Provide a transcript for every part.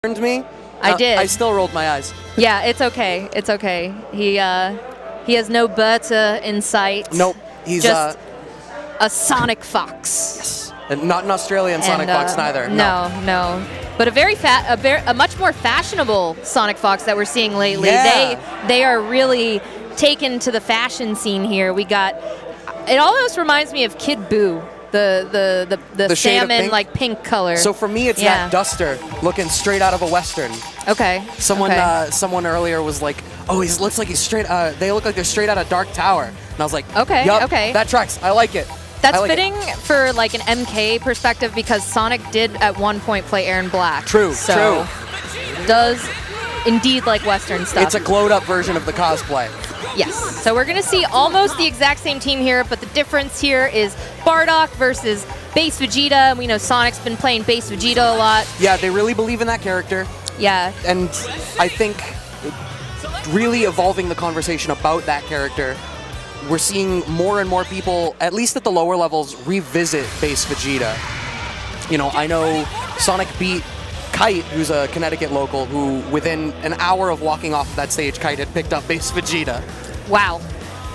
Turned me. I did. I still rolled my eyes. Yeah, it's okay. It's okay. He has no butter in sight. Nope. He's just a Sonic Fox. Yes. And not an Australian Sonic Fox neither. No. But a much more fashionable Sonic Fox that we're seeing lately. Yeah. They are really taken to the fashion scene here. We got. It almost reminds me of Kid Buu. The salmon like pink color. So for me, it's that Duster looking straight out of a Western. Okay. Someone earlier was like, "Oh, he looks like he's straight. They look like they're straight out of Dark Tower." And I was like, "Okay, yup, okay, that tracks. I like it." That's fitting for like an MK perspective because Sonic did at one point play Aaron Black. True. Does indeed like Western stuff. It's a glowed up version of the cosplay. Yes. So we're going to see almost the exact same team here, but the difference here is Bardock versus Base Vegeta. We know Sonic's been playing Base Vegeta a lot. Yeah, they really believe in that character. Yeah. And I think really evolving the conversation about that character, we're seeing more and more people, at least at the lower levels, revisit Base Vegeta. You know, I know Sonic beat Kite, who's a Connecticut local, who within an hour of walking off that stage, Kite had picked up Base Vegeta. Wow.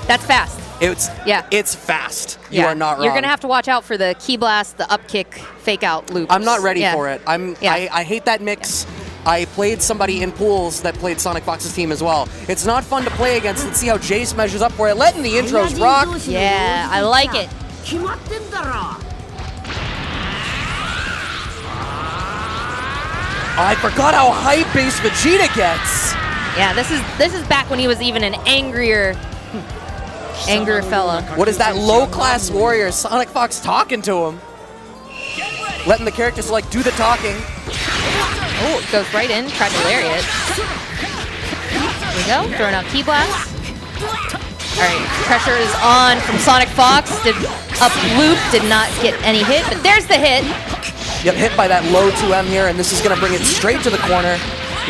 That's fast. It's fast. You are not wrong. You're going to have to watch out for the Key Blast, the up kick, fake out loops. I'm not ready for it. I hate that mix. Yeah. I played somebody in pools that played Sonic Fox's team as well. It's not fun to play against and see how Jace measures up for it. Letting the intros rock. Yeah, I like it. I forgot how hype Base Vegeta gets. Yeah, this is back when he was even an angrier fella. What is that low-class warrior? Sonic Fox talking to him. Letting the characters like do the talking. Oh, it goes right in, tried to lariat. Here we go, throwing out Key Blast. Alright, pressure is on from Sonic Fox. Did up loop, did not get any hit, but there's the hit. Yep, hit by that low 2M here, and this is going to bring it straight to the corner.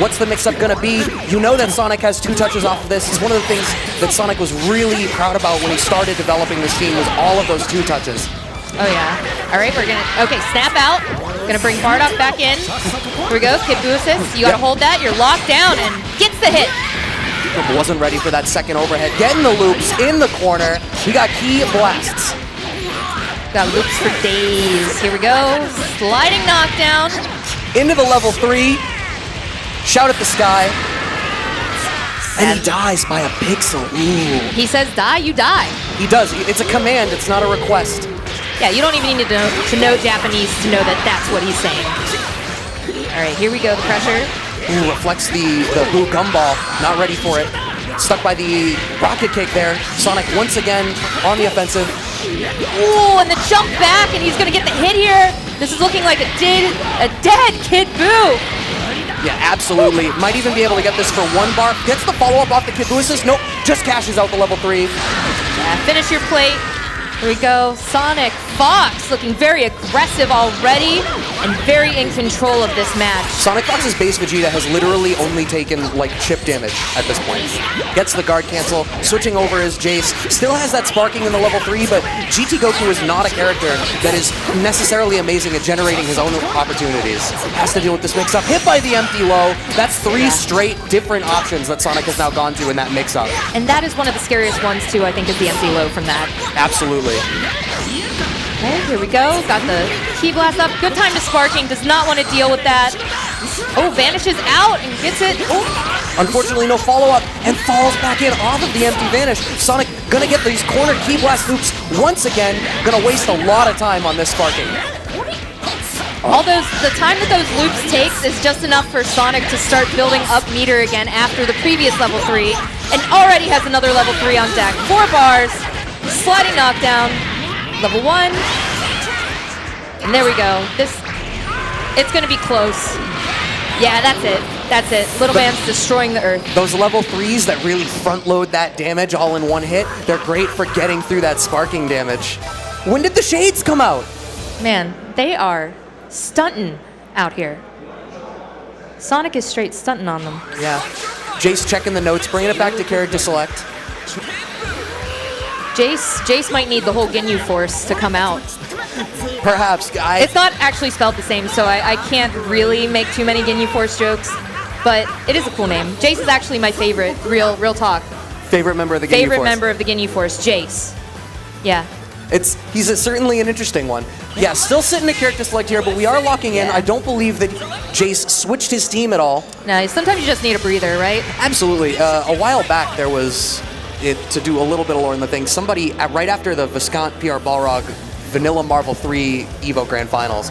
What's the mix-up going to be? You know that Sonic has 2 touches off of this. It's one of the things that Sonic was really proud about when he started developing this team was all of those 2 touches. Oh, yeah. All right, we're going to... Okay, snap out. Going to bring Bardock back in. Here we go, Kid Buu assist. You got to hold that. You're locked down and gets the hit. Wasn't ready for that second overhead. Getting the loops in the corner. We got Key Blasts. Got loops for days. Here we go. Sliding knockdown. Into the level 3. Shout at the sky. And he dies by a pixel. Ooh. He says die, you die. He does. It's a command. It's not a request. Yeah, you don't even need to know Japanese to know that that's what he's saying. All right, here we go. The pressure. Ooh, reflects the Buu gumball. Not ready for it. Stuck by the rocket kick there. Sonic once again on the offensive. Ooh, and the jump back, and he's going to get the hit here. This is looking like a dead Kid Buu. Yeah, absolutely. Might even be able to get this for 1 bar. Gets the follow-up off the Kid Buu assist. Nope, just cashes out the level 3. Yeah, finish your plate. Here we go. Sonic Fox looking very aggressive already and very in control of this match. Sonic Fox's Base Vegeta has literally only taken like chip damage at this point. Gets the guard cancel, switching over is Jace. Still has that sparking in the level 3, but GT Goku is not a character that is necessarily amazing at generating his own opportunities. Has to deal with this mix-up. Hit by the empty low. That's 3 straight different options that Sonic has now gone to in that mix-up. And that is one of the scariest ones too, I think, is the empty low from that. Absolutely. Okay, here we go. Got the Key Blast up. Good time to sparking. Does not want to deal with that. Oh, vanishes out and gets it. Oh. Unfortunately, no follow-up and falls back in off of the empty vanish. Sonic gonna get these corner Key Blast loops once again. Gonna waste a lot of time on this sparking. The time that those loops takes is just enough for Sonic to start building up meter again after the previous level 3, and already has another level 3 on deck. 4 bars. Sliding knockdown, level 1, and there we go. It's gonna be close. Yeah, that's it. Little man's destroying the earth. Those level 3s that really front load that damage all in one hit, they're great for getting through that sparking damage. When did the shades come out? Man, they are stunting out here. Sonic is straight stunting on them. Yeah. Jace checking the notes, bringing it back to character select. Jace might need the whole Ginyu Force to come out. Perhaps. It's not actually spelled the same, so I can't really make too many Ginyu Force jokes, but it is a cool name. Jace is actually my favorite, real talk. Favorite member of the Ginyu Force? Favorite member of the Ginyu Force, Jace. Yeah. He's certainly an interesting one. Yeah, still sitting at character select here, but we are locking in. I don't believe that Jace switched his team at all. No, sometimes you just need a breather, right? Absolutely. A while back, there was, to do a little bit of lore in the thing, somebody, right after the Viscount PR Balrog Vanilla Marvel 3 EVO Grand Finals,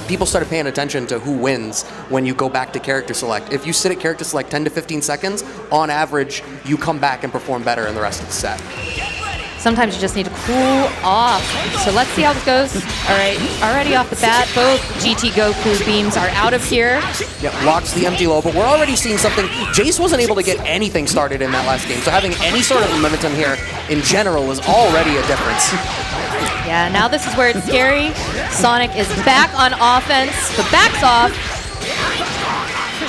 people started paying attention to who wins when you go back to character select. If you sit at character select 10 to 15 seconds, on average, you come back and perform better in the rest of the set. Sometimes you just need to cool off. So let's see how this goes. All right, already off the bat, both GT Goku beams are out of here. Yep, locks the empty low, but we're already seeing something. Jace wasn't able to get anything started in that last game, so having any sort of momentum here in general is already a difference. Yeah, now this is where it's scary. Sonic is back on offense, but backs off.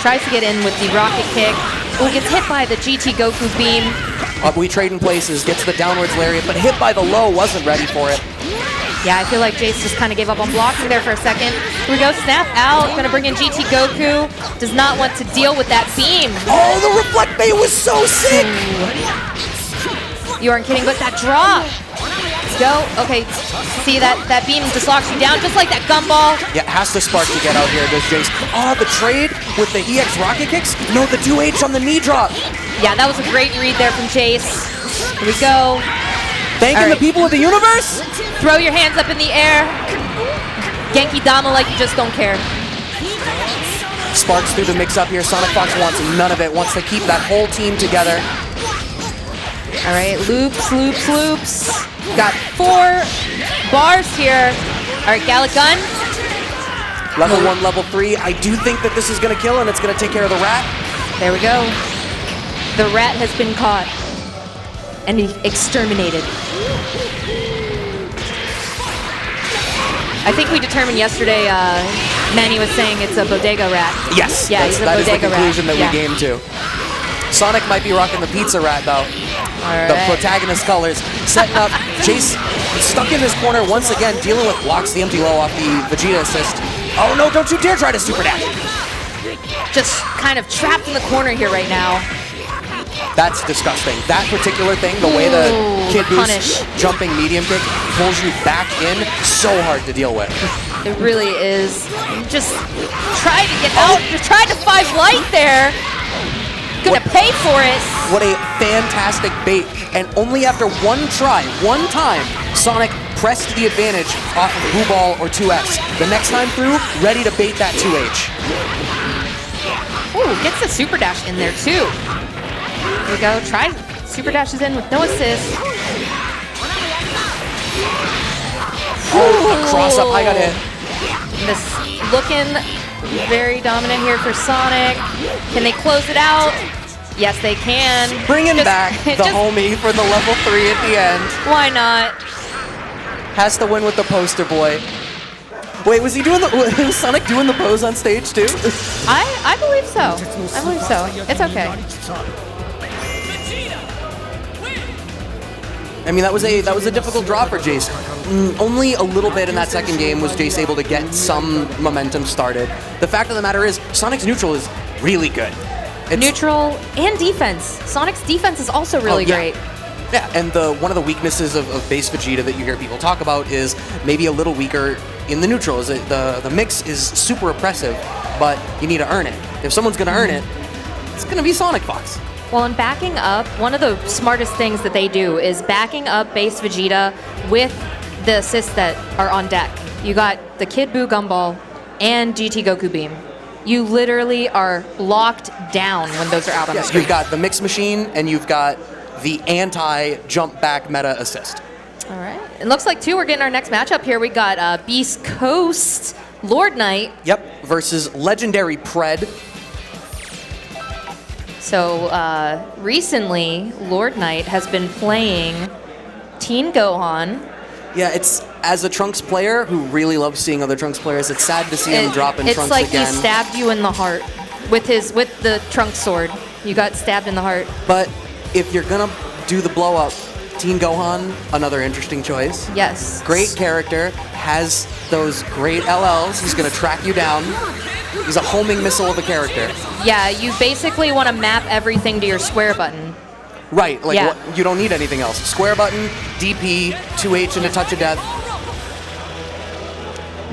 Tries to get in with the rocket kick. Ooh, gets hit by the GT Goku beam. We trade in places, gets the downwards lariat, but hit by the low, wasn't ready for it. Yeah, I feel like Jace just kind of gave up on blocking there for a second. Here we go, snap out, gonna bring in GT Goku. Does not want to deal with that beam. Oh, the reflect bait was so sick! You aren't kidding, but that drop. Go, okay, see that beam just locks you down, just like that gumball. Yeah, has to spark to get out here, does Jace. Oh, the trade with the EX rocket kicks? No, the 2H on the knee drop. Yeah, that was a great read there from Jace. Here we go. Thanking the people of the universe. Throw your hands up in the air. Genki Dama like you just don't care. Sparks through the mix-up here. Sonic Fox wants none of it. Wants to keep that whole team together. All right, loops, loops, loops. Got 4 bars here. All right, Gallic Gun. Level 1, level 3. I do think that this is going to kill, and it's going to take care of the rat. There we go. The rat has been caught and exterminated. I think we determined yesterday, Manny was saying it's a bodega rat. Yes, yeah, he's a bodega rat. That is the conclusion that we came to. Sonic might be rocking the pizza rat, though. The protagonist colors. Setting up Jace stuck in his corner once again, dealing with blocks the empty low off the Vegeta assist. Oh no, don't you dare try to super dash. Just kind of trapped in the corner here right now. That's disgusting. That particular thing, the way the Kid Boost jumping medium kick pulls you back in, so hard to deal with. It really is. Just try to get out. Just try to 5 light there. Gonna pay for it. What a fantastic bait. And only after one try, one time, Sonic pressed the advantage off of Blue Ball or 2S. The next time through, ready to bait that 2H. Ooh, gets the super dash in there too. Here we go, try super dashes in with no assist. Oh, cross up, I got hit. This looking very dominant here for Sonic. Can they close it out? Yes, they can. Bringing back the homie for the level 3 at the end. Why not? Has to win with the poster boy. Wait, was Sonic doing the pose on stage too? I believe so. I believe so. It's okay. I mean, that was a difficult draw for Jace. Only a little bit in that second game was Jace able to get some momentum started. The fact of the matter is, Sonic's neutral is really good. Neutral and defense. Sonic's defense is also really great. Yeah, and one of the weaknesses of base Vegeta that you hear people talk about is maybe a little weaker in the neutral. Is the mix is super oppressive, but you need to earn it. If someone's going to earn it, it's going to be Sonic Fox. Well, in backing up, one of the smartest things that they do is backing up base Vegeta with the assists that are on deck. You got the Kid Buu Gumball and GT Goku Beam. You literally are locked down when those are out on the screen. You've got the mix machine and you've got the anti-jump back meta assist. All right. It looks like, too, we're getting our next matchup here. We got Beast Coast Lord Knight. Yep, versus Legendary Pred. So recently, Lord Knight has been playing Teen Gohan. Yeah, it's as a Trunks player who really loves seeing other Trunks players. It's sad to see him drop in Trunks again. It's like he stabbed you in the heart with the Trunks sword. You got stabbed in the heart. But if you're gonna do the blow up, Teen Gohan, another interesting choice. Yes. Great character, has those great LLs. He's going to track you down. He's a homing missile of a character. Yeah, you basically want to map everything to your square button. Right, like Yeah. you don't need anything else. Square button, DP, 2H, and a touch of death.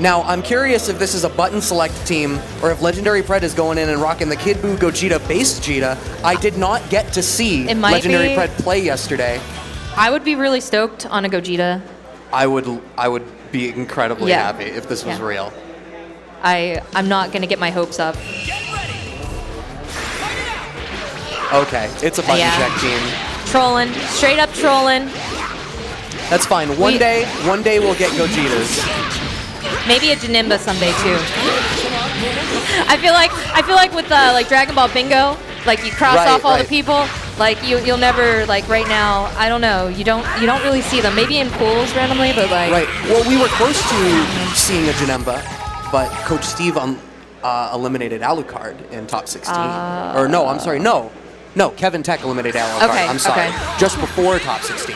Now, I'm curious if this is a button select team or if Legendary Pred is going in and rocking the Kid Buu Gogeta base Vegeta. I did not get to see It might Legendary be. Pred play yesterday. I would be really stoked on a Gogeta. I would be incredibly Yeah. happy if this was Yeah. real. I'm not going to get my hopes up. Okay, it's a button Yeah. check team. Trolling. Straight up trolling. That's fine. One day we'll get Gogetas. Maybe a Janemba someday too. I feel like with like Dragon Ball Bingo, like you cross Right, off all right. the people, like you'll never like right now. I don't know. You don't really see them. Maybe in pools randomly, but like Right. Well, we were close to seeing a Janemba, but Coach Steve eliminated Alucard in top 16. Or no, I'm sorry, no, Kevin Tech eliminated Alucard. Okay, I'm sorry, okay. just before top 16.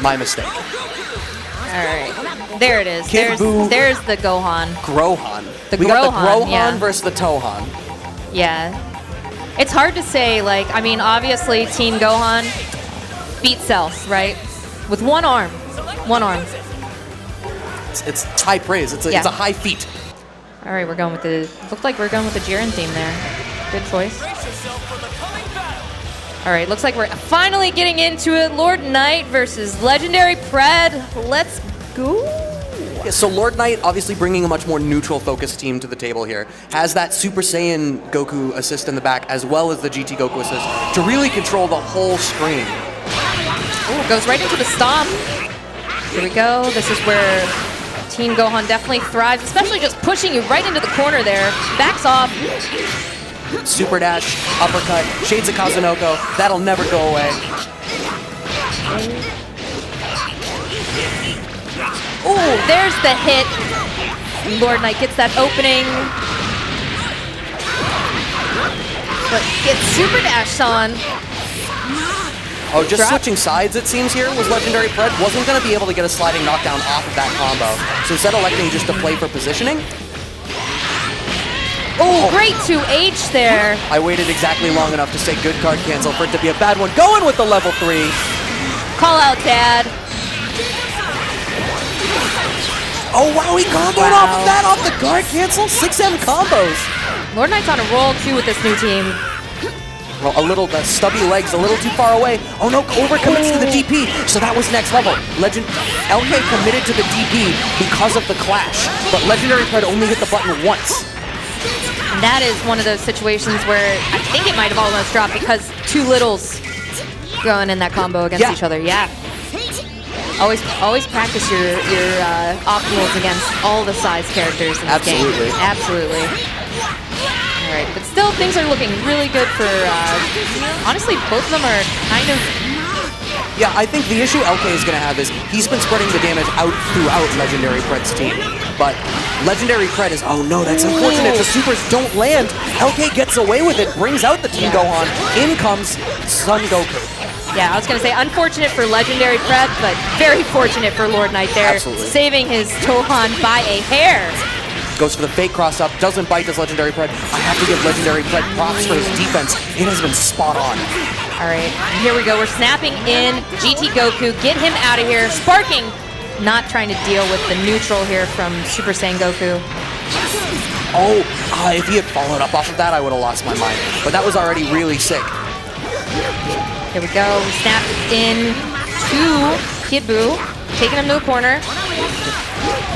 My mistake. all right, there it is. Kid Buu. There's the Gohan. Grohan. The We got the Grohan, Grohan yeah. versus the Tohan. Yeah, it's hard to say. Like I mean, obviously Teen Gohan beat Cell, right? With one arm. It's high praise. It's Yeah. a high feat. All right, we're going with the. Looked like we're going with the Jiren theme there. Good choice. All right, looks like we're finally getting into it. Lord Knight versus Legendary Pred. Let's go. Yeah, so Lord Knight obviously bringing a much more neutral focused team to the table here. Has that Super Saiyan Goku assist in the back as well as the GT Goku assist to really control the whole screen. Ooh, goes right into the stomp. Here we go. This is where Teen Gohan definitely thrives, especially just pushing you right into the corner there. Backs off. Super dash, uppercut, shades of Kazunoko. That'll never go away. Ooh, there's the hit. Lord Knight gets that opening. But gets super dashed on. Oh, just Drop. switching sides, it seems here, was Legendary Pred. Wasn't going to be able to get a sliding knockdown off of that combo. So instead electing just to play for positioning, Oh, great 2H there. I waited exactly long enough to say good card cancel for it to be a bad one. Going with the level 3. Call out, Dad. Oh, wow, he comboed Wow. off of that, off the guard cancel. 6M combos. Lord Knight's on a roll, too, with this new team. Well, the stubby legs a little too far away. Oh no, overcommits to the DP. So that was next level. LK committed to the DP because of the clash, but Legendary Pred only hit the button once. And that is one of those situations where I think it might have almost dropped because two littles going in that combo against each other. Yeah. Always practice your optimals against all the size characters in this game. Absolutely. All right, but still things are looking really good for, honestly, both of them are kind of... Yeah, I think the issue LK is going to have is he's been spreading the damage out throughout Legendary Pred's team. But Legendary Pred is, oh no, that's unfortunate. The supers don't land. LK gets away with it, brings out the Teen Gohan. In comes Son Goku. Yeah, I was going to say unfortunate for Legendary Pred, but very fortunate for Lord Knight there. Absolutely. Saving his Tohan by a hair. Goes for the fake cross-up, doesn't bite this Legendary Pred. I have to give Legendary Pred props for his defense. It has been spot on. All right, here we go. We're snapping in GT Goku. Get him out of here. Sparking, not trying to deal with the neutral here from Super Saiyan Goku. Oh, if he had followed up off of that, I would have lost my mind. But that was already really sick. Here we go. We snapped in to Kid Buu, taking him to the corner.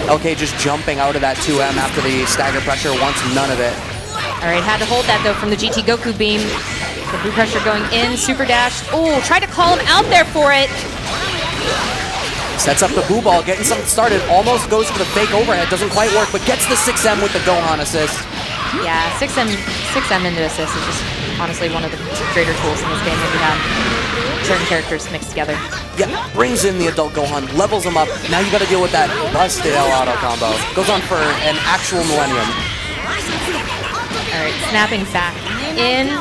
LK just jumping out of that 2M after the stagger pressure, wants none of it. All right, had to hold that though from the GT Goku beam. The Buu pressure going in, super dash. Oh, tried to call him out there for it. Sets up the Buu Ball, getting something started. Almost goes for the fake overhead, doesn't quite work, but gets the 6M with the Gohan assist. Yeah, 6M into assist is just honestly one of the greater tools in this game when you have certain characters mixed together. Yeah, brings in the adult Gohan, levels him up. Now you got to deal with that busted L auto combo. Goes on for an actual millennium. All right, snapping back in.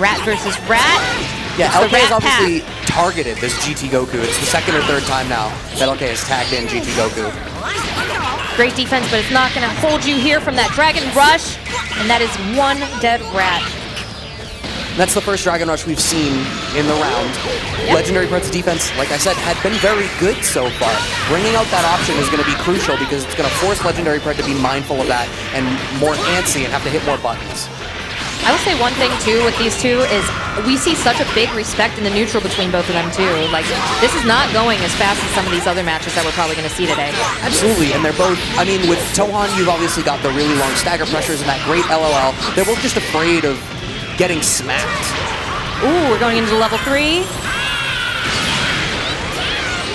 Rat versus Rat. Yeah, It's the LK is Rat obviously pack. targeted this GT Goku. It's the second or third time now that LK has tagged in GT Goku. Great defense, but it's not going to hold you here from that Dragon Rush, and that is one dead rat. That's the first Dragon Rush we've seen in the round. Yep. Legendary Pred's defense, like I said, had been very good so far. Bringing out that option is going to be crucial because it's going to force Legendary Pred to be mindful of that and more antsy and have to hit more buttons. I will say one thing, too, with these two is we see such a big respect in the neutral between both of them, too. Like, this is not going as fast as some of these other matches that we're probably going to see today. Absolutely, and they're both, I mean, with Tohan, you've obviously got the really long stagger pressures and that great LOL. They're both just afraid of getting smacked. Ooh, we're going into level 3.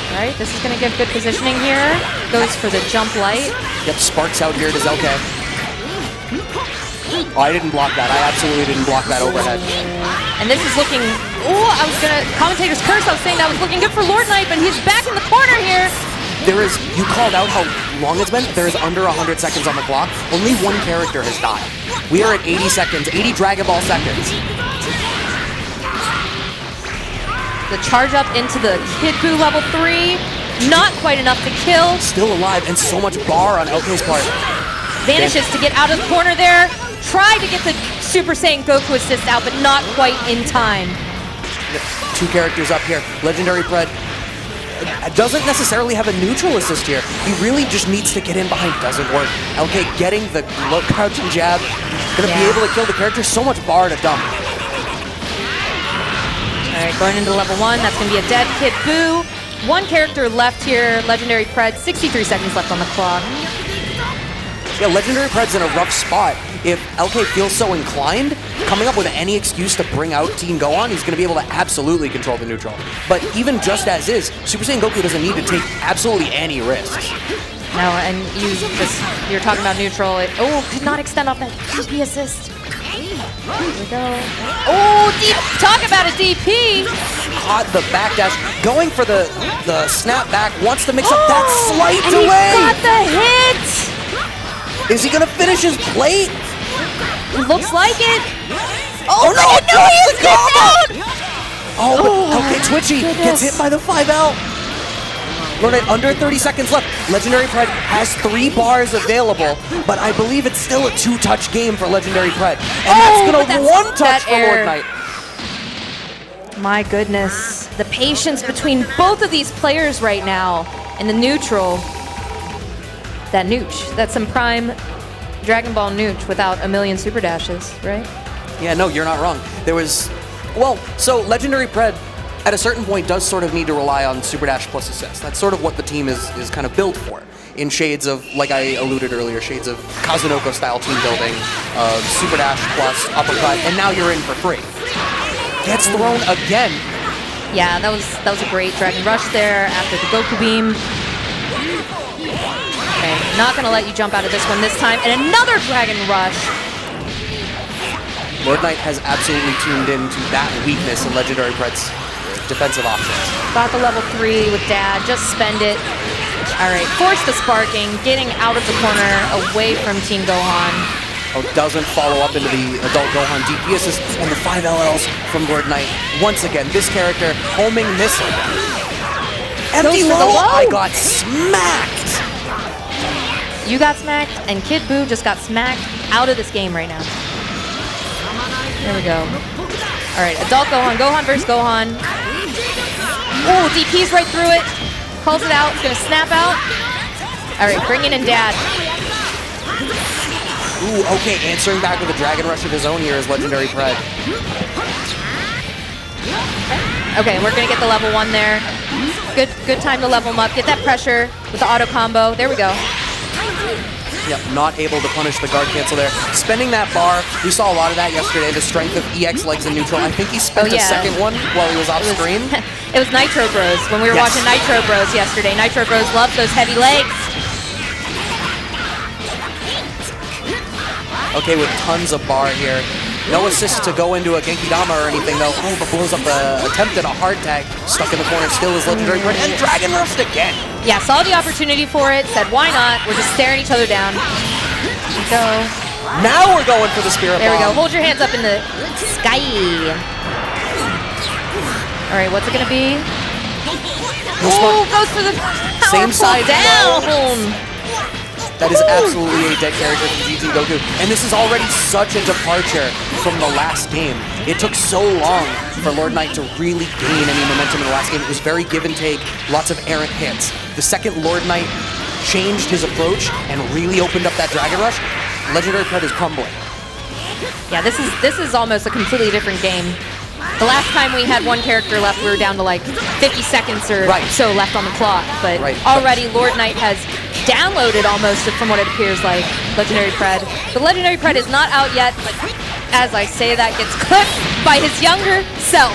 All right, this is going to give good positioning here. Goes for the jump light. Yep, sparks out here to Zelke. Oh, I didn't block that. I absolutely didn't block that overhead. And this is looking... Oh, I was going to... Commentator's curse, I was saying that was looking good for Lord Knight, but he's back in the corner here. There is... You called out how long it's been. There is under 100 seconds on the clock. Only one character has died. We are at 80 seconds. 80 Dragon Ball seconds. The charge up into the Kid Buu level 3. Not quite enough to kill. Still alive, and so much bar on LK's part. Vanishes to get out of the corner there. Tried to get the Super Saiyan Goku assist out, but not quite in time. Two characters up here. Legendary Pred doesn't necessarily have a neutral assist here. He really just needs to get in behind. Doesn't work. LK getting the low crouch and jab. Gonna be able to kill the character. So much bar to dump. All right, going into level 1. That's gonna be a dead Kid Buu. One character left here. Legendary Pred. 63 seconds left on the clock. Yeah, Legendary Pred's in a rough spot. If LK feels so inclined, coming up with any excuse to bring out Team Gohan, he's going to be able to absolutely control the neutral. But even just as is, Super Saiyan Goku doesn't need to take absolutely any risks. No, and you're talking about neutral. Could not extend off that DP assist. Here we go. Oh, talk about a DP! Caught the backdash, going for the snap back, wants to mix up that slight and delay! He got the hit! Is he gonna finish his plate? It looks like it. Oh no! No, he is down! Oh, okay, Twitchy gets hit by the 5L. Lord Knight under 30 seconds left. Legendary Pred has 3 bars available, but I believe it's still a 2-touch game for Legendary Pred. And that's gonna 1-touch for Lord Knight. My goodness. The patience between both of these players right now in the neutral. That nooch. That's some prime Dragon Ball nooch without a million super dashes, right? Yeah, no, you're not wrong. There was... Well, so Legendary Pred, at a certain point, does sort of need to rely on super dash plus assist. That's sort of what the team is kind of built for. In shades of, like I alluded earlier, shades of Kazunoko-style team building, super dash plus uppercut, and now you're in for free. Gets thrown again. Yeah, that was a great Dragon Rush there after the Goku Beam. Okay, not gonna let you jump out of this one this time, and another Dragon Rush. Lord Knight has absolutely tuned into that weakness in Legendary Pred's defensive options. Got the level 3 with Dad, just spend it. All right, force the sparking, getting out of the corner, away from Team Gohan. Oh, doesn't follow up into the Adult Gohan DP assist, and the 5 LLs from Lord Knight. Once again, this character homing missile. Empty low, I got smacked! You got smacked, and Kid Buu just got smacked out of this game right now. There we go. All right, Adult Gohan. Gohan versus Gohan. Ooh, DP's right through it. Calls it out. Gonna snap out. All right, bringing in Dad. Ooh, okay, answering back with a Dragon Rush of his own here is Legendary Pred. Okay, we're gonna get the level 1 there. Good time to level him up. Get that pressure with the auto combo. There we go. Yep, not able to punish the guard cancel there. Spending that bar, we saw a lot of that yesterday, the strength of EX legs in neutral. I think he spent a second one while he was off screen. It was Nitro Bros when we were watching Nitro Bros yesterday. Nitro Bros love those heavy legs. Okay, with tons of bar here. No assist to go into a Genkidama or anything though. Oh, but blows up the attempt at a hard tag. Stuck in the corner still is Legendary Pred, and Dragon Rushed again. Yeah, saw the opportunity for it, said why not? We're just staring each other down. Here we go. Now we're going for the Spirit Bomb. There we go. Hold your hands up in the sky. All right, what's it gonna be? No Ooh, goes for the Same side down. That is absolutely a dead character from GT Goku. And this is already such a departure from the last game. It took so long for Lord Knight to really gain any momentum in the last game. It was very give and take, lots of errant hits. The second Lord Knight changed his approach and really opened up that Dragon Rush, Legendary Pred is crumbling. Yeah, this is almost a completely different game. The last time we had one character left, we were down to like 50 seconds or so left on the clock. But already Lord Knight has downloaded almost, from what it appears like, Legendary Pred. The Legendary Pred is not out yet, but as I say that, gets cooked by his younger self.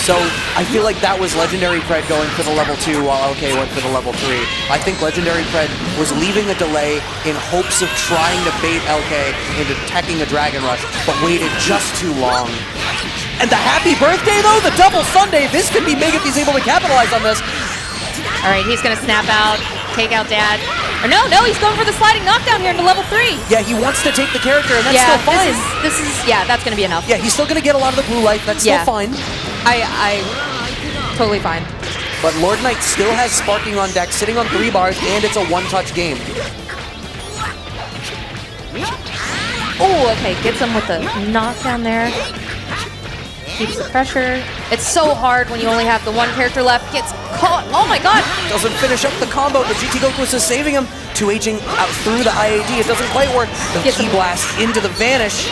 So I feel like that was Legendary Pred going for the level 2 while LK went for the level 3. I think Legendary Pred was leaving a delay in hopes of trying to bait LK into teching a Dragon Rush, but waited just too long. And the happy birthday though, the double Sunday, this could be big if he's able to capitalize on this. All right, he's gonna snap out, take out Dad. Or no, he's going for the sliding knockdown here into level 3. Yeah, he wants to take the character, and that's still fine. This is, that's gonna be enough. Yeah, he's still gonna get a lot of the blue life, that's still fine. I totally fine. But Lord Knight still has Sparking on deck, sitting on 3 bars, and it's a one-touch game. Oh, okay, gets him with the knockdown there. Keeps the pressure. It's so hard when you only have the one character left. Gets caught. Oh my god! Doesn't finish up the combo, but GT Goku is saving him. 2H'ing out through the IAD. It doesn't quite work. The Ki Blast into the Vanish.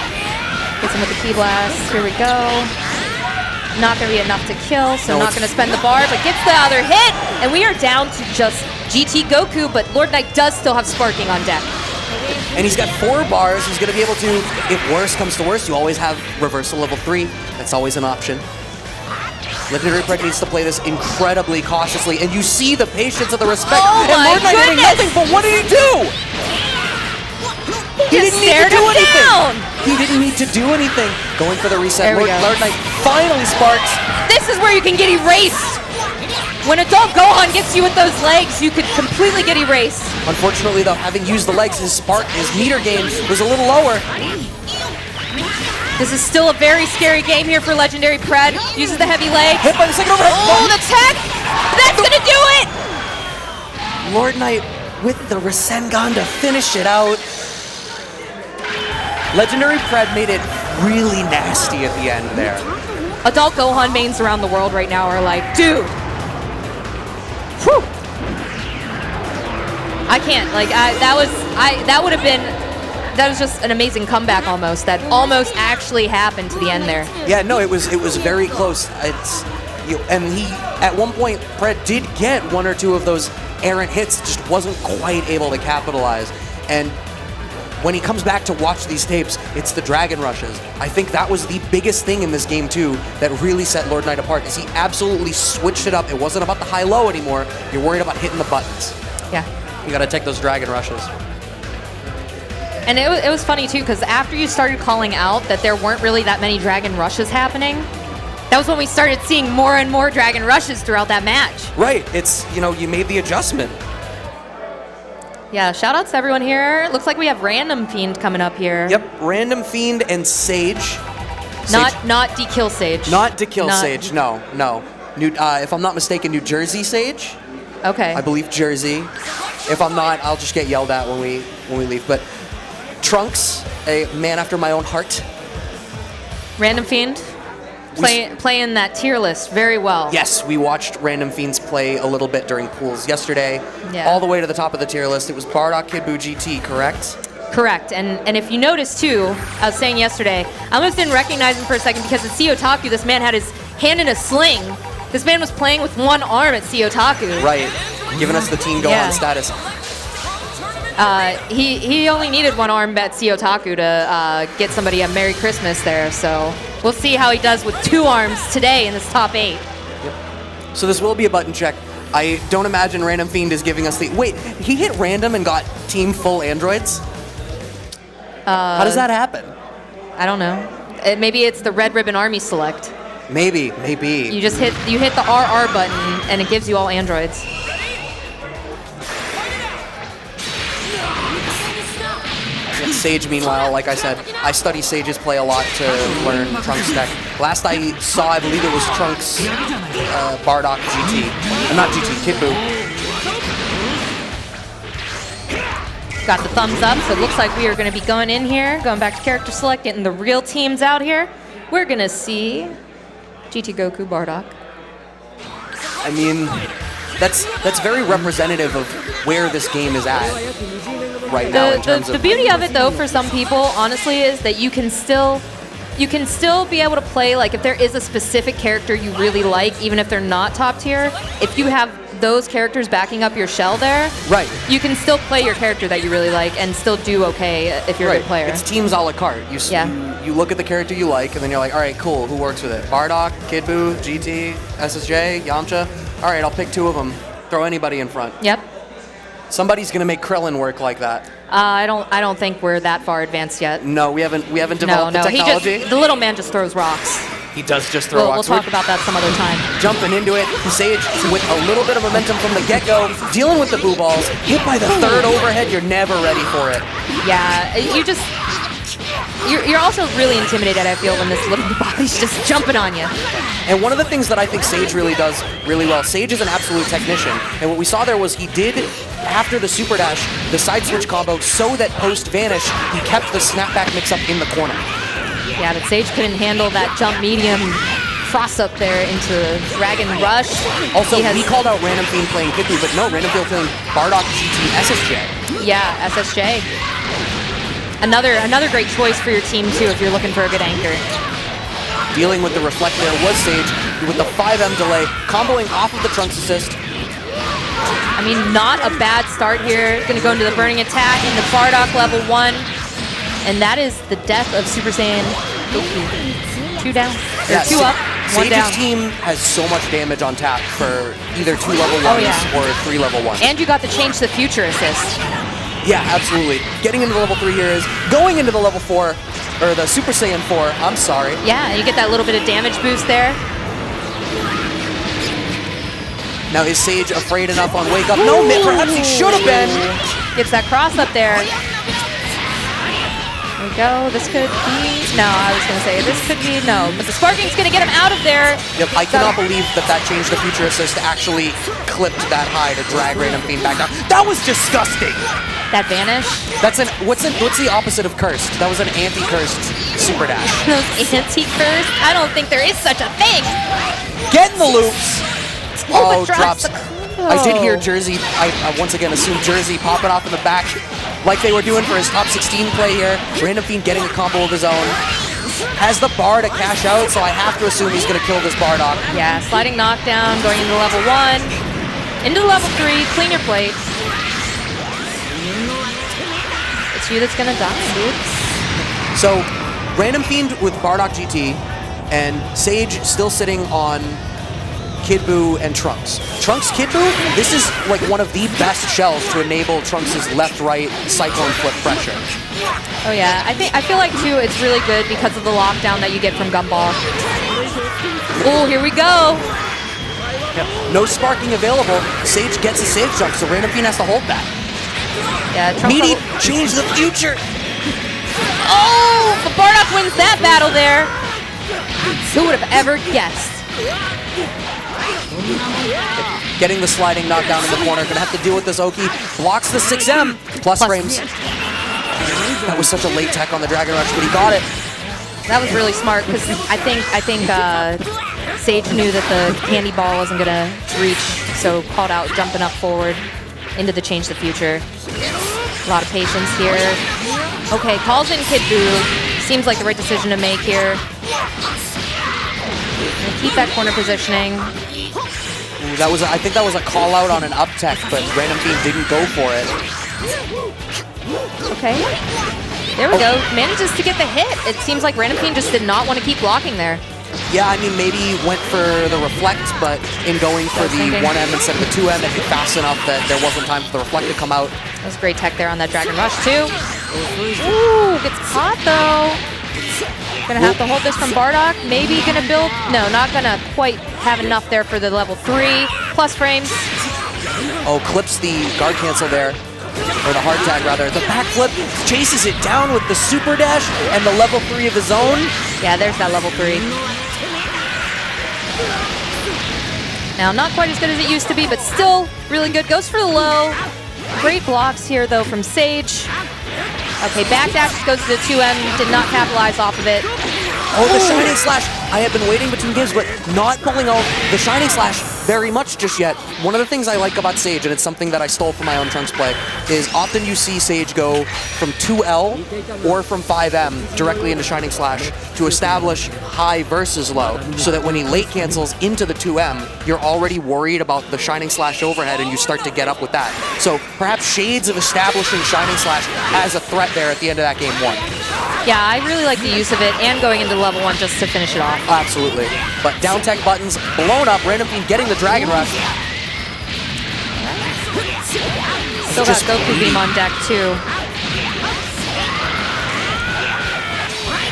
Gets him with the Ki Blast. Here we go. Not going to be enough to kill, so not going to spend the bar, but gets the other hit, and we are down to just GT Goku, but Lord Knight does still have Sparking on deck. And he's got 4 bars. He's going to be able to, if worse comes to worse, you always have Reversal level 3. That's always an option. Legendary Pred needs to play this incredibly cautiously, and you see the patience and the respect. Oh and Lord Knight getting nothing, but what did he do? He didn't need to do anything. He didn't need to do anything. Going for the reset. Lord Knight finally sparks. This is where you can get erased. When Adult Gohan gets you with those legs, you could completely get erased. Unfortunately, though, having used the legs, his meter gain was a little lower. This is still a very scary game here for Legendary Pred. Uses the heavy leg. Hit by the second overhead. Oh, the tech! That's gonna do it! Lord Knight with the Rasengan to finish it out. Legendary Pred made it really nasty at the end there. Adult Gohan mains around the world right now are like, dude. Whew. I can't, like, that would have been, that was just an amazing comeback almost, that almost actually happened to the end there. Yeah, no, it was very close. And he, at one point, Pred did get 1 or 2 of those errant hits, just wasn't quite able to capitalize. And when he comes back to watch these tapes, it's the Dragon Rushes. I think that was the biggest thing in this game too that really set Lord Knight apart, is he absolutely switched it up. It wasn't about the high-low anymore. You're worried about hitting the buttons. Yeah. You gotta take those Dragon Rushes. And it was funny too, because after you started calling out that there weren't really that many Dragon Rushes happening, that was when we started seeing more and more Dragon Rushes throughout that match. Right, it's, you made the adjustment. Yeah, shout outs to everyone here. Looks like we have Random Fiend coming up here. Yep, Random Fiend and Sage. Not DKill Sage. Not DKill Sage, no. If I'm not mistaken, New Jersey Sage. Okay. I believe Jersey. If I'm not, I'll just get yelled at when we leave. But Trunks, a man after my own heart. Random Fiend. Playing that tier list very well. Yes, we watched Random Fiends play a little bit during pools yesterday. Yeah. All the way to the top of the tier list. It was Bardock Kid Buu GT, correct? Correct. And if you notice too, I was saying yesterday, I almost didn't recognize him for a second because at Otaku, this man had his hand in a sling. This man was playing with one arm at Otaku. Right. Giving us the Team Gohan status. He only needed one arm at Otaku to get somebody a Merry Christmas there, so we'll see how he does with 2 arms today in this top 8. Yep. So this will be a button check. I don't imagine Random Fiend is giving us the... Wait, he hit random and got team full androids? How does that happen? I don't know. Maybe it's the Red Ribbon Army Select. Maybe. You just hit the RR button and it gives you all androids. Yes. Sage, meanwhile, like I said, I study Sage's play a lot to learn Trunks' deck. Last I saw, I believe it was Trunks Bardock GT. Not GT, Kid Buu. Got the thumbs up, so it looks like we are going to be going in here, going back to character select, getting the real teams out here. We're going to see GT Goku Bardock. I mean, that's very representative of where this game is at right now in terms of... The beauty of it, though, for some people, honestly, is that you can still be able to play, like, if there is a specific character you really like, even if they're not top tier, if you have those characters backing up your shell there, right, you can still play your character that you really like and still do okay if you're a good player. It's teams a la carte. You look at the character you like, and then you're like, all right, cool, who works with it? Bardock, Kid Buu, GT, SSJ, Yamcha? All right, I'll pick 2 of them. Throw anybody in front. Yep. Somebody's gonna make Krillin work like that. I don't think we're that far advanced yet. No, we haven't developed the technology. The little man just throws rocks. He does just throw rocks. We'll talk about that some other time. Jumping into it, Sage with a little bit of momentum from the get-go, dealing with the boo balls, hit by the 3rd overhead, you're never ready for it. Yeah, you're also really intimidated, I feel, when this little body's just jumping on you. And one of the things that I think Sage really does really well, Sage is an absolute technician, and what we saw there was he did, after the super dash, the side switch combo, so that post-vanish, he kept the snapback mix-up in the corner. Yeah, but Sage couldn't handle that jump medium cross-up there into Dragon Rush. Also, we called out Random Fiend playing Kid Buu, but no, Random Fiend playing Bardock GT SSJ. Yeah, SSJ. Another great choice for your team, too, if you're looking for a good anchor. Dealing with the reflect there was Sage with the 5M delay, comboing off of the Trunks assist. I mean, not a bad start here. Going to go into the burning attack into Bardock level 1. And that is the death of Super Saiyan Goku. 2 down. Or 2 up, 1 down. Sage's team has so much damage on tap for either 2 level 1s or 3 level 1s. And you got the Change the Future assist. Yeah, absolutely. Getting into the level 3 here is going into the level 4, or the Super Saiyan 4, I'm sorry. Yeah, you get that little bit of damage boost there. Now is Sage afraid enough on Wake Up? No, perhaps he should have been. Gets that cross up there. There we go. This could be... No, I was going to say, this could be... No, but the Sparking's going to get him out of there. Yep, I cannot believe that Change the Future assist actually clipped that high to drag Random Fiend back down. That was disgusting. That vanish? That's what's the opposite of cursed? That was an anti-cursed super dash. Anti-cursed? I don't think there is such a thing. Get in the loops. Oh, drops. I did hear Jersey, I once again assumed Jersey popping off in the back like they were doing for his top 16 play here. Random Fiend getting a combo of his own. Has the bar to cash out, so I have to assume he's going to kill this Bardock. Yeah, sliding knockdown, going into level 1. Into level 3, clean your plate. It's you that's going to die, dude. So, Random Fiend with Bardock GT, and Sage still sitting on Kid Buu and Trunks. Trunks Kid Buu, this is like one of the best shells to enable Trunks' left-right cyclone flip pressure. Oh yeah, I feel like too it's really good because of the lockdown that you get from Gumball. Oh, here we go. Yep. No sparking available. Sage gets a save jump, so Random Fiend has to hold that. Yeah, Trunks Change the future. Oh, but Bardock wins that battle there. Who would have ever guessed? Getting the sliding knockdown in the corner. Gonna have to deal with this Oki. Blocks the 6M. Plus frames. That was such a late tech on the Dragon Rush, but he got it. That was really smart because I think Sage knew that the candy ball wasn't gonna reach, so called out jumping up forward into the Change the Future. A lot of patience here. Okay, calls in Kid Buu. Seems like the right decision to make here. And keep that corner positioning. Ooh, I think that was a call out on an up tech, but Random Fiend didn't go for it. Okay. There we go. Manages to get the hit. It seems like Random Fiend just did not want to keep blocking there. Yeah, I mean, maybe he went for the reflect, but in going for the 1M instead of the 2M, it hit fast enough that there wasn't time for the reflect to come out. That was great tech there on that Dragon Rush, too. Ooh, gets caught, though. Gonna have to hold this from Bardock. Maybe gonna build. No, not gonna quite have enough there for the level 3. Plus frames. Oh, clips the guard cancel there. or the hard tag rather. The backflip chases it down with the super dash and the level 3 of his own. Yeah, there's that level 3. Now, not quite as good as it used to be, but still really good. Goes for the low. Great blocks here, though, from Sage. Okay, backdash goes to the 2M. Did not capitalize off of it. Oh, the Shining Slash. I have been waiting between games, but not pulling out the Shining Slash very much just yet. One of the things I like about Sage, and it's something that I stole from my own Trunks play, is often you see Sage go from 2L or from 5M directly into Shining Slash to establish high versus low, so that when he late cancels into the 2M, you're already worried about the Shining Slash overhead and you start to get up with that. So perhaps shades of establishing Shining Slash as a threat there at the end of that game 1. Yeah, I really like the use of it and going into level 1 just to finish it off. Absolutely. But down tech buttons blown up, Random Fiend getting the Dragon Rush. Still got Goku Beam on deck too.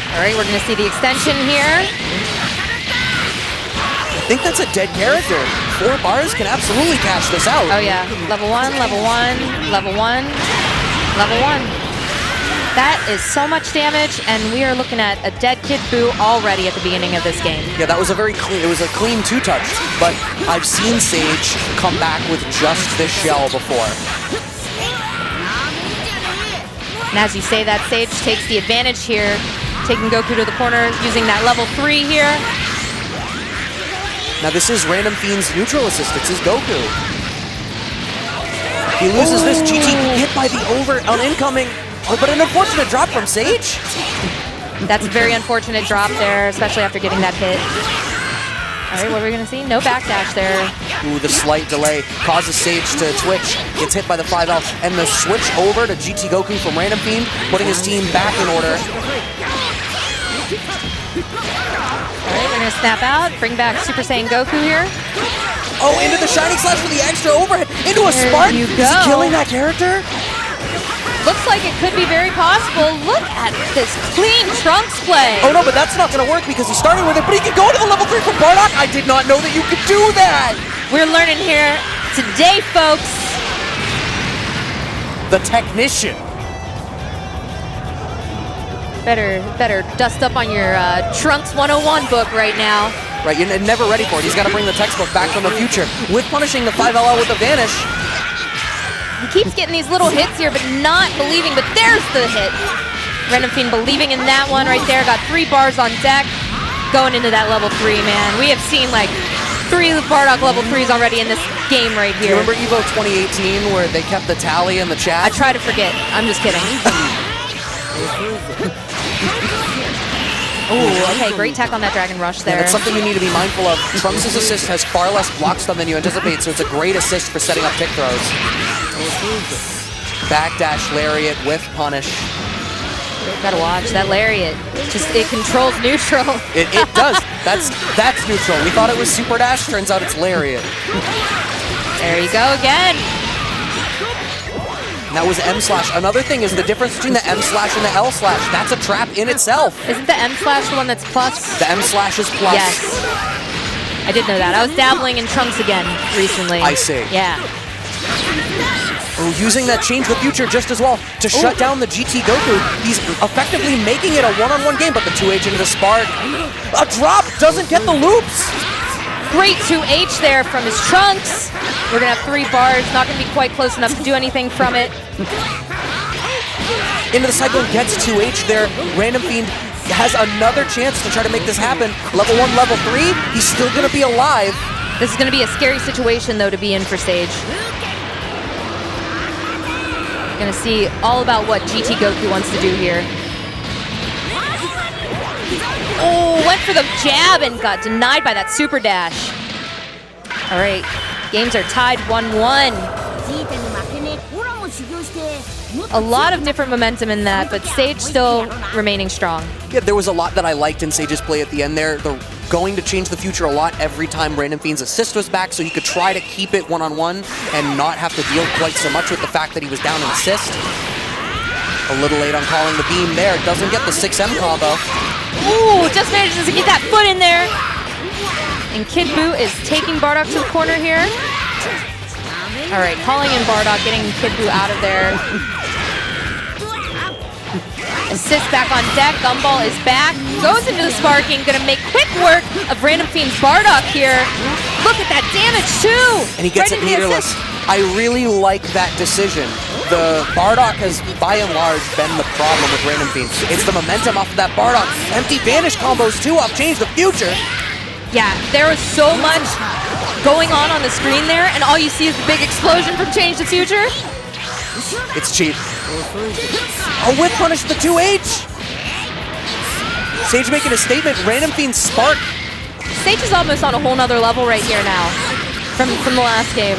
All right, we're gonna see the extension here. I think that's a dead character. 4 bars can absolutely cash this out. Oh yeah, level 1, level 1, level 1, level 1. That is so much damage, and we are looking at a dead Kid Buu already at the beginning of this game. Yeah, that was a very clean, it was a clean 2-touch, but I've seen Sage come back with just this shell before. And as you say that, Sage takes the advantage here, taking Goku to the corner, using that level 3 here. Now this is Random Fiend's neutral assist, it's his Goku. He loses this, GT hit by the over on incoming. Oh, but an unfortunate drop from Sage. That's a very unfortunate drop there, especially after getting that hit. All right, what are we going to see? No backdash there. Ooh, the slight delay causes Sage to twitch. Gets hit by the 5L. And the switch over to GT Goku from Random Fiend, putting his team back in order. All right, we're going to snap out, bring back Super Saiyan Goku here. Oh, into the Shining Slash for the extra overhead. Into a Spark. There you go. Is he killing that character? Looks like it could be very possible. Look at this clean Trunks play. Oh no, but that's not going to work because he's starting with it, but he can go to the level 3 from Bardock. I did not know that you could do that. We're learning here today, folks. The technician. Better dust up on your Trunks 101 book right now. Right, you're never ready for it. He's got to bring the textbook back from the future with punishing the 5LL with a vanish. He keeps getting these little hits here, but not believing, but there's the hit. Random Fiend believing in that one right there. Got 3 bars on deck going into that level 3, man. We have seen like 3 Bardock level 3s already in this game right here. Do you remember EVO 2018 where they kept the tally in the chat? I try to forget. I'm just kidding. Oh, okay, great tech on that Dragon Rush there. Yeah, that's something you need to be mindful of. Trunks' assist has far less block stun than you anticipate, so it's a great assist for setting up kick throws. Backdash Lariat with punish. Gotta watch that Lariat. It controls neutral. It does. That's neutral. We thought it was Super Dash. Turns out it's Lariat. There you go again. And that was M slash. Another thing is the difference between the M slash and the L slash. That's a trap in itself. Isn't the M slash the one that's plus? The M slash is plus. Yes. I did know that. I was dabbling in Trunks again recently. I see. Yeah. Oh, using that Change the Future just as well to shut down the GT Goku. He's effectively making it a one-on-one game, but the 2H into the Spark. A drop doesn't get the loops. Great 2H there from his Trunks. We're gonna have 3 bars, not gonna be quite close enough to do anything from it. Into the cycle, gets 2H there. Random Fiend has another chance to try to make this happen. Level 1, level 3, he's still gonna be alive. This is gonna be a scary situation though to be in for Sage. Gonna see all about what GT Goku wants to do here. Oh, went for the jab and got denied by that super dash. All right, games are tied 1-1. A lot of different momentum in that, but Sage still remaining strong. Yeah, there was a lot that I liked in Sage's play at the end there. They're going to change the future a lot every time Random Fiend's assist was back, so he could try to keep it one-on-one and not have to deal quite so much with the fact that he was down in assist. A little late on calling the beam there. Doesn't get the 6M combo. Ooh, just manages to get that foot in there. And Kid Buu is taking Bardock to the corner here. All right, calling in Bardock, getting Kid Buu out of there. Assist back on deck. Gumball is back. Goes into the sparking. Gonna make quick work of Random Fiend's Bardock here. Look at that damage too. And he gets it meterless. I really like that decision. The Bardock has, by and large, been the problem with Random Fiend. It's the momentum off of that Bardock. Empty Vanish combos too off Change the Future. Yeah, there was so much going on the screen there, and all you see is the big explosion from Change the Future. It's cheap. A whip punish the 2H. Sage making a statement. Random Fiend Spark. Sage is almost on a whole nother level right here now from the last game.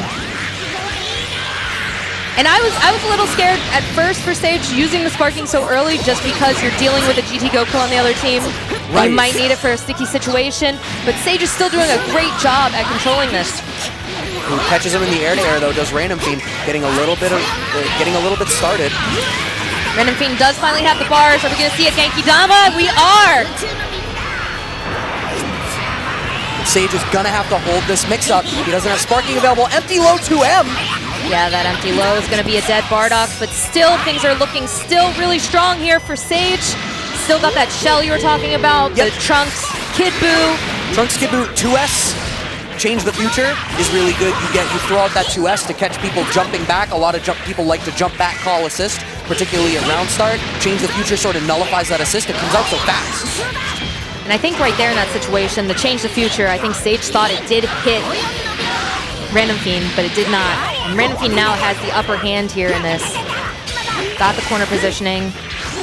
And I was a little scared at first for Sage using the sparking so early just because you're dealing with a GT Goku on the other team. Right. You might need it for a sticky situation, but Sage is still doing a great job at controlling this. Who catches him in the air though, does Random Fiend, getting a little bit started. Random Fiend does finally have the bars. Are we gonna see a Genki Dama? We are! Sage is gonna have to hold this mix-up. He doesn't have sparking available. Empty low 2M. Yeah, that empty low is gonna be a dead Bardock, but still things are looking still really strong here for Sage. Still got that shell you were talking about, the Trunks, Kid Buu. Trunks, Kid Buu, 2S. Change the Future is really good. You throw out that 2S to catch people jumping back. A lot of people like to jump back call assist, particularly at round start. Change the Future sort of nullifies that assist. It comes out so fast. And I think right there in that situation, the Change the Future, I think Sage thought it did hit Random Fiend, but it did not. And Random Fiend now has the upper hand here in this. Got the corner positioning.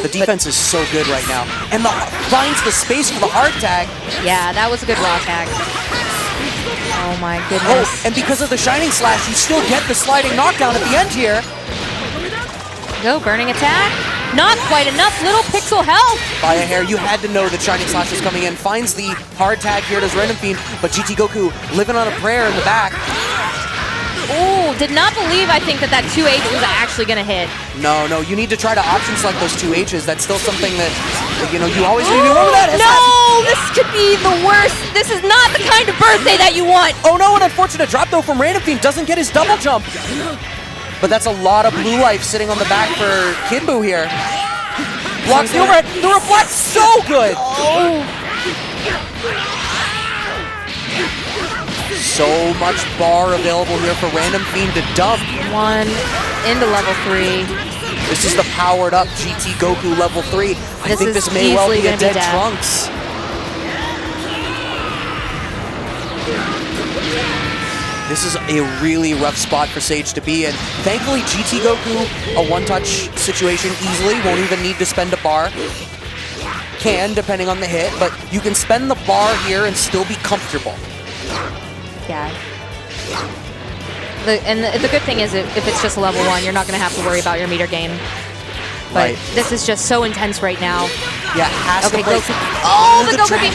The defense is so good right now. And finds the space for the hard tag. Yeah, that was a good raw tag. Oh my goodness. Oh, and because of the Shining Slash, you still get the sliding knockdown at the end here. Go, burning attack. Not quite enough, little pixel health. By a hair, you had to know that Shining Slash was coming in. Finds the hard tag here, does Random Fiend, but GT Goku living on a prayer in the back. Oh, did not believe, I think, that 2H was actually gonna hit. No, you need to try to option select those 2Hs. That's still something that, you know, you always need to remember that. No, this could be the worst. This is not the kind of birthday that you want. Oh no, an unfortunate drop though from Random Fiend. Doesn't get his double jump. But that's a lot of blue life sitting on the back for Kid Buu here. Blocks the overhead. The reflect, so good. Oh. So much bar available here for Random Fiend to dump. One into level 3. This is the powered up GT Goku level 3. I think this may well be a dead Trunks. This is a really rough spot for Sage to be in. Thankfully, GT Goku, a one-touch situation easily, won't even need to spend a bar. Can, depending on the hit, but you can spend the bar here and still be comfortable. Yeah. The good thing is if it's just a level 1, you're not going to have to worry about your meter gain. But this is just so intense right now. Yeah, has to play. Oh, the Goku beam!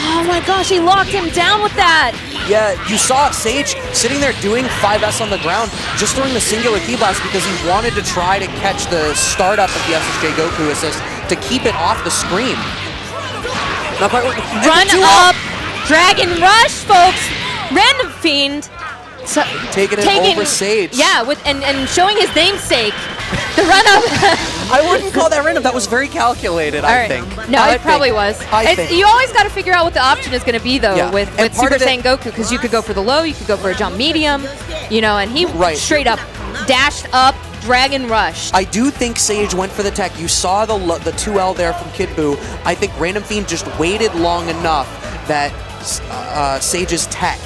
Oh my gosh, he locked him down with that! Yeah, you saw Sage sitting there doing 5S on the ground, just throwing the singular key blast because he wanted to try to catch the startup of the SSJ Goku assist to keep it off the screen. Not quite working. Run up! Dragon Rush, folks! Random Fiend. So, taking it over Sage. Yeah, and showing his namesake. The run-up. I wouldn't call that random. That was very calculated, I think. No, it probably was. You always got to figure out what the option is going to be, though, with Super Saiyan Goku, because you could go for the low, you could go for a jump medium, you know, and he straight up dashed up, Dragon Rush. I do think Sage went for the tech. You saw the 2L there from Kid Buu. I think Random Fiend just waited long enough that Sage's tech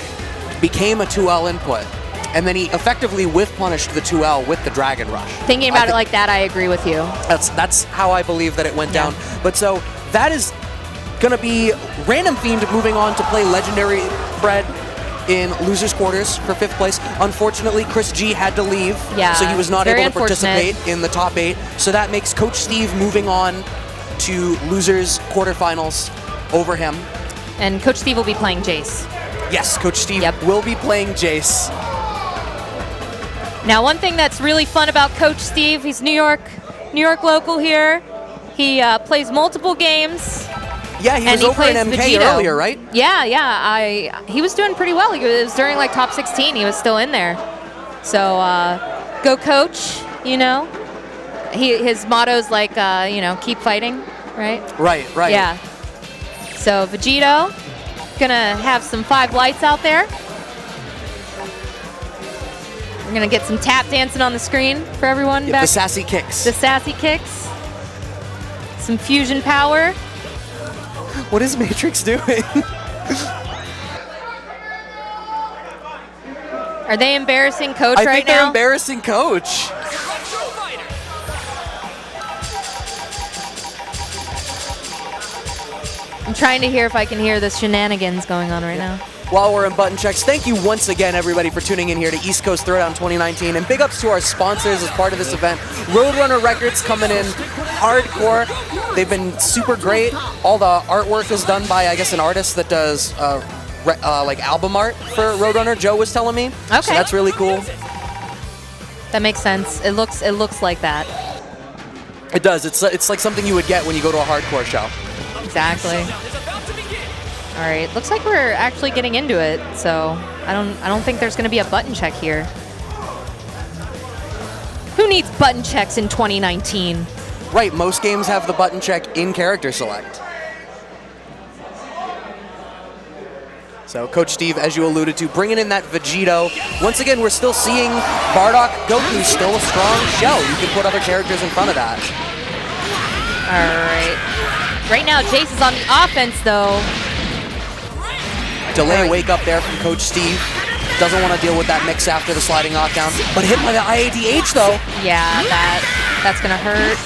became a 2L input. And then he effectively whiff punished the 2L with the Dragon Rush. Thinking about it like that, I agree with you. That's how I believe that it went down. But so that is going to be Random Fiend moving on to play Legendary Fred in losers quarters for 5th place. Unfortunately, Chris G had to leave, so he was not able to participate in the top 8. So that makes Coach Steve moving on to losers quarterfinals over him. And Coach Steve will be playing Jace. Yes, Coach Steve will be playing Jace. Now, one thing that's really fun about Coach Steve, he's New York local here. He plays multiple games. Yeah, he was over in MK Vegito earlier, right? Yeah. He was doing pretty well. It was during like top 16. He was still in there. So go coach, you know. His motto's like, you know, keep fighting, right? Right. Yeah. So Vegito gonna have some 5 lights out there. We're gonna get some tap dancing on the screen for everyone. The sassy kicks. The sassy kicks. Some fusion power. What is Matrix doing? Are they embarrassing Coach I right think they're now? embarrassing Coach. I'm trying to hear if I can hear the shenanigans going on right now. While we're in button checks, thank you once again, everybody, for tuning in here to East Coast Throwdown 2019. And big ups to our sponsors as part of this event. Roadrunner Records coming in hardcore. They've been super great. All the artwork is done by, I guess, an artist that does like album art for Roadrunner. Joe was telling me. Okay. So that's really cool. That makes sense. It looks like that. It does. It's like something you would get when you go to a hardcore show. Exactly. All right, looks like we're actually getting into it. So I don't think there's going to be a button check here. Who needs button checks in 2019? Right, most games have the button check in character select. So Coach Steve, as you alluded to, bringing in that Vegito. Once again, we're still seeing Bardock Goku still a strong shell. You can put other characters in front of that. All right. Right now, Jace is on the offense, though. Delay wake up there from Coach Steve. Doesn't want to deal with that mix after the sliding knockdown. But hit by the IADH, though. Yeah, that's going to hurt.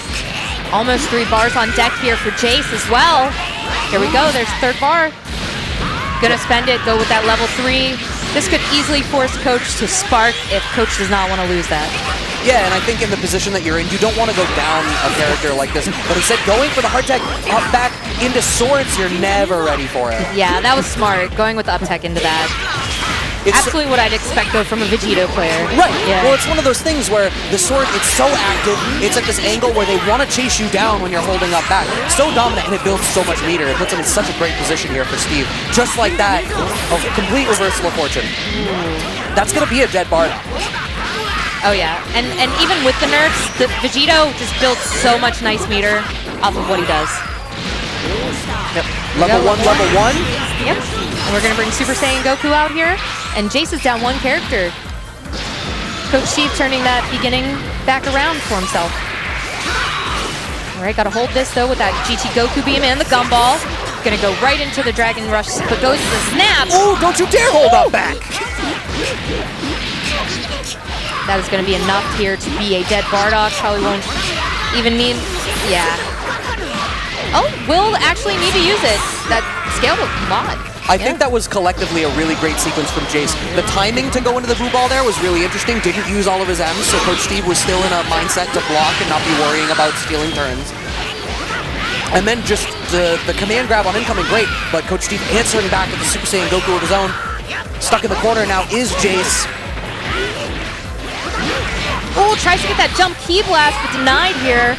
Almost 3 bars on deck here for Jace as well. Here we go. There's 3rd bar. Gonna spend it, go with that level 3. This could easily force Coach to spark if Coach does not want to lose that. Yeah, and I think in the position that you're in, you don't want to go down a character like this. But instead, going for the hard tech up back into swords, you're never ready for it. Yeah, that was smart, going with the up tech into that. It's absolutely what I'd expect, though, from a Vegito player. Right. Yeah. Well, it's one of those things where the sword, it's so active, it's at this angle where they want to chase you down when you're holding up back. So dominant, and it builds so much meter. It puts him in such a great position here for Steve. Just like that, a complete reversal of fortune. That's going to be a dead bar. Oh, yeah. And even with the nerfs, the Vegito just builds so much nice meter off of what he does. Yep. Level 1, level 1. Yep. And we're going to bring Super Saiyan Goku out here. And Jace is down 1 character. Coach Steve turning that beginning back around for himself. All right, got to hold this, though, with that GT Goku beam and the gumball. Going to go right into the Dragon Rush, but goes to the snap. Oh, don't you dare hold up back. That is going to be enough here to be a dead Bardock. Probably won't even need, yeah. Oh, will actually need to use it. That scaled a lot. I think that was collectively a really great sequence from Jace. The timing to go into the boo ball there was really interesting. Didn't use all of his M's, so Coach Steve was still in a mindset to block and not be worrying about stealing turns. And then just the command grab on incoming, great, but Coach Steve answering back with the Super Saiyan Goku of his own. Stuck in the corner now is Jace. Oh, tries to get that jump key blast, but denied here.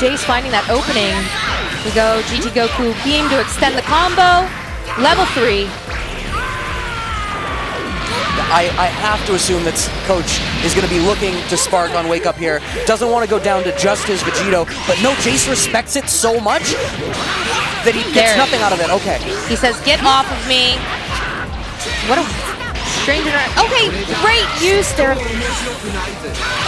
Jace finding that opening. We go GT Goku beam to extend the combo. Level 3. I have to assume that Coach is going to be looking to spark on Wake Up here. Doesn't want to go down to just his Vegito, but no, Jace respects it so much that he gets nothing out of it. Okay. He says, get off of me. What a strange interaction. Okay, great use there.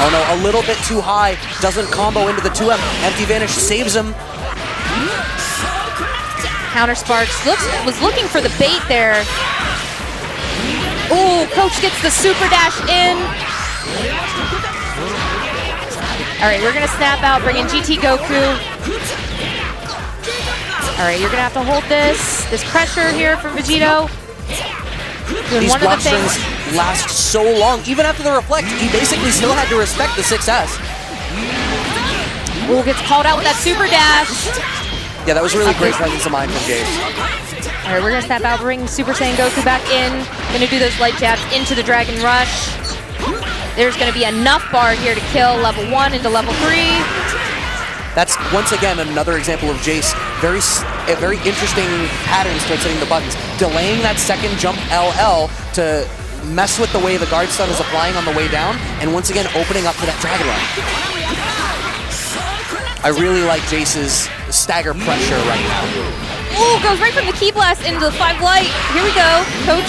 Oh no, a little bit too high. Doesn't combo into the 2M. Empty Vanish saves him. Counter Sparks was looking for the bait there. Ooh, Coach gets the super dash in. All right, we're gonna snap out, bring in GT Goku. All right, you're gonna have to hold this pressure here for Vegito. Doing These one of block the things. strings last so long. Even after the reflect, he basically still had to respect the 6S. Ooh, gets called out with that super dash. Yeah, that was really great presence of mind from Jace. All right, we're gonna snap out, bring Super Saiyan Goku back in. Gonna do those light jabs into the Dragon Rush. There's gonna be enough bar here to kill level 1 into level 3. That's, once again, another example of Jace. Very interesting patterns towards hitting the buttons. Delaying that second jump LL to mess with the way the guard stun is applying on the way down, and once again opening up for that Dragon Rush. I really like Jace's stagger pressure right now. Ooh, goes right from the Ki Blast into the 5 light. Here we go. Coach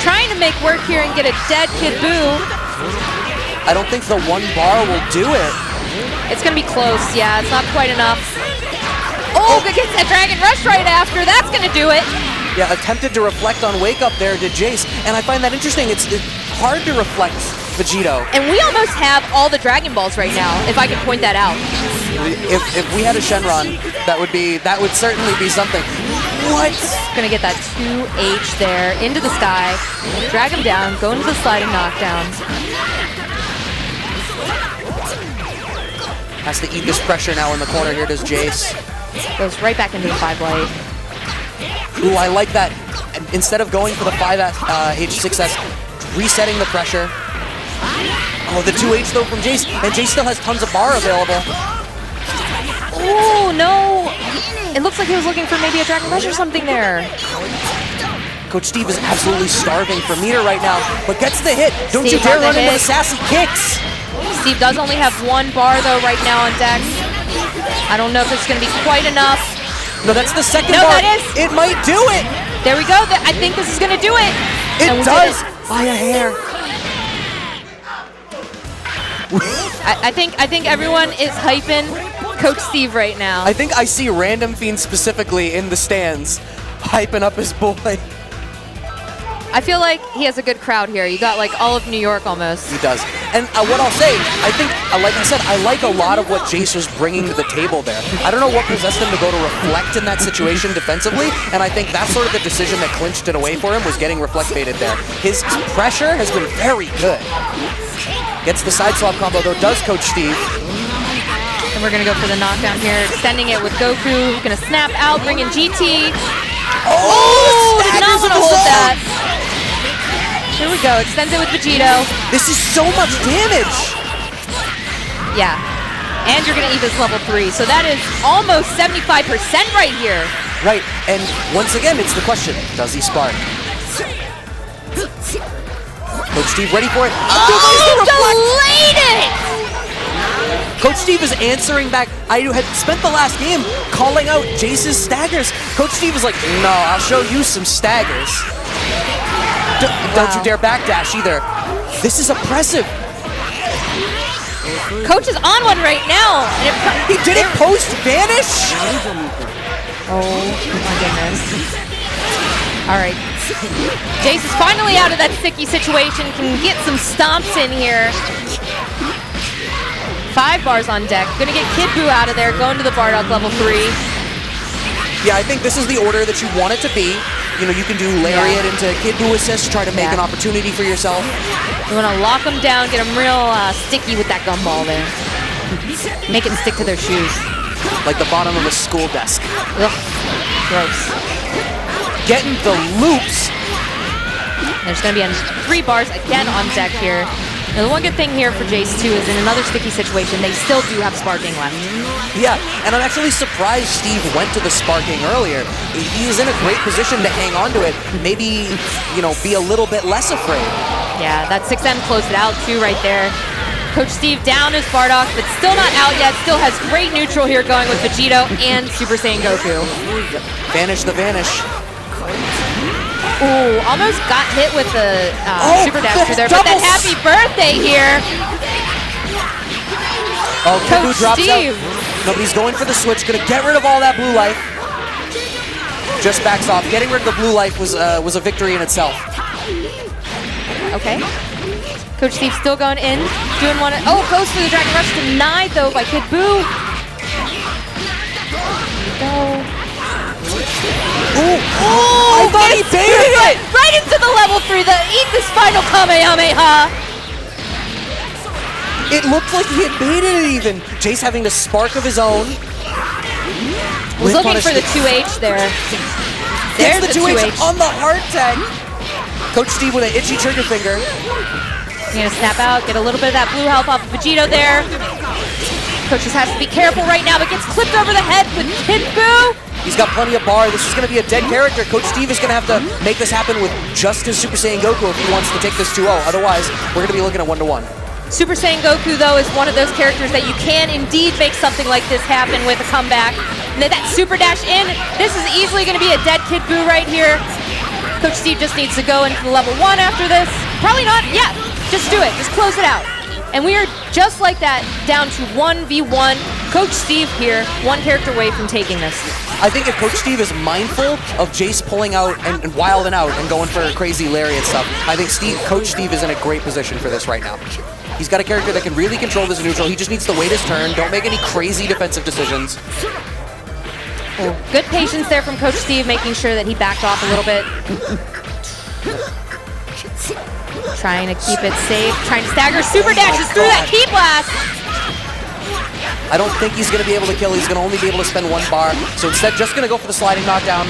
trying to make work here and get a dead Kid Buu. I don't think the 1 bar will do it. It's going to be close. Yeah, it's not quite enough. Oh, gets that Dragon Rush right after. That's going to do it. Yeah, attempted to reflect on Wake Up there, did Jace. And I find that interesting. It's hard to reflect Vegito. And we almost have all the Dragon Balls right now, if I can point that out. If we had a Shenron, that would certainly be something. What? Gonna get that 2H there into the sky, drag him down, go into the sliding knockdown. Has to eat this pressure now in the corner. Here does Jace. Goes right back into the 5 light. Ooh, I like that. Instead of going for the 5S, H6S, resetting the pressure. Oh, the 2H though from Jace, and Jace still has tons of bar available. Oh, no. It looks like he was looking for maybe a Dragon Rush or something there. Coach Steve is absolutely starving for meter right now, but gets the hit. Don't Steve you dare run in hit. with sassy kicks. Steve does only have 1 bar though right now on deck. I don't know if it's gonna be quite enough. No, that's the second No, bar. that is. It might do it. There we go. I think this is gonna do it. It And we does did it. by a hair. I think everyone is hyping Coach Steve right now. I think I see Random Fiend specifically in the stands hyping up his boy. I feel like he has a good crowd here. You got like all of New York almost. He does. And what I'll say, I think, like I said, I like a lot of what Jace was bringing to the table there. I don't know what possessed him to go to reflect in that situation defensively, and I think that's sort of the decision that clinched it away for him, was getting reflect baited there. His pressure has been very good. Gets the side swap combo though, does Coach Steve. And we're gonna go for the knockdown here, extending it with Goku. Gonna snap out, bring in GT. Oh, did not want to hold that. Here we go, extends it with Vegito. This is so much damage. Yeah, and you're gonna eat this level 3. So that is almost 75% right here. Right, and once again, it's the question, does he spark? Coach Steve ready for it. Oh, delayed it! Coach Steve is answering back. I had spent the last game calling out Jace's staggers. Coach Steve is like, no, I'll show you some staggers. Don't you dare backdash either. This is oppressive. Coach is on one right now. And He didn't post-vanish? Oh my goodness. All right. Jace is finally out of that sticky situation, can get some stomps in here. 5 bars on deck. Gonna get Kid Buu out of there, going to the Bardock level 3. Yeah, I think this is the order that you want it to be. You know, you can do Lariat into Kid Buu assist, try to make an opportunity for yourself. You wanna lock them down, get them real sticky with that gumball there. Make it stick to their shoes. Like the bottom of a school desk. Ugh, gross. Getting the loops. There's gonna be 3 bars again on deck here. Now, the one good thing here for Jace too is in another sticky situation, they still do have sparking left. Yeah, and I'm actually surprised Steve went to the sparking earlier. He is in a great position to hang on to it. Maybe, you know, be a little bit less afraid. Yeah, that 6M closed it out too right there. Coach Steve down his Bardock, but still not out yet. Still has great neutral here going with Vegito and Super Saiyan Goku. Vanish the vanish. Ooh, almost got hit with the super dasher there, but that happy birthday here. Oh, Kid Buu Coach drops Steve. out. Nobody's going for the switch. Gonna get rid of all that blue life. Just backs off. Getting rid of the blue life was a victory in itself. Okay. Coach Steve still going in, doing one. Oh, goes for the Dragon Rush, denied though by Kid Buu. Go. Ooh, I thought he baited it! Right into the level 3, eat this final Kamehameha! It looked like he had baited it even. Jace having to spark of his own. Was looking for the 2H there. There's the 2H on the hard tag. Coach Steve with an itchy trigger finger. He's gonna snap out, get a little bit of that blue health off of Vegito there. Coach just has to be careful right now, but gets clipped over the head with Kid Buu. He's got plenty of bar. This is going to be a dead character. Coach Steve is going to have to make this happen with just his Super Saiyan Goku if he wants to take this 2-0. Otherwise, we're going to be looking at 1-1. Super Saiyan Goku, though, is one of those characters that you can indeed make something like this happen with a comeback. And then that super dash in, this is easily going to be a dead Kid Buu right here. Coach Steve just needs to go into level 1 after this. Probably not. Yeah, just do it. Just close it out. And we are just like that, down to 1v1. Coach Steve here, one character away from taking this. I think if Coach Steve is mindful of Jace pulling out and wilding out and going for crazy lariat stuff, I think Coach Steve is in a great position for this right now. He's got a character that can really control this neutral. He just needs to wait his turn. Don't make any crazy defensive decisions. Oh, good patience there from Coach Steve, making sure that he backed off a little bit. Trying to keep it safe, trying to stagger super dashes through that key blast. I don't think he's going to be able to kill. He's going to only be able to spend 1 bar. So instead, just going to go for the sliding knockdown.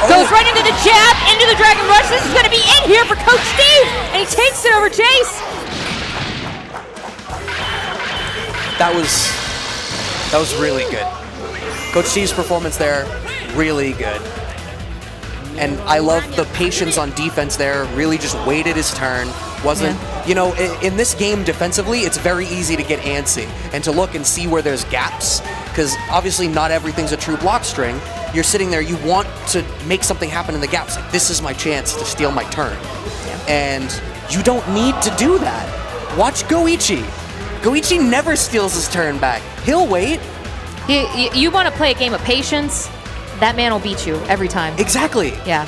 Goes right into the jab, into the Dragon Rush. This is going to be in here for Coach Steve, and he takes it over Jace. That was really good. Coach Steve's performance there, really good. And I love the patience on defense there, really just waited his turn. You know, in this game defensively, it's very easy to get antsy and to look and see where there's gaps, because obviously not everything's a true block string. You're sitting there, you want to make something happen in the gaps. Like, this is my chance to steal my turn. Yeah. And you don't need to do that. Watch Goichi. Goichi never steals his turn back. He'll wait. You want to play a game of patience, that man will beat you every time. Exactly. Yeah.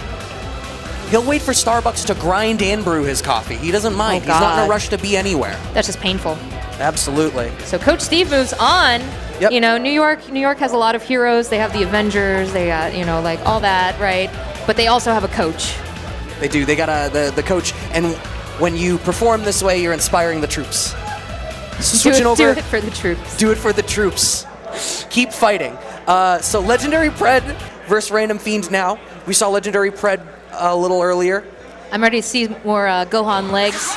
He'll wait for Starbucks to grind and brew his coffee. He doesn't mind. He's not in a rush to be anywhere. That's just painful. Absolutely. So Coach Steve moves on. Yep. You know, New York has a lot of heroes. They have the Avengers. They got, you know, like all that, right? But they also have a coach. They do. They got the coach. And when you perform this way, you're inspiring the troops. Switching over. Do it for the troops. Do it for the troops. Keep fighting. So Legendary Pred versus Random Fiend now. We saw Legendary Pred a little earlier. I'm ready to see more Gohan legs.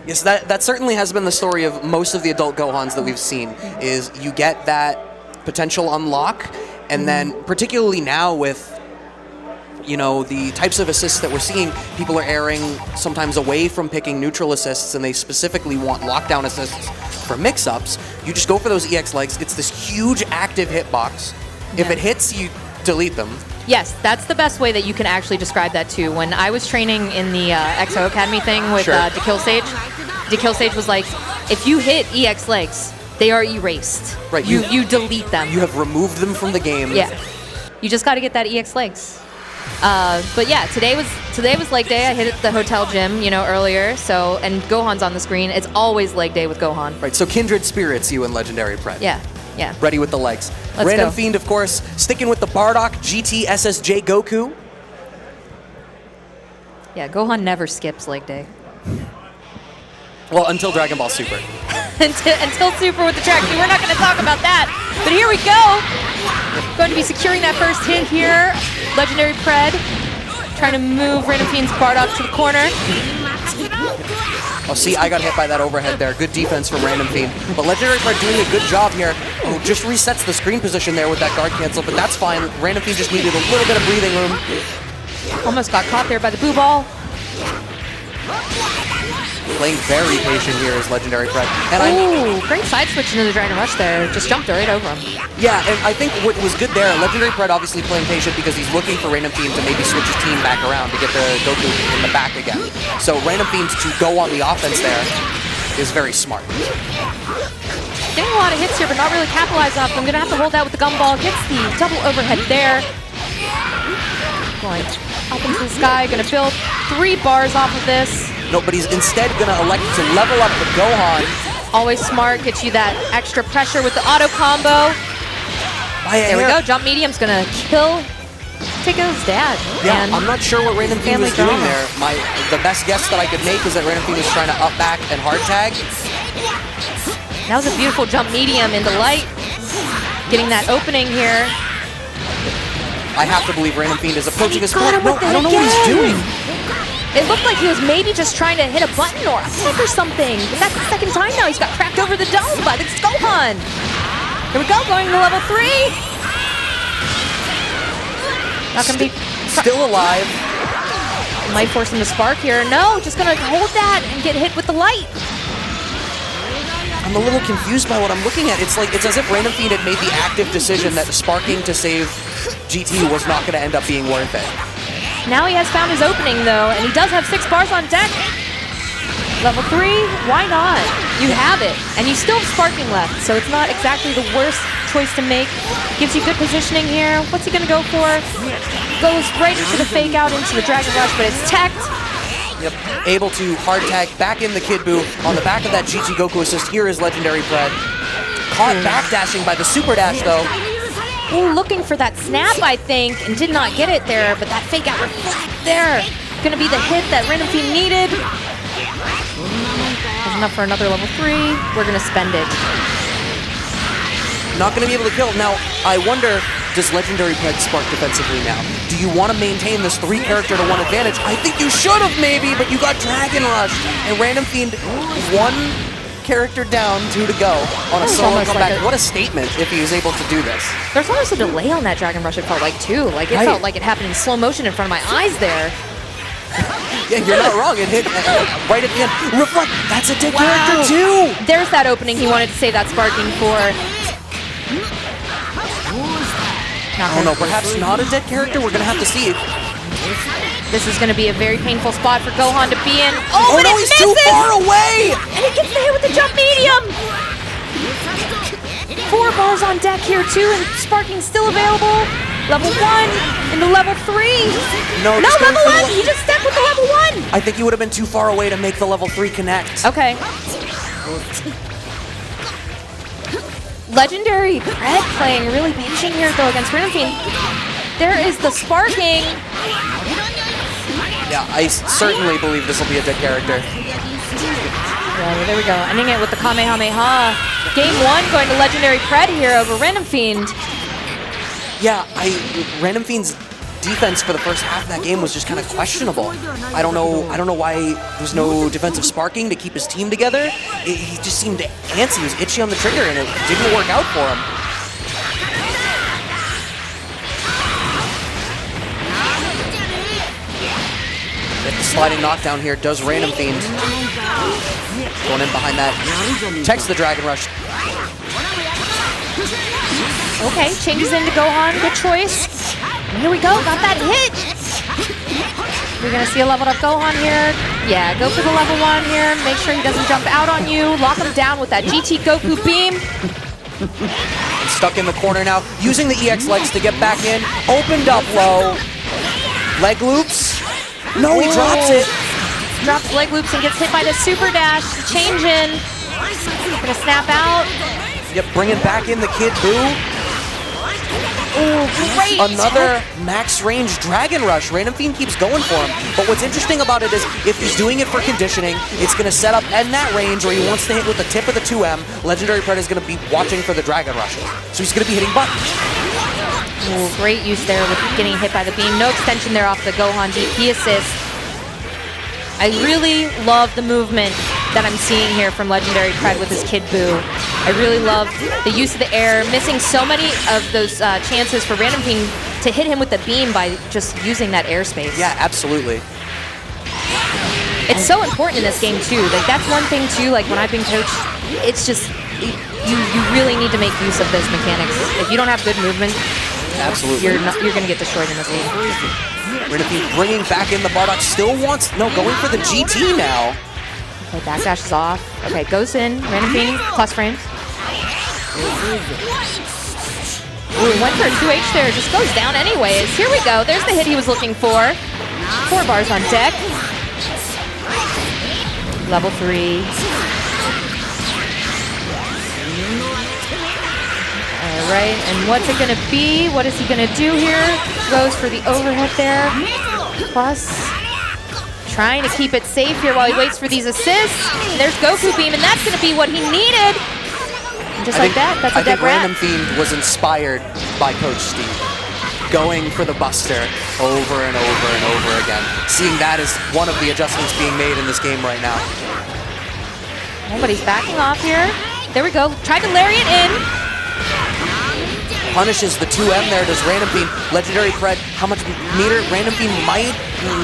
Yes, that certainly has been the story of most of the adult Gohans that we've seen, is you get that potential unlock, and then particularly now with, you know, the types of assists that we're seeing, people are erring sometimes away from picking neutral assists, and they specifically want lockdown assists for mix-ups. You just go for those EX legs. It's this huge active hitbox. Yeah. If it hits, you delete them. Yes, that's the best way that you can actually describe that too. When I was training in the XO Academy thing with DeKill Sage was like, if you hit EX legs, they are erased. Right. You delete them. You have removed them from the game. Yeah. You just got to get that EX legs. But yeah, today was leg day. I hit the hotel gym, you know, earlier. So, and Gohan's on the screen. It's always leg day with Gohan. Right. So kindred spirits, you and Legendary Pred. Yeah. Yeah. Ready with the legs. Let's Random go. Fiend, of course, sticking with the Bardock GT SSJ Goku. Yeah, Gohan never skips leg day. Well, until Dragon Ball Super. until Super with the track. We're not going to talk about that. But here we go. Going to be securing that first hit here. Legendary Pred trying to move Random Fiend's Bardock to the corner. Oh, see, I got hit by that overhead there. Good defense from Random Fiend. But Legendary Pred doing a good job here. Oh, just resets the screen position there with that guard cancel, but that's fine. Random Fiend just needed a little bit of breathing room. Almost got caught there by the boo ball. Playing very patient here is Legendary Pred. And Ooh, great side switch into the Dragon Rush there. Just jumped right over him. Yeah, and I think what was good there, Legendary Pred obviously playing patient because he's looking for Random Fiend to maybe switch his team back around to get the Goku in the back again. So Random Fiend to go on the offense there is very smart. Getting a lot of hits here, but not really capitalized off. I'm going to have to hold that with the gumball. Gets the double overhead there. Going up into the sky, going to build 3 bars off of this. No, but he's instead going to elect to level up the Gohan. Always smart, gets you that extra pressure with the auto combo. There we go, jump medium's going to kill Tico's dad. Yeah, and I'm not sure what Random Fiend was doing there. The best guess that I could make is that Random Fiend was trying to up back and hard tag. That was a beautiful jump medium into light. Getting that opening here. I have to believe Random Fiend is approaching his corner. No, I don't know what he's doing. It looked like he was maybe just trying to hit a button or a tick or something. But that's the second time now he's got cracked over the dome by the Gohan. Here we go, going to level 3. Not gonna be still alive. Might force him to spark here. No, just gonna hold that and get hit with the light. I'm a little confused by what I'm looking at. It's as if Random Fiend had made the active decision that sparking to save GT was not going to end up being worth it. Now he has found his opening though, and he does have 6 bars on deck. Level 3, why not? You have it, and you still have sparking left, so it's not exactly the worst choice to make. Gives you good positioning here. What's he gonna go for? Goes right into the fake out into the Dragon Rush, but it's teched. Yep, able to hard tag back in the Kid Buu on the back of that GT Goku assist. Here is Legendary Pred. Caught backdashing by the super dash though. Ooh, looking for that snap, I think, and did not get it there, but that fake out reflect there. Gonna be the hit that Random Fiend needed. That's enough for another level 3. We're gonna spend it. Not gonna be able to kill. Now, I wonder, does Legendary Pred spark defensively now? Do you want to maintain this 3 character to 1 advantage? I think you should have maybe, but you got Dragon Rush, and Random Fiend 1 character down, 2 to go on a solo comeback. What a statement if he was able to do this. There's almost a delay on that Dragon Rush, it felt like, too. Like, it felt like it happened in slow motion in front of my eyes there. Yeah, you're not wrong. It hit right at the end. Reflect, that's a dead character, too! There's that opening he wanted to save that sparking for. Oh no, perhaps not a dead character? We're gonna have to see. This is gonna be a very painful spot for Gohan to be in. Oh, but no, it he's misses! too far away! And he gets the hit with the jump medium! 4 bars on deck here too, and sparking's still available. Level 1 into level 3. No, level 1! He just stepped with the level 1! I think he would have been too far away to make the level 3 connect. Okay. Legendary Pred playing really patient here though against Random Fiend. There is the sparking. Yeah, I certainly believe this will be a dead character. Yeah, there we go. Ending it with the Kamehameha. Game 1 going to Legendary Pred here over Random Fiend. Yeah, Random Fiend's defense for the first half of that game was just kind of questionable. I don't know why there's no defensive sparking to keep his team together. He just seemed antsy. He was itchy on the trigger, and it didn't work out for him. Get the sliding knockdown here. Does Random Fiend going in behind that? Checks the Dragon Rush. Okay, changes into Gohan. Good choice. And here we go. Got that hit. We're going to see a leveled up Gohan here. Yeah, go for the level 1 here. Make sure he doesn't jump out on you. Lock him down with that GT Goku beam. Stuck in the corner now. Using the EX legs to get back in. Opened up low. Leg loops. No, he drops it. Drops leg loops and gets hit by the super dash. Change in. Gonna snap out. Yep, bringing back in the Kid Buu. Ooh, great. Another max range Dragon Rush. Random Fiend keeps going for him. But what's interesting about it is if he's doing it for conditioning, it's going to set up in that range where he wants to hit with the tip of the 2M. Legendary Pred is going to be watching for the Dragon Rushes. So he's going to be hitting buttons. Ooh, great use there with getting hit by the beam. No extension there off the Gohan DP assist. I really love the movement that I'm seeing here from Legendary Pred with his Kid Buu. I really love the use of the air, missing so many of those chances for Random Fiend to hit him with the beam by just using that airspace. Yeah, absolutely. It's so important in this game too. Like that's one thing too, like when I've been coached, it's just, you really need to make use of those mechanics. If you don't have good movement, absolutely, you're gonna get destroyed in this game. Random Fiend bringing back in the Bardock, still wants, no, going for the GT now. Okay, backdash is off. Okay, goes in, Random Fiend, plus frames. Ooh, went for a 2H there, just goes down anyways. Here we go, there's the hit he was looking for. 4 bars on deck. Level 3. Alright, and what's it gonna be? What is he gonna do here? Goes for the overhead there. Plus, trying to keep it safe here while he waits for these assists. There's Goku Beam, and that's gonna be what he needed. And just like that, that's a dead rat. Random Fiend was inspired by Coach Steve, going for the Buster over and over and over again. Seeing that as one of the adjustments being made in this game right now. Nobody's backing off here. There we go. Tried to lariat in. punishes the 2M there, does Random Fiend. Legendary Pred, how much meter? Random Fiend might,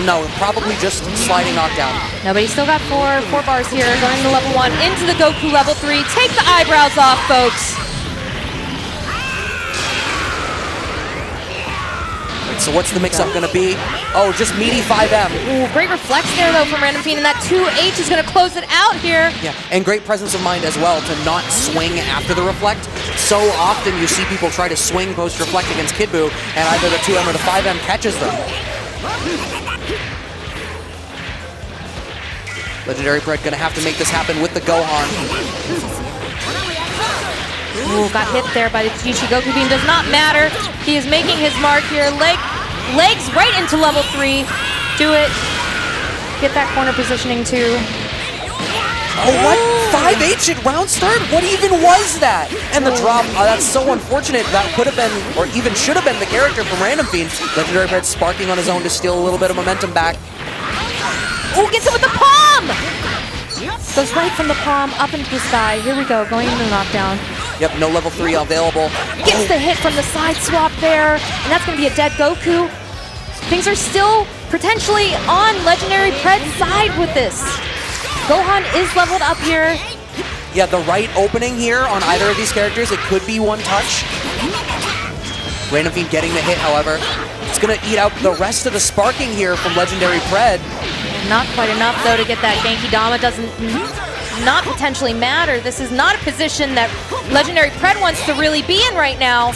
no, probably just sliding knockdown. No, but he's still got four bars here, going to level 1, into the Goku level 3. Take the eyebrows off, folks. So what's the mix-up going to be? Oh, just meaty 5M. Ooh, great reflex there, though, from Random Fiend, and that 2H is going to close it out here. Yeah, and great presence of mind as well to not swing after the reflect. So often you see people try to swing post-reflect against Kid Buu, and either the 2M or the 5M catches them. Legendary Pred going to have to make this happen with the Gohan. Ooh, got hit there by the GT Goku Beam. Does not matter. He is making his mark here. Legs right into level 3. Do it. Get that corner positioning too. Oh, what? 5H at round start? What even was that? And the drop, that's so unfortunate. That could have been, or even should have been, the character from Random Fiend. Legendary Pred sparking on his own to steal a little bit of momentum back. Oh, gets it with the palm! Goes right from the palm up into the sky. Here we go, going into the knockdown. Yep, no level 3 available. Gets the hit from the side swap there, and that's going to be a dead Goku. Things are still potentially on Legendary Pred's side with this. Gohan is leveled up here. Yeah, the right opening here on either of these characters, it could be one touch. Random Fiend getting the hit, however. It's going to eat out the rest of the sparking here from Legendary Pred. Not quite enough, though, to get that Genki Dama. Doesn't not potentially matter. This is not a position that Legendary Pred wants to really be in right now.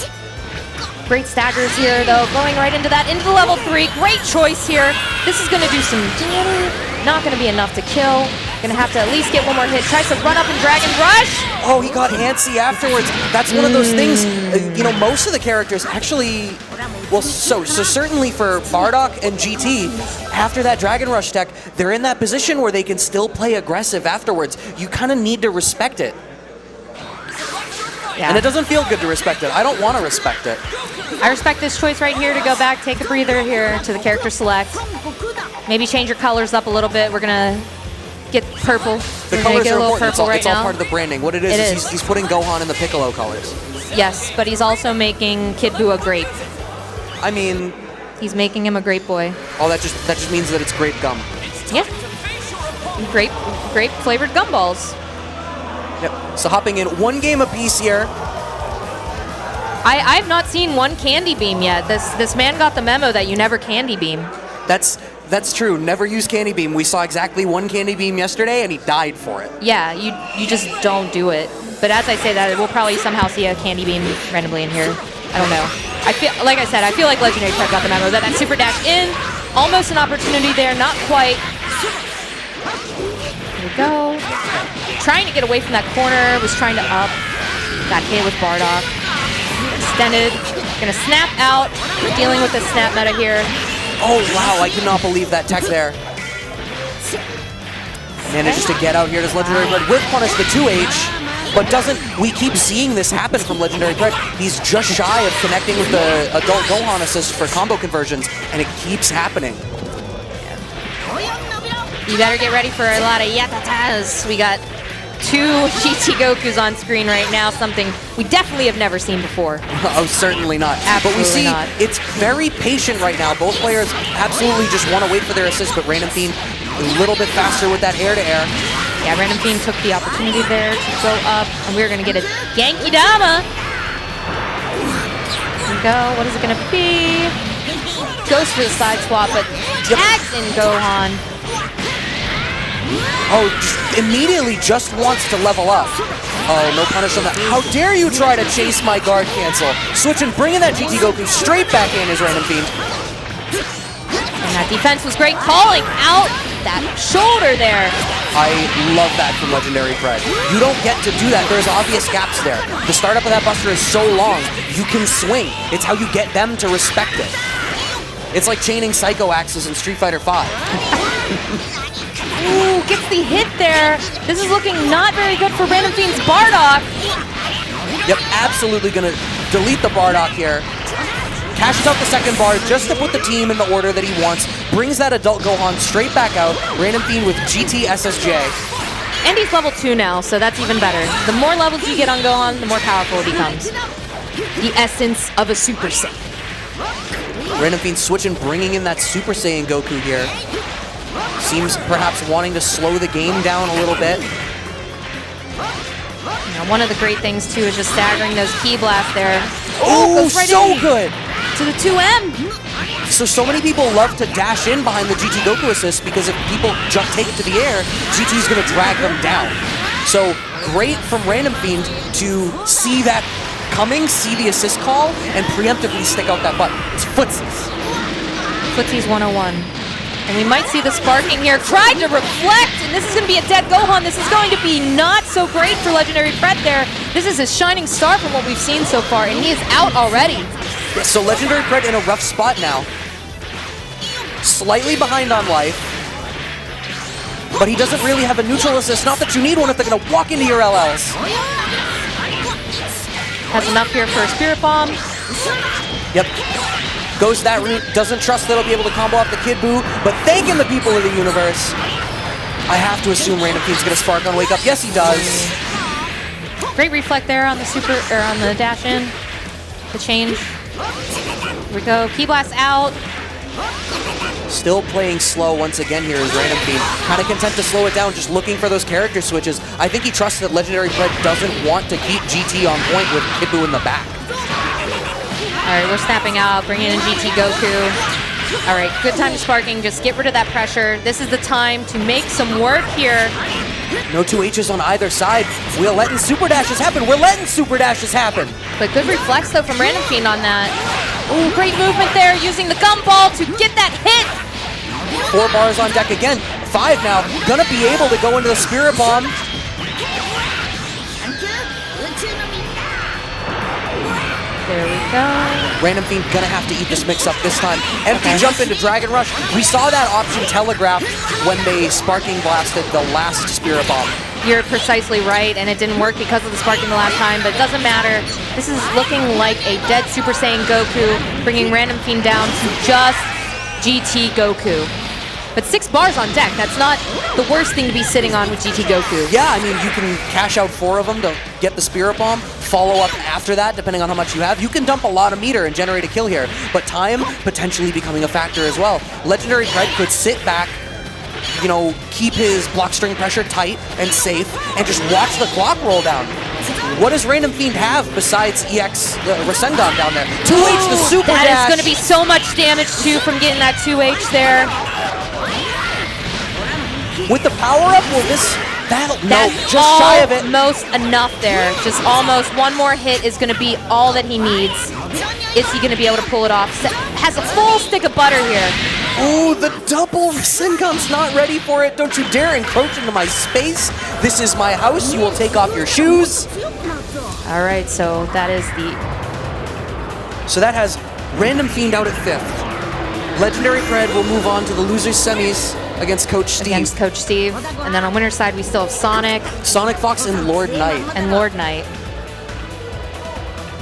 Great staggers here, though, going right into that, into the level 3. Great choice here. This is going to do some damage. Not going to be enough to kill. Going to have to at least get one more hit. Tries to run up and Dragon Rush. Oh, he got antsy afterwards. That's one of those things, you know, most of the characters actually, well, so certainly for Bardock and GT, after that Dragon Rush tech, they're in that position where they can still play aggressive afterwards. You kind of need to respect it. Yeah. And it doesn't feel good to respect it. I don't want to respect it. I respect this choice right here to go back, take a breather here to the character select. Maybe change your colors up a little bit. We're going to get purple. The colors get are a little important. purple It's all now. part of the branding. What it is he's putting Gohan in the Piccolo colors. Yes, but he's also making Kid Buu a grape. I mean, he's making him a grape boy. Oh, that just means that it's grape gum. Yeah. Grape flavored gumballs. Yep. So hopping in one game apiece here. I've not seen one candy beam yet. This man got the memo that you never candy beam. That's true. Never use candy beam. We saw exactly one candy beam yesterday, and he died for it. Yeah, you just don't do it. But as I say that, we'll probably somehow see a candy beam randomly in here. I don't know. I feel like Legendary Pred got the memo that super dash in, almost an opportunity there, not quite. Here we go. Trying to get away from that corner, was trying to up. Got hit with Bardock. Extended. Gonna snap out. We're dealing with the snap meta here. Oh, wow, I cannot believe that tech there. Manages to get out here. Does Legendary Pred will punish the 2H, but we keep seeing this happen from Legendary Pred. He's just shy of connecting with the adult Gohan assist for combo conversions, and it keeps happening. You better get ready for a lot of yatatas. We got 2 GT Gokus on screen right now, something we definitely have never seen before. Oh, certainly not. Absolutely but we see not. It's very patient right now. Both players absolutely just want to wait for their assist, but Random Fiend a little bit faster with that air-to-air. Yeah, Random Fiend took the opportunity there to go up, and we're going to get a Genki Dama. Here we go. What is it going to be? Goes for the side swap, but tags in Gohan. Oh, immediately just wants to level up. Oh, no punish on that. How dare you try to chase my guard cancel? Switching, bringing that GT Goku straight back in as Random Fiend. And that defense was great, calling out that shoulder there. I love that from Legendary Pred. You don't get to do that. There's obvious gaps there. The startup of that buster is so long, you can swing. It's how you get them to respect it. It's like chaining Psycho Axes in Street Fighter V. Ooh, gets the hit there. This is looking not very good for Random Fiend's Bardock. Yep, absolutely gonna delete the Bardock here. Cashes out the second bar just to put the team in the order that he wants. Brings that adult Gohan straight back out. Random Fiend with GT SSJ. And he's level 2 now, so that's even better. The more levels you get on Gohan, the more powerful he becomes. the essence of a Super Saiyan. Random Fiend switching, bringing in that Super Saiyan Goku here. Seems perhaps wanting to slow the game down a little bit. Now, one of the great things, too, is just staggering those Ki Blasts there. Oh, goes right so in good! to the 2M. So many people love to dash in behind the GT Goku assist because if people just take it to the air, GT's going to drag them down. So great from Random Fiend to see that coming, see the assist call, and preemptively stick out that button. It's footsies. Footsies 101. And we might see the sparking here. Tried to reflect, and this is going to be a dead Gohan. This is going to be not so great for Legendary Fred there. This is his shining star from what we've seen so far, and he is out already. Yeah, so Legendary Fred in a rough spot now. Slightly behind on life. But he doesn't really have a neutral assist. Not that you need one if they're going to walk into your LLs. Has enough here for a Spirit Bomb. Yep. Goes that route, doesn't trust that he'll be able to combo off the Kid Buu, but thanking the people of the universe. I have to assume Random Fiend's gonna spark on Wake Up. Yes, he does. Great reflect there on the on the dash in. The change. Here we go. Ki Blast out. Still playing slow once again here is Random Fiend. Kind of content to slow it down, just looking for those character switches. I think he trusts that Legendary Fred doesn't want to keep GT on point with Kid Buu in the back. All right, we're snapping out, bringing in GT Goku. All right, good time to sparking. Just get rid of that pressure. This is the time to make some work here. No 2H's on either side. We're letting super dashes happen. We're letting super dashes happen. But good reflex, though, from Random Fiend on that. Ooh, great movement there, using the gumball to get that hit. 4 bars on deck again. 5 now. Gonna be able to go into the Spirit Bomb. There we go. Random Fiend gonna have to eat this mix-up this time. Empty jump into Dragon Rush. We saw that option telegraphed when they Sparking Blasted the last Spirit Bomb. You're precisely right, and it didn't work because of the sparking the last time, but it doesn't matter. This is looking like a dead Super Saiyan Goku, bringing Random Fiend down to just GT Goku. But 6 bars on deck, that's not the worst thing to be sitting on with GT Goku. Yeah, I mean, you can cash out 4 of them to get the Spirit Bomb, follow up after that, depending on how much you have. You can dump a lot of meter and generate a kill here, but time potentially becoming a factor as well. Legendary Fred could sit back, you know, keep his block string pressure tight and safe, and just watch the clock roll down. What does Random Fiend have besides EX Rasengan down there? 2H the super dash! That is going to be so much damage, too, from getting that 2H there. With the power-up, will this... That's just shy of it. Almost enough there. Just almost. One more hit is going to be all that he needs. Is he going to be able to pull it off? Has a full stick of butter here. Ooh, the double Rasengan's not ready for it. Don't you dare encroach into my space. This is my house. You will take off your shoes. All right, so that is the... So that has Random Fiend out at 5th. Legendary Fred will move on to the losers semis against Coach Steve. Against Coach Steve. And then on winner's side, we still have Sonic. Sonic Fox and Lord Knight. And Lord Knight.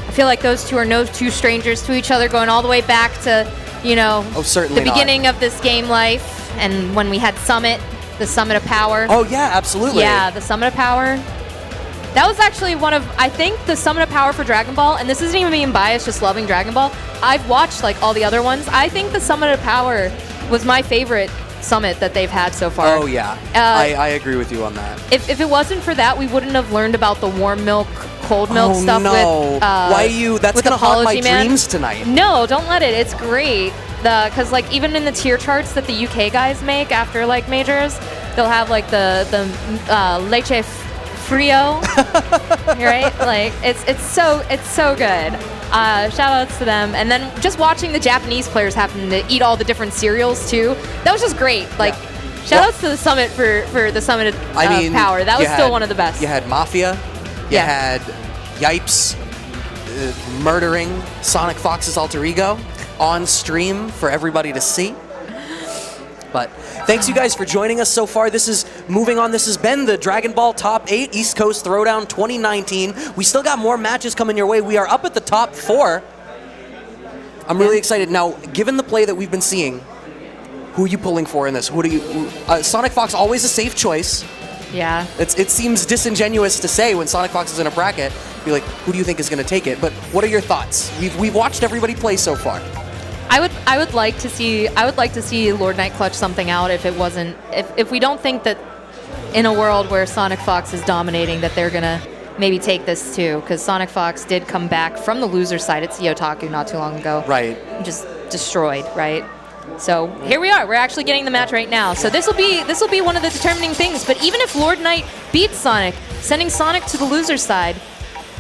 I feel like those two are no two strangers to each other, going all the way back to, you know, certainly the beginning of this game life. And when we had Summit, the Summit of Power. Oh, yeah, absolutely. Yeah, the Summit of Power. That was actually one of, I think, the Summit of Power for Dragon Ball, and this isn't even being biased, just loving Dragon Ball. I've watched, like, all the other ones. I think the Summit of Power was my favorite Summit that they've had so far. Oh, yeah. I agree with you on that. If it wasn't for that, we wouldn't have learned about the warm milk, cold milk stuff with... Why you... That's going to haunt my dreams tonight. No, don't let it. It's great. Because, like, even in the tier charts that the UK guys make after, like, majors, they'll have, like, the leche frio, right? Like, it's so good. Shout outs to them. And then just watching the Japanese players having to eat all the different cereals too. That was just great. Like, shout outs to the Summit for the Summit of Power. That was still one of the best. You had Mafia. You had Yipes murdering Sonic Fox's alter ego on stream for everybody to see. But thanks you guys for joining us so far. This is moving on. This has been the Dragon Ball Top 8 East Coast Throwdown 2019. We still got more matches coming your way. We are up at the top 4. I'm really excited. Now, given the play that we've been seeing, who are you pulling for in this? Who do you? Sonic Fox always a safe choice. Yeah. It seems disingenuous to say when Sonic Fox is in a bracket, be like, who do you think is going to take it? But what are your thoughts? We've watched everybody play so far. I would like to see Lord Knight clutch something out if it wasn't if we don't think that in a world where Sonic Fox is dominating that they're gonna maybe take this too, because Sonic Fox did come back from the loser side at Yotaku not too long ago. Right. Just destroyed, right? So here we are. We're actually getting the match right now. So this will be one of the determining things. But even if Lord Knight beats Sonic, sending Sonic to the loser side,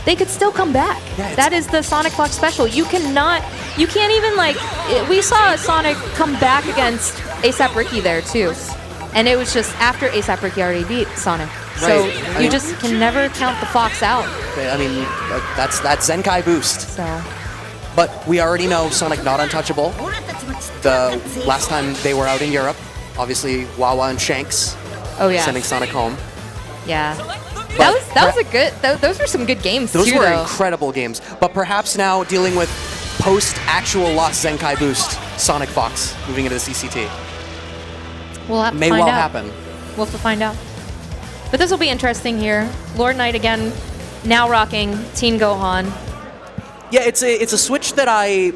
they could still come back. Yeah, that is the Sonic Fox special. You can't even like, we saw Sonic come back against ASAP Ricky there too. And it was just after ASAP Ricky already beat Sonic. So you just can never count the Fox out. I mean, that's Zenkai boost. So. But we already know Sonic not untouchable. The last time they were out in Europe, obviously Wawa and Shanks sending Sonic home. Yeah. That was a good, those were some good games those too, were though. incredible games. But perhaps now dealing with post-actual lost Zenkai boost, Sonic Fox moving into the CCT. We'll have to May find well out. happen. We'll have to find out. But this will be interesting here. Lord Knight again, now rocking Teen Gohan. Yeah, it's a switch that I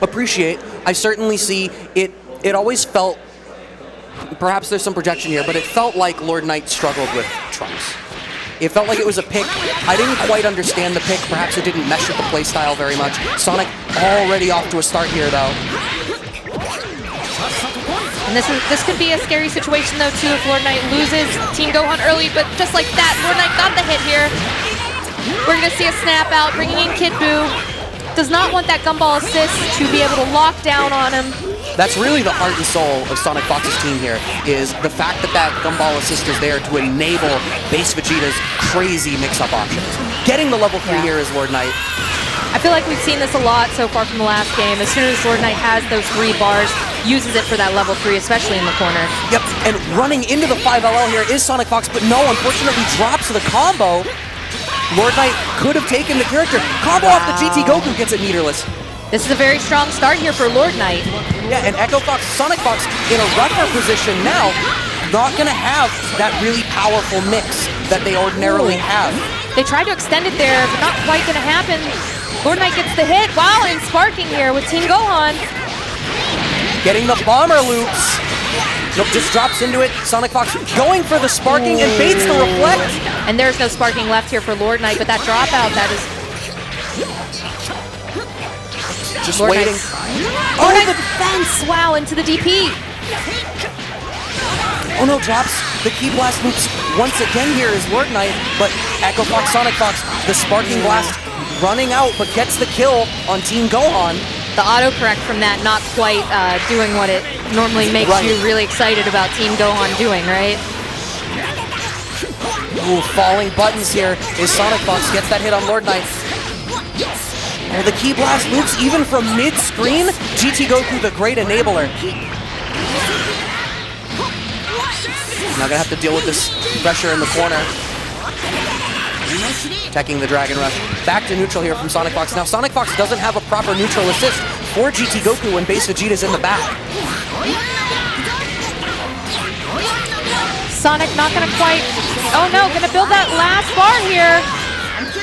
appreciate. I certainly see it. It always felt, perhaps there's some projection here, but it felt like Lord Knight struggled with Trunks. It felt like it was a pick. I didn't quite understand the pick. Perhaps it didn't mesh with the playstyle very much. Sonic already off to a start here, though. And this could be a scary situation, though, too, if Lord Knight loses Teen Gohan early. But just like that, Lord Knight got the hit here. We're going to see a snap out, bringing in Kid Buu. Does not want that gumball assist to be able to lock down on him. That's really the heart and soul of Sonic Fox's team here, is the fact that that gumball assist is there to enable base Vegeta's crazy mix-up options. Getting the level 3 here is Lord Knight. I feel like we've seen this a lot so far from the last game. As soon as Lord Knight has those 3 bars, uses it for that level 3, especially in the corner. Yep, and running into the 5LL here is Sonic Fox, but no, unfortunately drops the combo. Lord Knight could have taken the character. Combo off the GT Goku gets it meterless. This is a very strong start here for Lord Knight. Yeah, and Echo Fox, Sonic Fox in a rougher position now, not gonna have that really powerful mix that they ordinarily have. They tried to extend it there, but not quite gonna happen. Lord Knight gets the hit. Wow, and sparking here with Teen Gohan. Getting the bomber loops. Nope, just drops into it. Sonic Fox going for the sparking and baits the reflect. And there's no sparking left here for Lord Knight, but that dropout, that is... Just Lord waiting. Knight's... Oh, the defense! Wow, into the DP. Oh no, drops the Key Blast loops once again here is Lord Knight, but Echo Fox, Sonic Fox, the sparking blast running out, but gets the kill on Teen Gohan. The autocorrect from that not quite doing what it normally makes you really excited about Teen Gohan doing, right? Ooh, falling buttons here is Sonic Fox, gets that hit on Lord Knight. And the Key Blast loops even from mid-screen, GT Goku the great enabler. Now gonna have to deal with this pressure in the corner. Attacking the Dragon Rush. Back to neutral here from Sonic Fox. Now Sonic Fox doesn't have a proper neutral assist for GT Goku when base Vegeta's in the back. Sonic not gonna quite... Oh no, gonna build that last bar here.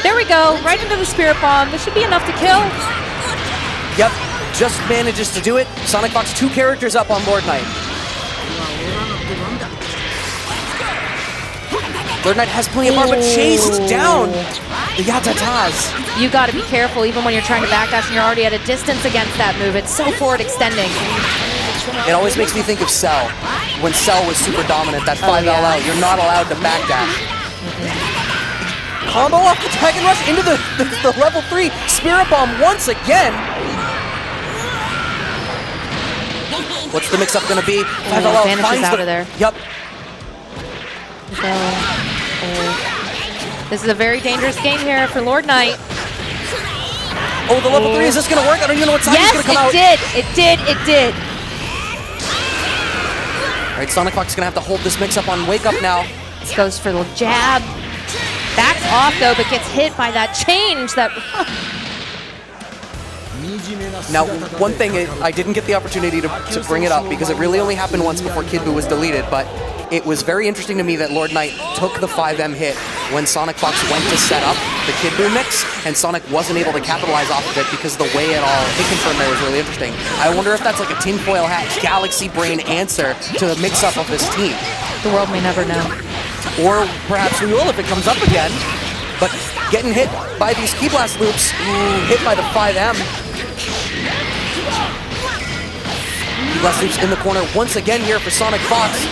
There we go, right into the Spirit Bomb. This should be enough to kill. Yep, just manages to do it. Sonic Fox 2 characters up on Lord Knight. Lord Knight has plenty of bar, but chased down the Yatatas. You gotta be careful even when you're trying to backdash and you're already at a distance against that move. It's so forward extending. It always makes me think of Cell. When Cell was super dominant, that 5LL, you're not allowed to backdash. Combo off the Dragon Rush into the level 3 Spirit Bomb once again. What's the mix-up gonna be? 5LL vanishes out of there. Yep. This is a very dangerous game here for Lord Knight. Oh, the level 3, is this gonna work? I don't even know what time it's gonna come out. Yes, it did. All right, Sonic Fox is gonna have to hold this mix-up on Wake Up now. Goes for the jab. Backs off though, but gets hit by that change that... Now, one thing, I didn't get the opportunity to bring it up because it really only happened once before Kid Buu was deleted, but it was very interesting to me that Lord Knight took the 5M hit when Sonic Fox went to set up the Kid Buu mix, and Sonic wasn't able to capitalize off of it because the way it all hit confirmed there was really interesting. I wonder if that's like a tinfoil hat galaxy brain answer to the mix-up of this team. The world may never know. Or perhaps we will if it comes up again. But getting hit by these Ki Blast loops, hit by the 5M. Ki Blast loops in the corner once again here for Sonic Fox.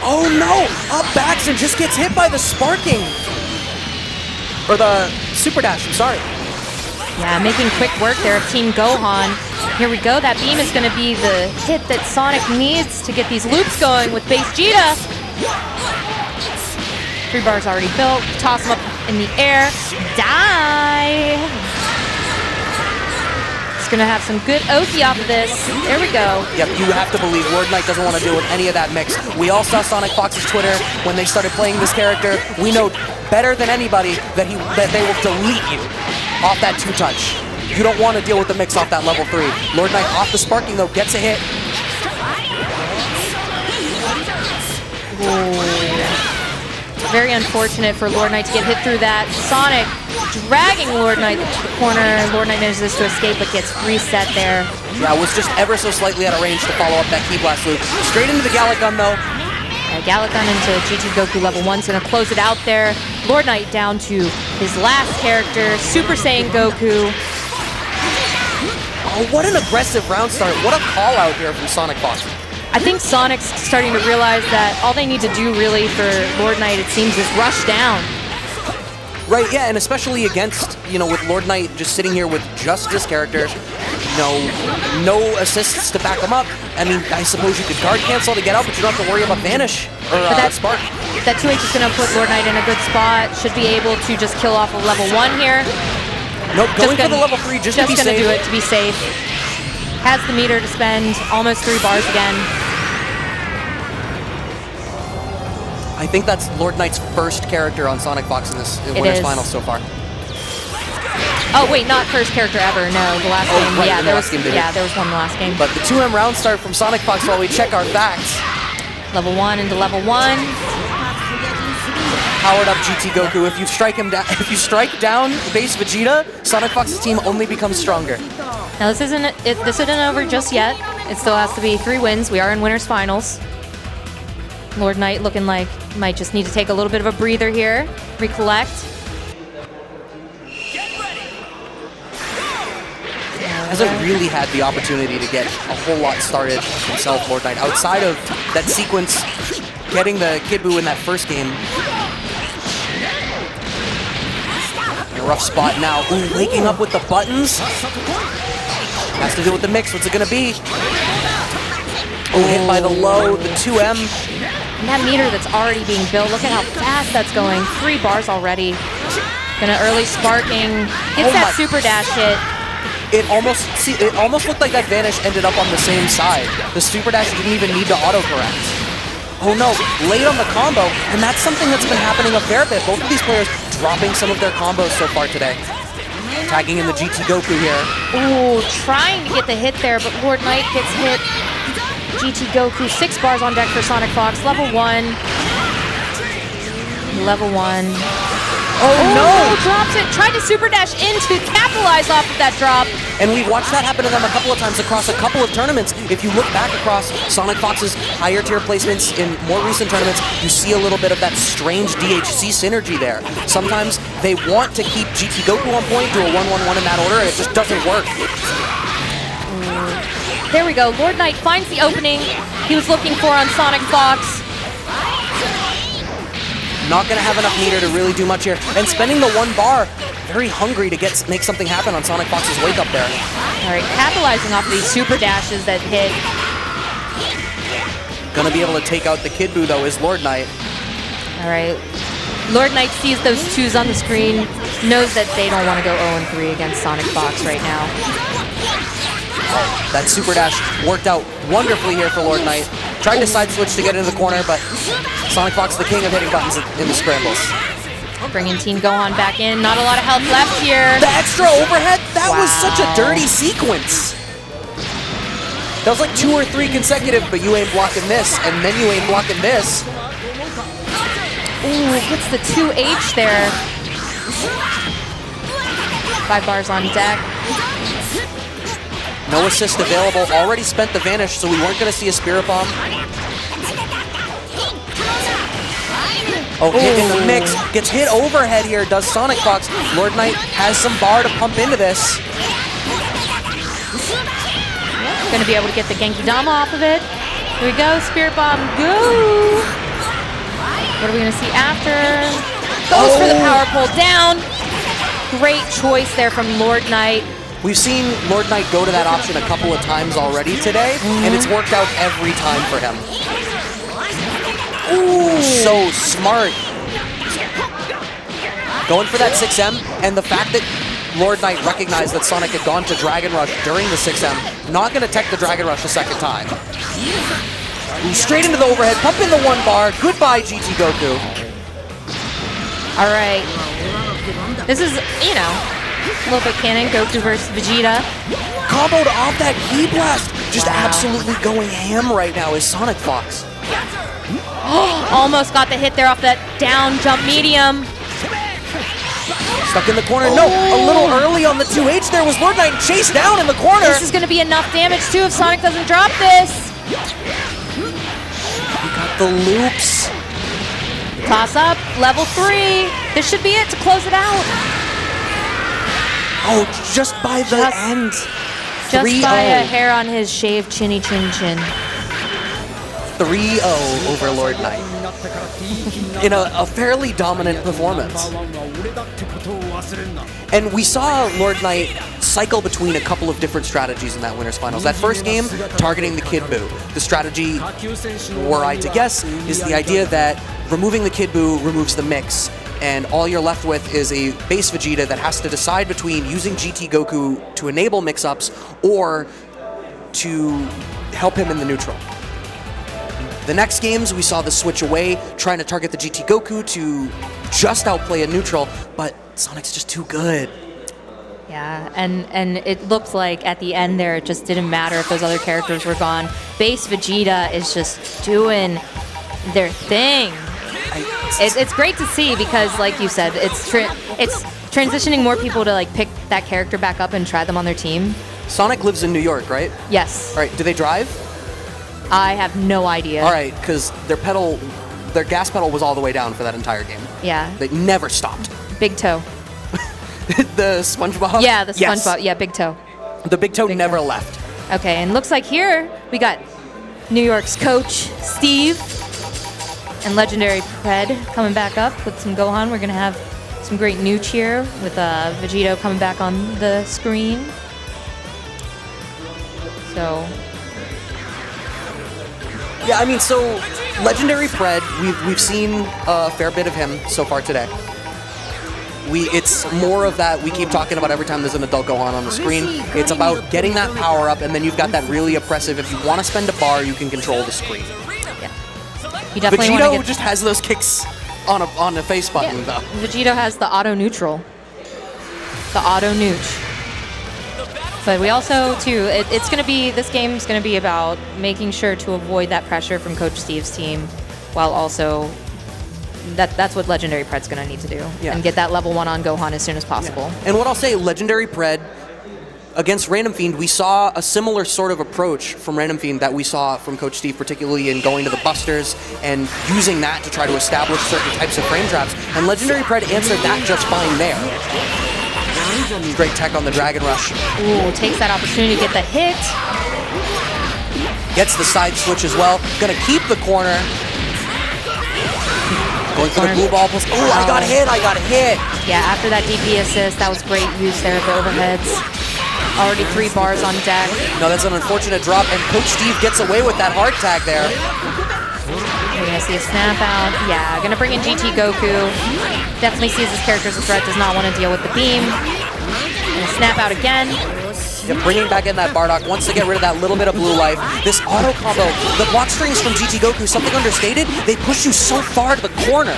Oh no! Up backs and just gets hit by the sparking. Or the super dash, I'm sorry. Yeah, making quick work there of Team Gohan. Here we go, that beam is going to be the hit that Sonic needs to get these loops going with base Vegeta. 3 bars already built, toss him up in the air, die! It's going to have some good Oki off of this. There we go. Yep, you have to believe Lord Knight doesn't want to deal with any of that mix. We all saw Sonic Fox's Twitter when they started playing this character. We know better than anybody that they will delete you off that 2-touch. You don't want to deal with the mix off that level 3. Lord Knight off the sparking though, gets a hit. Ooh. Very unfortunate for Lord Knight to get hit through that. Sonic dragging Lord Knight to the corner. Lord Knight manages to escape but gets reset there. Yeah, was just ever so slightly out of range to follow up that Ki Blast loop. Straight into the Gallic Gun though. Gallic Gun into GT Goku level 1's gonna close it out there. Lord Knight down to his last character, Super Saiyan Goku. Oh, what an aggressive round start. What a call out here from Sonic Fox. I think Sonic's starting to realize that all they need to do really for Lord Knight, it seems, is rush down. Right, yeah, and especially against, with Lord Knight just sitting here with just this character, no assists to back him up. I mean, I suppose you could guard cancel to get out, but you don't have to worry about Vanish or Spark. That 2H is going to put Lord Knight in a good spot. Should be able to just kill off a level 1 here. Nope, going for the level 3 just to be safe. Just going to do it to be safe. Has the meter to spend, almost 3 bars again. I think that's Lord Knight's first character on Sonic Fox in this Winners Finals so far. Oh wait, not first character ever. No, the last game. Right, Yeah, there was one in the last game. But the 2M round start from Sonic Fox while we check our facts. Level 1 into level 1. Powered up GT Goku. If you strike him down, if you strike down base Vegeta, Sonic Fox's team only becomes stronger. Now this isn't over just yet. It still has to be 3 wins. We are in Winners Finals. Lord Knight looking like might just need to take a little bit of a breather here, recollect. Hasn't really had the opportunity to get a whole lot started himself, Lord Knight, outside of that sequence, getting the Kid Buu in that first game. In a rough spot now. Ooh, waking up with the buttons. Has to do with the mix. What's it gonna be? Oh, hit by the low, the 2M. And that meter that's already being built, look at how fast that's going. 3 bars already. Gonna early sparking. Gets that super dash hit. It almost looked like that Vanish ended up on the same side. The super dash didn't even need to autocorrect. Oh no, late on the combo, and that's something that's been happening a fair bit. Both of these players dropping some of their combos so far today. Tagging in the GT Goku here. Ooh, trying to get the hit there, but Lord Knight gets hit. GT Goku, 6 bars on deck for Sonic Fox, level 1. Level 1. Oh no! Drops it, tried to super dash in to capitalize off of that drop. And we've watched that happen to them a couple of times across a couple of tournaments. If you look back across Sonic Fox's higher tier placements in more recent tournaments, you see a little bit of that strange DHC synergy there. Sometimes they want to keep GT Goku on point, do a 1-1-1 in that order, and it just doesn't work. There we go, Lord Knight finds the opening he was looking for on Sonic Fox. Not going to have enough meter to really do much here. And spending the 1 bar, very hungry to make something happen on Sonic Fox's wake up there. All right, capitalizing off of these super dashes that hit. Going to be able to take out the Kid Buu though is Lord Knight. All right. Lord Knight sees those 2s on the screen, knows that they don't want to go 0-3 against Sonic Fox right now. That super dash worked out wonderfully here for Lord Knight. Tried to side switch to get into the corner, but Sonic Fox, the king of hitting buttons in the scrambles. Bringing Team Gohan back in. Not a lot of health left here. The extra overhead? That was such a dirty sequence. That was like 2 or 3 consecutive, but you ain't blocking this, and then you ain't blocking this. Ooh, gets the 2H there. 5 bars on deck. No assist available. Already spent the Vanish, so we weren't going to see a Spirit Bomb. Oh, hit in the mix. Gets hit overhead here, does Sonic Fox. Lord Knight has some bar to pump into this. Gonna be able to get the Genki Dama off of it. Here we go, Spirit Bomb, go! What are we gonna see after? Goes for the power pull down. Great choice there from Lord Knight. We've seen Lord Knight go to that option a couple of times already today, and it's worked out every time for him. Ooh, so smart. Going for that 6M, and the fact that Lord Knight recognized that Sonic had gone to Dragon Rush during the 6M, not going to tech the Dragon Rush a second time. Ooh, straight into the overhead, pump in the 1 bar. Goodbye, GT Goku. All right. This is, you know, a little bit canon. Goku versus Vegeta. Comboed off that Ki Blast. Just absolutely going ham right now is Sonic Fox. Almost got the hit there off that down jump medium. Stuck in the corner. No, a little early on the 2H there was Lord Knight chased down in the corner. This is going to be enough damage too if Sonic doesn't drop this. We got the loops. Toss up, level 3. This should be it to close it out. Oh, just by the end. Just by a hair on his shaved chinny chin chin. 3-0 over Lord Knight. In a fairly dominant performance. And we saw Lord Knight cycle between a couple of different strategies in that Winners Finals. That first game, targeting the Kid Buu. The strategy, were I to guess, is the idea that removing the Kid Buu removes the mix, and all you're left with is a base Vegeta that has to decide between using GT Goku to enable mix-ups or to help him in the neutral. The next games, we saw the switch away, trying to target the GT Goku to just outplay a neutral, but Sonic's just too good. Yeah, and it looked like at the end there, it just didn't matter if those other characters were gone. Base Vegeta is just doing their thing. It's great to see because, like you said, it's transitioning more people to like pick that character back up and try them on their team. Sonic lives in New York, right? Yes. All right, do they drive? I have no idea. All right, because their gas pedal was all the way down for that entire game. Yeah. They never stopped. Big toe. The SpongeBob? Yeah, the SpongeBob. Yes. Yeah, big toe. The big toe never left. Okay, and looks like here we got New York's coach, Steve, and legendary Pred coming back up with some Gohan. We're going to have some great new cheer with Vegito coming back on the screen. So... Yeah, I mean, so legendary Pred, we've seen a fair bit of him so far today. It's more of that we keep talking about every time there's an adult Gohan on the screen. It's about getting that power up, and then you've got that really oppressive, if you want to spend a bar, you can control the screen. Yeah. You definitely Vegito just has those kicks on a face button, yeah. though. Vegito has the auto neutral. The auto nooch. But we also, too, this game's going to be about making sure to avoid that pressure from Coach Steve's team, while also, that's what Legendary Pred's going to need to do, and get that level 1 on Gohan as soon as possible. Yeah. And what I'll say, Legendary Pred, against Random Fiend, we saw a similar sort of approach from Random Fiend that we saw from Coach Steve, particularly in going to the Busters and using that to try to establish certain types of frame traps, and Legendary Pred answered that just fine there. Great tech on the Dragon Rush. Ooh, takes that opportunity to get the hit. Gets the side switch as well. Gonna keep the corner. Going for the blue ball. Ooh, I got hit. Yeah, after that DP assist, that was great use there of the overheads. Already 3 bars on deck. No, that's an unfortunate drop, and Coach Steve gets away with that hard tag there. We're gonna see a snap out. Yeah, gonna bring in GT Goku. Definitely sees his character as a threat, does not want to deal with the beam. Gonna snap out again. Yeah, bringing back in that Bardock, wants to get rid of that little bit of blue life. This auto combo, the block strings from GT Goku, something understated, they push you so far to the corner.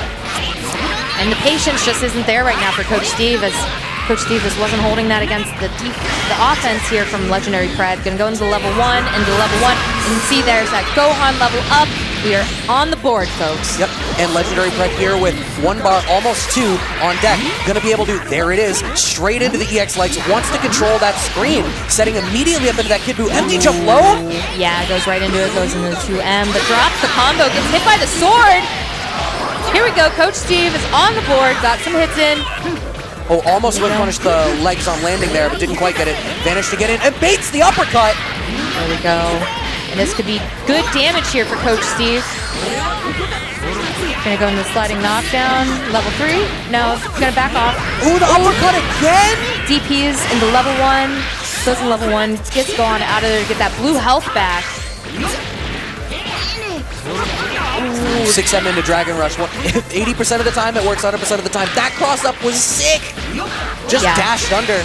And the patience just isn't there right now for Coach Steve, as Coach Steve just wasn't holding that against the offense here from Legendary Pred. Gonna go into level 1, into level 1. You can see there's that Gohan level up. We are on the board, folks. Yep, and Legendary Pred here with 1 bar, almost 2 on deck. Gonna be able to, there it is, straight into the EX legs. Wants to control that screen, setting immediately up into that kid boot. Empty jump low. Yeah, it goes right into it, goes into the 2M, but drops the combo, gets hit by the sword. Here we go, Coach Steve is on the board, got some hits in. Oh, almost would punish the legs on landing there, but didn't quite get it. Managed to get in and baits the uppercut. There we go. And this could be good damage here for Coach Steve. Gonna go into the sliding knockdown, level 3. Now, gonna back off. Ooh, the uppercut again! DPs into level 1. Goes in level 1, gets Gohan out of there to get that blue health back. 6M into Dragon Rush. 80% of the time, it works 100% of the time. That cross-up was sick! Just dashed under.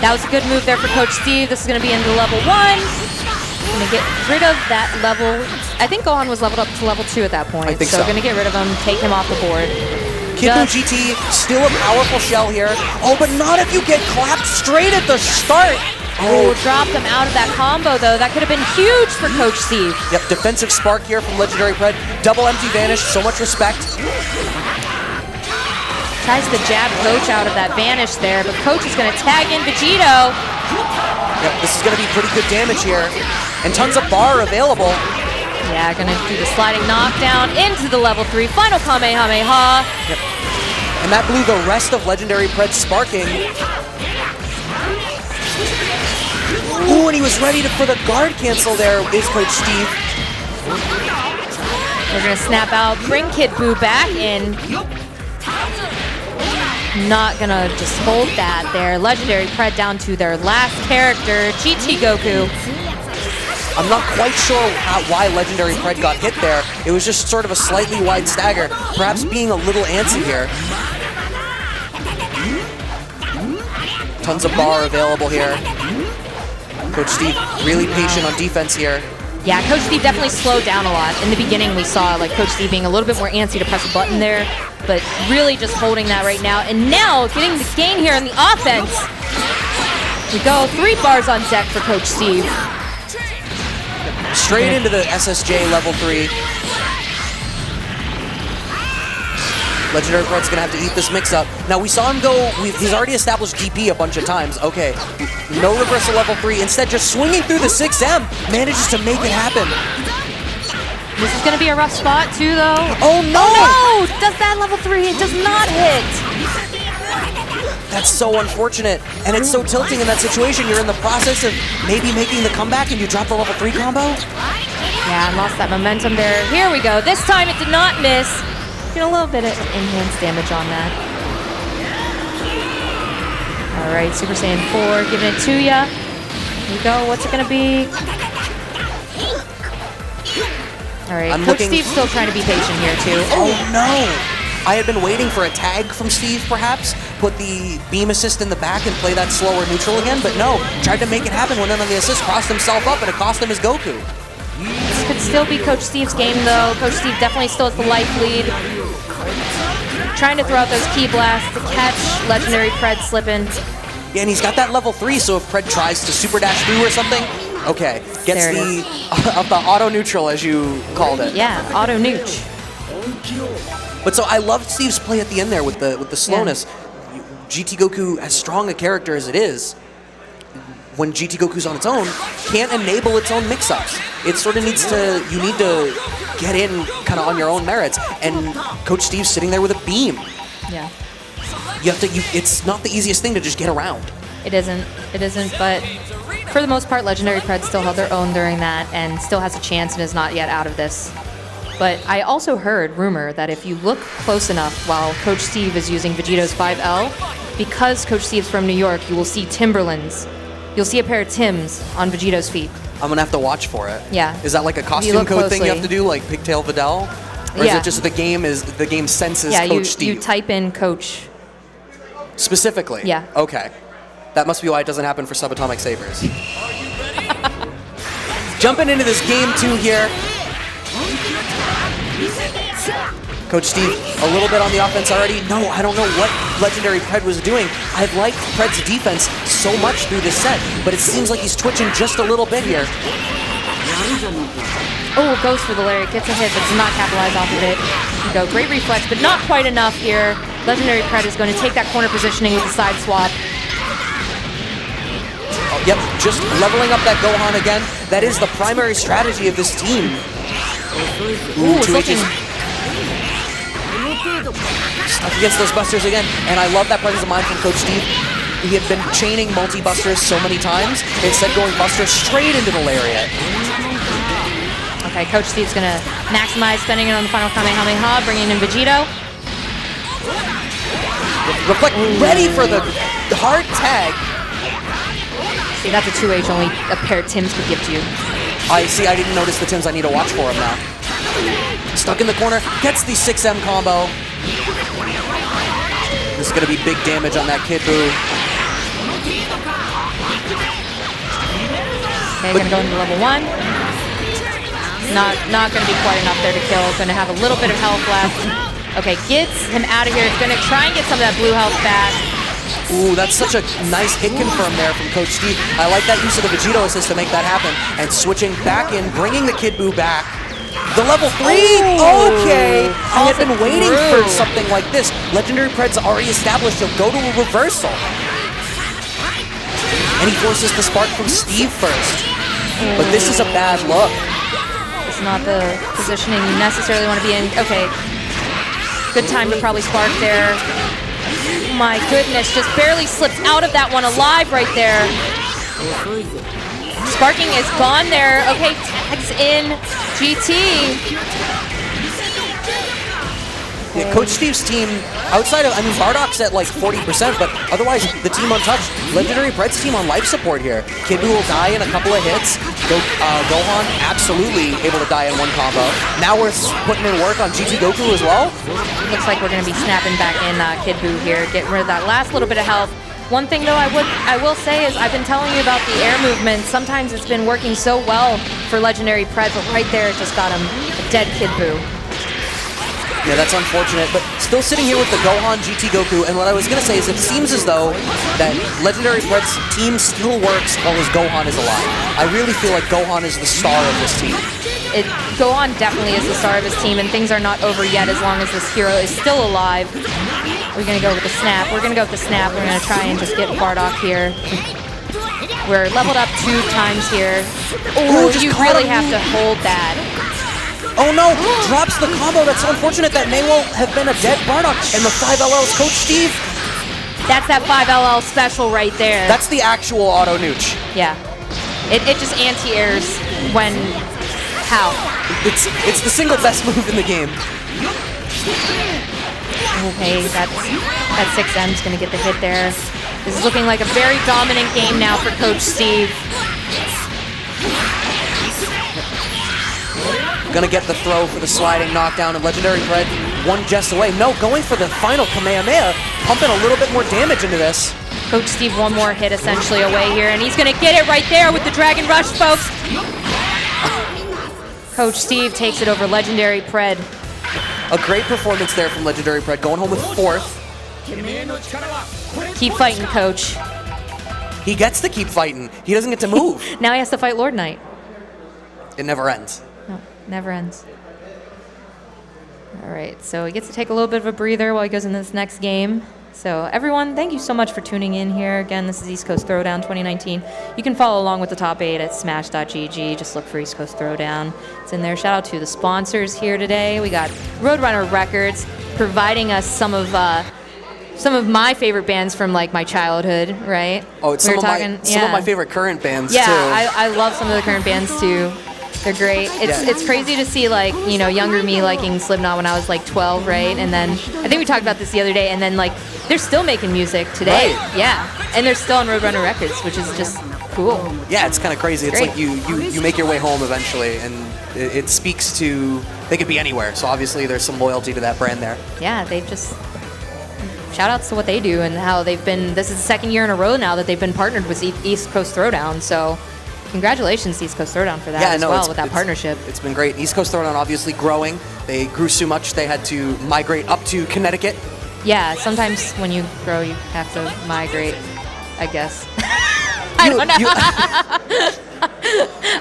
That was a good move there for Coach Steve. This is gonna be into level 1. Gonna get rid of that level. I think Gohan was leveled up to level 2 at that point. I think so. Gonna get rid of him, take him off the board. Kid Buu GT, still a powerful shell here. Oh, but not if you get clapped straight at the start. Oh, dropped him out of that combo, though. That could have been huge for Coach Steve. Yep, defensive spark here from Legendary Pred. Double empty vanish, so much respect. Tries to jab Coach out of that vanish there, but Coach is going to tag in Vegito. Yep, this is going to be pretty good damage here. And tons of bar available. Yeah, going to do the sliding knockdown into the level 3. Final Kamehameha. Yep. And that blew the rest of Legendary Pred sparking. Ooh, and he was ready for the guard cancel there, is Coach Steve. We're going to snap out, bring Kid Buu back in. Not going to just hold that there. Legendary Pred down to their last character, GT Goku. I'm not quite sure why Legendary Pred got hit there. It was just sort of a slightly wide stagger, perhaps being a little antsy here. Tons of bar available here. Coach Steve really patient on defense here. Yeah, Coach Steve definitely slowed down a lot. In the beginning, we saw like Coach Steve being a little bit more antsy to press a button there, but really just holding that right now. And now getting the gain here on the offense. We go 3 bars on deck for Coach Steve. Straight into the SSJ level 3. Legendary Pred's gonna have to eat this mix-up. Now we saw him go, he's already established DP a bunch of times. Okay, no reversal level 3. Instead, just swinging through the 6M, manages to make it happen. This is gonna be a rough spot too, though. Oh no! Oh no! Does that level 3? It does not hit. That's so unfortunate, and it's so tilting in that situation. You're in the process of maybe making the comeback and you drop the level 3 combo? Yeah, lost that momentum there. Here we go. This time it did not miss. Get a little bit of enhanced damage on that. All right, Super Saiyan 4, giving it to ya. Here we go. What's it gonna be? All right, Coach Steve's still trying to be patient here too. Oh no! I had been waiting for a tag from Steve, perhaps, put the beam assist in the back and play that slower neutral again, but no. Tried to make it happen, went in on the assist, crossed himself up, and it cost him his Goku. This could still be Coach Steve's game, though. Coach Steve definitely still has the life lead. Trying to throw out those key blasts to catch Legendary Pred slipping. Yeah, and he's got that level 3, so if Pred tries to super dash through or something, okay, gets the auto neutral, as you called it. Yeah, auto nooch. But so I loved Steve's play at the end there with the slowness. Yeah. GT Goku, as strong a character as it is, when GT Goku's on its own, can't enable its own mix-ups. It sort of needs to, you need to get in kind of on your own merits. And Coach Steve's sitting there with a beam. Yeah. You have to, it's not the easiest thing to just get around. It isn't, but for the most part, Legendary Pred still held their own during that and still has a chance and is not yet out of this. But I also heard rumor that if you look close enough while Coach Steve is using Vegito's 5L, because Coach Steve's from New York, you will see Timberlands. You'll see a pair of Tims on Vegito's feet. I'm gonna have to watch for it. Yeah. Is that like a costume code thing you have to do, like Pigtail Vidal? Or is it just the game senses Coach Steve? You type in Coach. Specifically? Yeah. Okay. That must be why it doesn't happen for Subatomic Sabers. Jumping into this game 2 here. Coach Steve, a little bit on the offense already. No, I don't know what Legendary Pred was doing. I've liked Pred's defense so much through this set, but it seems like he's twitching just a little bit here. Oh, goes for the lariat, gets a hit, but does not capitalize off of it. Go, great reflex, but not quite enough here. Legendary Pred is going to take that corner positioning with the side swap. Oh, yep, just leveling up that Gohan again. That is the primary strategy of this team. Ooh, it's looking... Stuck against those busters again, and I love that presence of mind from Coach Steve. He had been chaining multi-busters so many times, instead going buster straight into the lariat. Okay, Coach Steve's gonna maximize spending it on the final Kamehameha, bringing in Vegito. Reflect, ready for the hard tag. See, that's a 2H only a pair of Tims could give to you. I see, I didn't notice the Tims. I need to watch for him now. Stuck in the corner, gets the 6M combo. This is gonna be big damage on that Kid Buu. Okay, gonna go into level 1. Not gonna be quite enough there to kill. Gonna have a little bit of health left. Okay, gets him out of here. Gonna try and get some of that blue health back. Ooh, that's such a nice hit confirm there from Coach Steve. I like that use of the Vegito assist to make that happen. And switching back in, bringing the Kid Buu back. The level 3, okay. I had been waiting for something like this. Legendary Pred's already established he'll go to a reversal. And he forces the spark from Steve first. But this is a bad look. It's not the positioning you necessarily want to be in. Okay, good time to probably spark there. My goodness, just barely slips out of that one alive right there. Sparking is gone there. Okay, tags in GT. Yeah, Coach Steve's team, outside of, I mean, Bardock's at like 40%, but otherwise the team untouched. Legendary Pred's team on life support here. Kid Buu will die in a couple of hits. Gohan absolutely able to die in one combo. Now we're putting in work on GT Goku as well. Looks like we're going to be snapping back in Kid Buu here, getting rid of that last little bit of health. One thing though I will say is I've been telling you about the air movement. Sometimes it's been working so well for Legendary Pred, but right there it just got him a dead Kid Buu. Yeah, that's unfortunate, but still sitting here with the Gohan GT Goku, and what I was going to say is it seems as though that Legendary Pred's team still works as long as Gohan is alive. I really feel like Gohan is the star of this team. Gohan definitely is the star of his team, and things are not over yet as long as this hero is still alive. We're going to go with the snap. We're going to go with the snap. We're going to try and just get Bardock here. We're leveled up 2 times here. Oh, you really have to hold that. Oh no, drops the combo. That's so unfortunate. That may well have been a dead Bardock. And the 5LL's Coach Steve. That's that 5LL special right there. That's the actual auto nooch. Yeah. It just anti-airs when... How? It's the single best move in the game. Okay, that 6M's going to get the hit there. This is looking like a very dominant game now for Coach Steve. Gonna get the throw for the sliding knockdown, and Legendary Pred one jest away. No, going for the final Kamehameha, pumping a little bit more damage into this. Coach Steve one more hit essentially away here, and he's gonna get it right there with the Dragon Rush, folks. Coach Steve takes it over Legendary Pred. A great performance there from Legendary Pred, going home with 4th. Keep fighting, Coach. He gets to keep fighting. He doesn't get to move. Now he has to fight Lord Knight. It never ends. No, never ends. All right, so he gets to take a little bit of a breather while he goes into this next game. So everyone, thank you so much for tuning in here. Again, this is East Coast Throwdown 2019. You can follow along with the top 8 at smash.gg. Just look for East Coast Throwdown. It's in there. Shout out to the sponsors here today. We got Roadrunner Records providing us some of my favorite bands from like my childhood, right? Oh, it's some of my favorite current bands too. Yeah, I love some of the current bands too. They're great. It's crazy to see like, you know, younger me liking Slipknot when I was like 12, right? And then I think we talked about this the other day, and then like they're still making music today. Right. Yeah. And they're still on Roadrunner Records, which is just cool. Yeah, it's kind of crazy. It's Great. like you make your way home eventually, and it speaks to, they could be anywhere. So obviously there's some loyalty to that brand there. Yeah, they've just, shout outs to what they do and how they've been, this is the 2nd year in a row now that they've been partnered with East Coast Throwdown. So Congratulations, East Coast Throwdown, for that Yeah, as no, well, with that partnership. It's been great. East Coast Throwdown obviously growing. They grew so much they had to migrate up to Connecticut. Yeah, sometimes when you grow, you have to migrate, I guess. I don't know.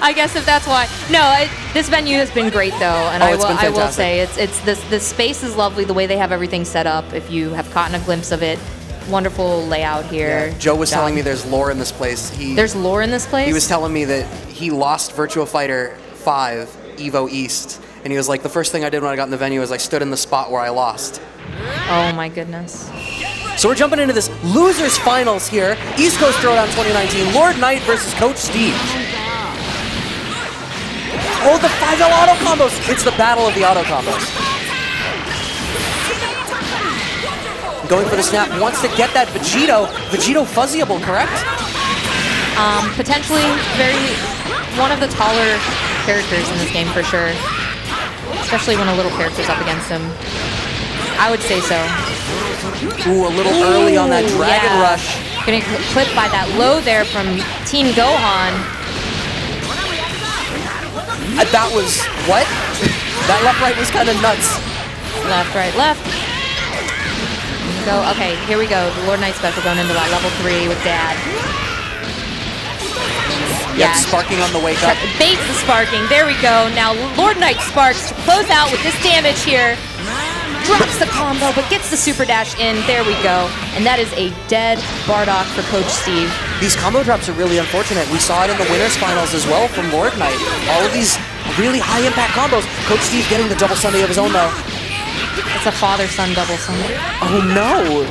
I guess if that's why. No, this venue has been great though, and I will say it's the space is lovely. The way they have everything set up. If you have gotten a glimpse of it, wonderful layout here. Yeah. Joe was telling me there's lore in this place. There's lore in this place? He was telling me that he lost Virtua Fighter 5 Evo East, and he was like, the first thing I did when I got in the venue was I stood in the spot where I lost. Oh my goodness. So we're jumping into this losers finals here. East Coast Throwdown 2019, Lord Knight versus Coach Steve. Oh, the 5L auto combos. It's the battle of the auto combos. Going for the snap, wants to get that Vegito fuzzyable, correct? Potentially one of the taller characters in this game for sure. Especially when a little character's up against him. I would say so. Ooh, a little early on that Dragon Rush. Getting clipped by that low there from Teen Gohan. That was, what? That left-right was kind of nuts. Left, right, left. Go, okay, here we go. The Lord Knight special going into that level 3 with Dad. Yeah, sparking on the wake up. Baits the sparking, there we go. Now Lord Knight sparks to close out with this damage here. Drops the combo, but gets the super dash in. There we go. And that is a dead Bardock for Coach Steve. These combo drops are really unfortunate. We saw it in the winners finals as well from Lord Knight. All of these really high impact combos. Coach Steve getting the double Sunday of his own though. It's a father-son double Sunday. Oh no!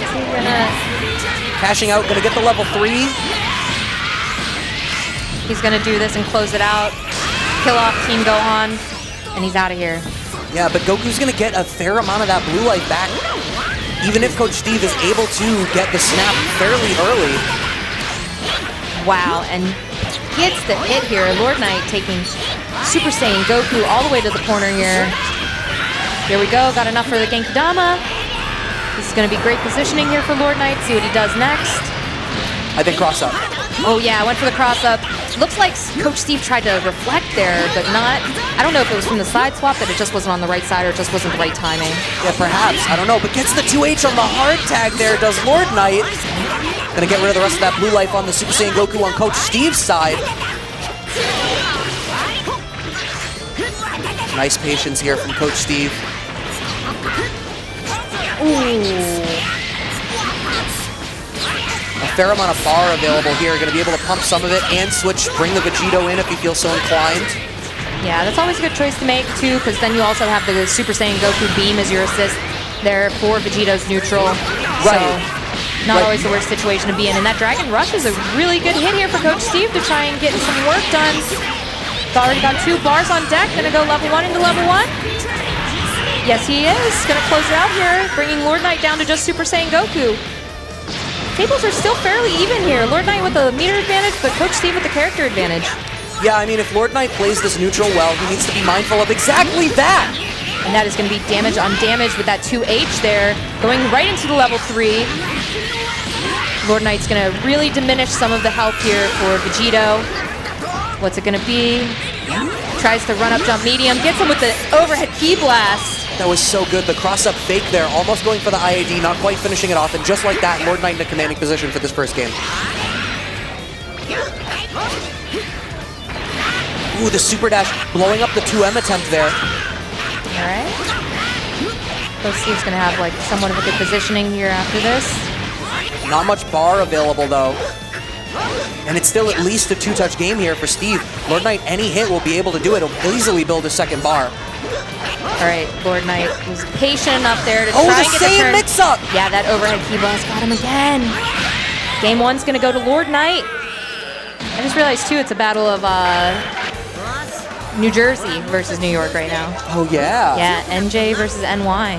Is he gonna... Cashing out, gonna get the level 3. He's gonna do this and close it out. Kill off Team Gohan. And he's out of here. Yeah, but Goku's gonna get a fair amount of that blue life back, even if Coach Steve is able to get the snap fairly early. Wow, and gets the hit here. Lord Knight taking Super Saiyan Goku all the way to the corner here. Here we go, got enough for the Genkidama. This is gonna be great positioning here for Lord Knight. See what he does next. I think cross up. Oh yeah, went for the cross up. Looks like Coach Steve tried to reflect there, but not. I don't know if it was from the side swap that it just wasn't on the right side or it just wasn't the right timing. Yeah, perhaps. I don't know, but gets the 2H on the hard tag there, does Lord Knight. Gonna get rid of the rest of that blue life on the Super Saiyan Goku on Coach Steve's side. Nice patience here from Coach Steve. Ooh. A fair amount of bar available here. Going to be able to pump some of it and switch, bring the Vegito in if he feels so inclined. Yeah, that's always a good choice to make too, because then you also have the Super Saiyan Goku beam as your assist there for Vegito's neutral. Right. So not always the worst situation to be in. And that Dragon Rush is a really good hit here for Coach Steve to try and get some work done. He's already got 2 bars on deck. Going to go level 1 into level 1. Yes, he is. Going to close it out here, bringing Lord Knight down to just Super Saiyan Goku. Tables are still fairly even here. Lord Knight with the meter advantage, but Coach Steve with the character advantage. Yeah, I mean, if Lord Knight plays this neutral well, he needs to be mindful of exactly that. And that is going to be damage on damage with that 2H there, going right into the level 3. Lord Knight's going to really diminish some of the health here for Vegito. What's it going to be? Tries to run up jump medium, gets him with the overhead key blast. That was so good. The cross-up fake there, almost going for the IAD, not quite finishing it off, and just like that, Lord Knight in a commanding position for this first game. Ooh, the super dash blowing up the 2M attempt there. All right. Coach Steve's going to have like somewhat of a good positioning here after this. Not much bar available though. And it's still at least a 2-touch game here for Steve. Lord Knight, any hit will be able to do it. He'll easily build a second bar. All right, Lord Knight was patient enough there to try and get the turn. Oh, the same mix-up! Yeah, that overhead key blast got him again. Game 1's going to go to Lord Knight. I just realized, too, it's a battle of New Jersey versus New York right now. Oh, yeah. Yeah, NJ versus NY.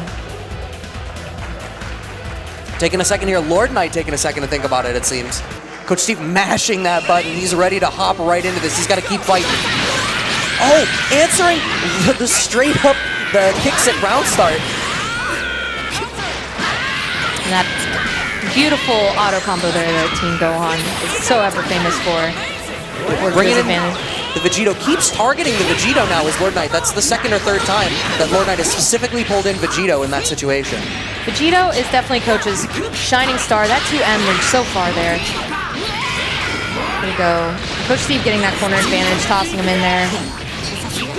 Taking a second here. Lord Knight taking a second to think about it, it seems. Coach Steve mashing that button. He's ready to hop right into this. He's got to keep fighting. Oh, answering the straight up, the kicks at ground start. And that Beautiful auto combo there that Team Gohan is so ever famous for. Bringing in advantage. the Vegito. Keeps targeting the Vegito now as Lord Knight. That's the second or third time that Lord Knight has specifically pulled in Vegito in that situation. Vegito is definitely Coach's shining star. That 2M went so far there. There we go. Coach Steve getting that corner advantage, tossing him in there.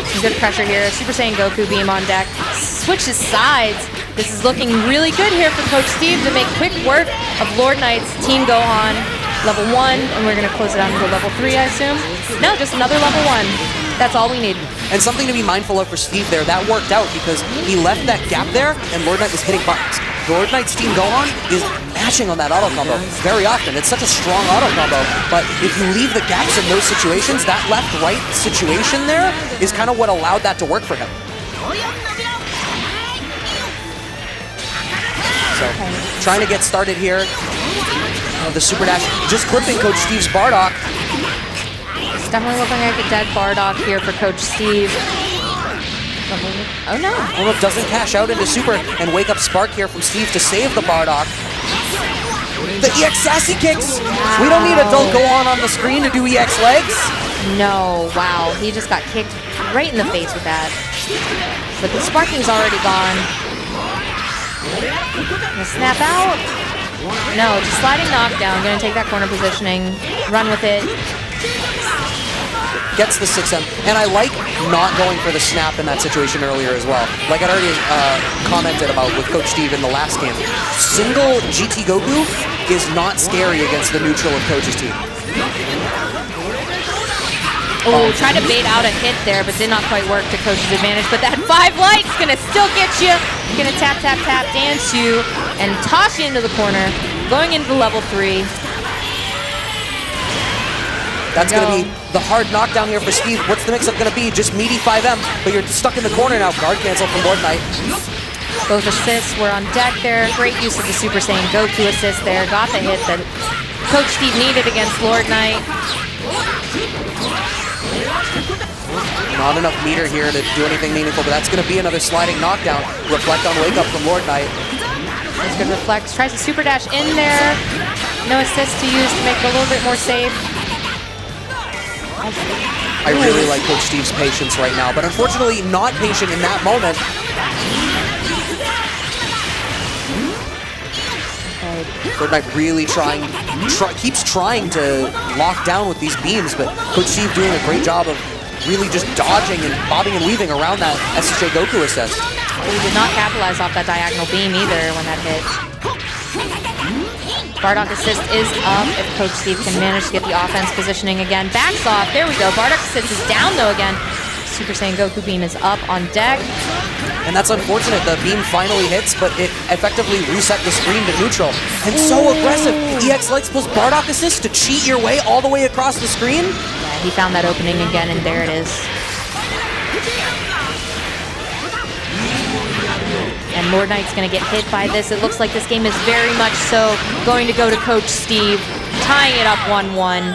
Some good pressure here. Super Saiyan Goku beam on deck. Switches sides. This is looking really good here for Coach Steve to make quick work of Lord Knight's Team Gohan level 1, and we're going to close it out into level 3, I assume. No, just another level 1. That's all we need. And something to be mindful of for Steve there, that worked out because he left that gap there, and Lord Knight was hitting buttons. Lord Knight's Team Gohan is mashing on that auto combo very often. It's such a strong auto combo, but if you leave the gaps in those situations, that left-right situation there is kind of what allowed that to work for him. So, trying to get started here. The super dash just clipping Coach Steve's Bardock. It's definitely looking like a dead Bardock here for Coach Steve. Oh no. Oh look, doesn't cash out into super and wake up Spark here from Steve to save the Bardock. The EX sassy kicks! Wow. We don't need adult Gohan on the screen to do EX legs. No, wow. He just got kicked right in the face with that. But the sparking's already gone. Gonna snap out. No, just sliding knockdown. Gonna take that corner positioning, run with it. Gets the 6M, and I like not going for the snap in that situation earlier as well. Like I'd already commented about with Coach Steve in the last game. Single GT Goku is not scary against the neutral of Coach's team. Oh, tried to bait out a hit there, but did not quite work to Coach's advantage. But that 5 light's gonna still get you. Gonna tap, tap, tap, dance you, and toss you into the corner. Going into level 3. That's going to be the hard knockdown here for Steve. What's the mix-up going to be? Just meaty 5M, but you're stuck in the corner now. Guard cancel from Lord Knight. Both assists were on deck there. Great use of the Super Saiyan Goku assist there. Got the hit that Coach Steve needed against Lord Knight. Not enough meter here to do anything meaningful, but that's going to be another sliding knockdown. Reflect on wake up from Lord Knight. That's good reflect. Tries a super dash in there. No assist to use to make it a little bit more safe. I really like Coach Steve's patience right now, but unfortunately not patient in that moment. Lord Knight really keeps trying to lock down with these beams, but Coach Steve doing a great job of really just dodging and bobbing and weaving around that SSJ Goku assist. He did not capitalize off that diagonal beam either when that hit. Bardock assist is up if Coach Steve can manage to get the offense positioning again. Backs off. There we go. Bardock assist is down though again. Super Saiyan Goku beam is up on deck. And that's unfortunate. The beam finally hits, but it effectively reset the screen to neutral. And so aggressive. EX Lights plus Bardock assist to cheat your way all the way across the screen. Yeah, he found that opening again, and there it is. And Lord Knight's going to get hit by this. It looks like this game is very much so going to go to Coach Steve, tying it up 1-1.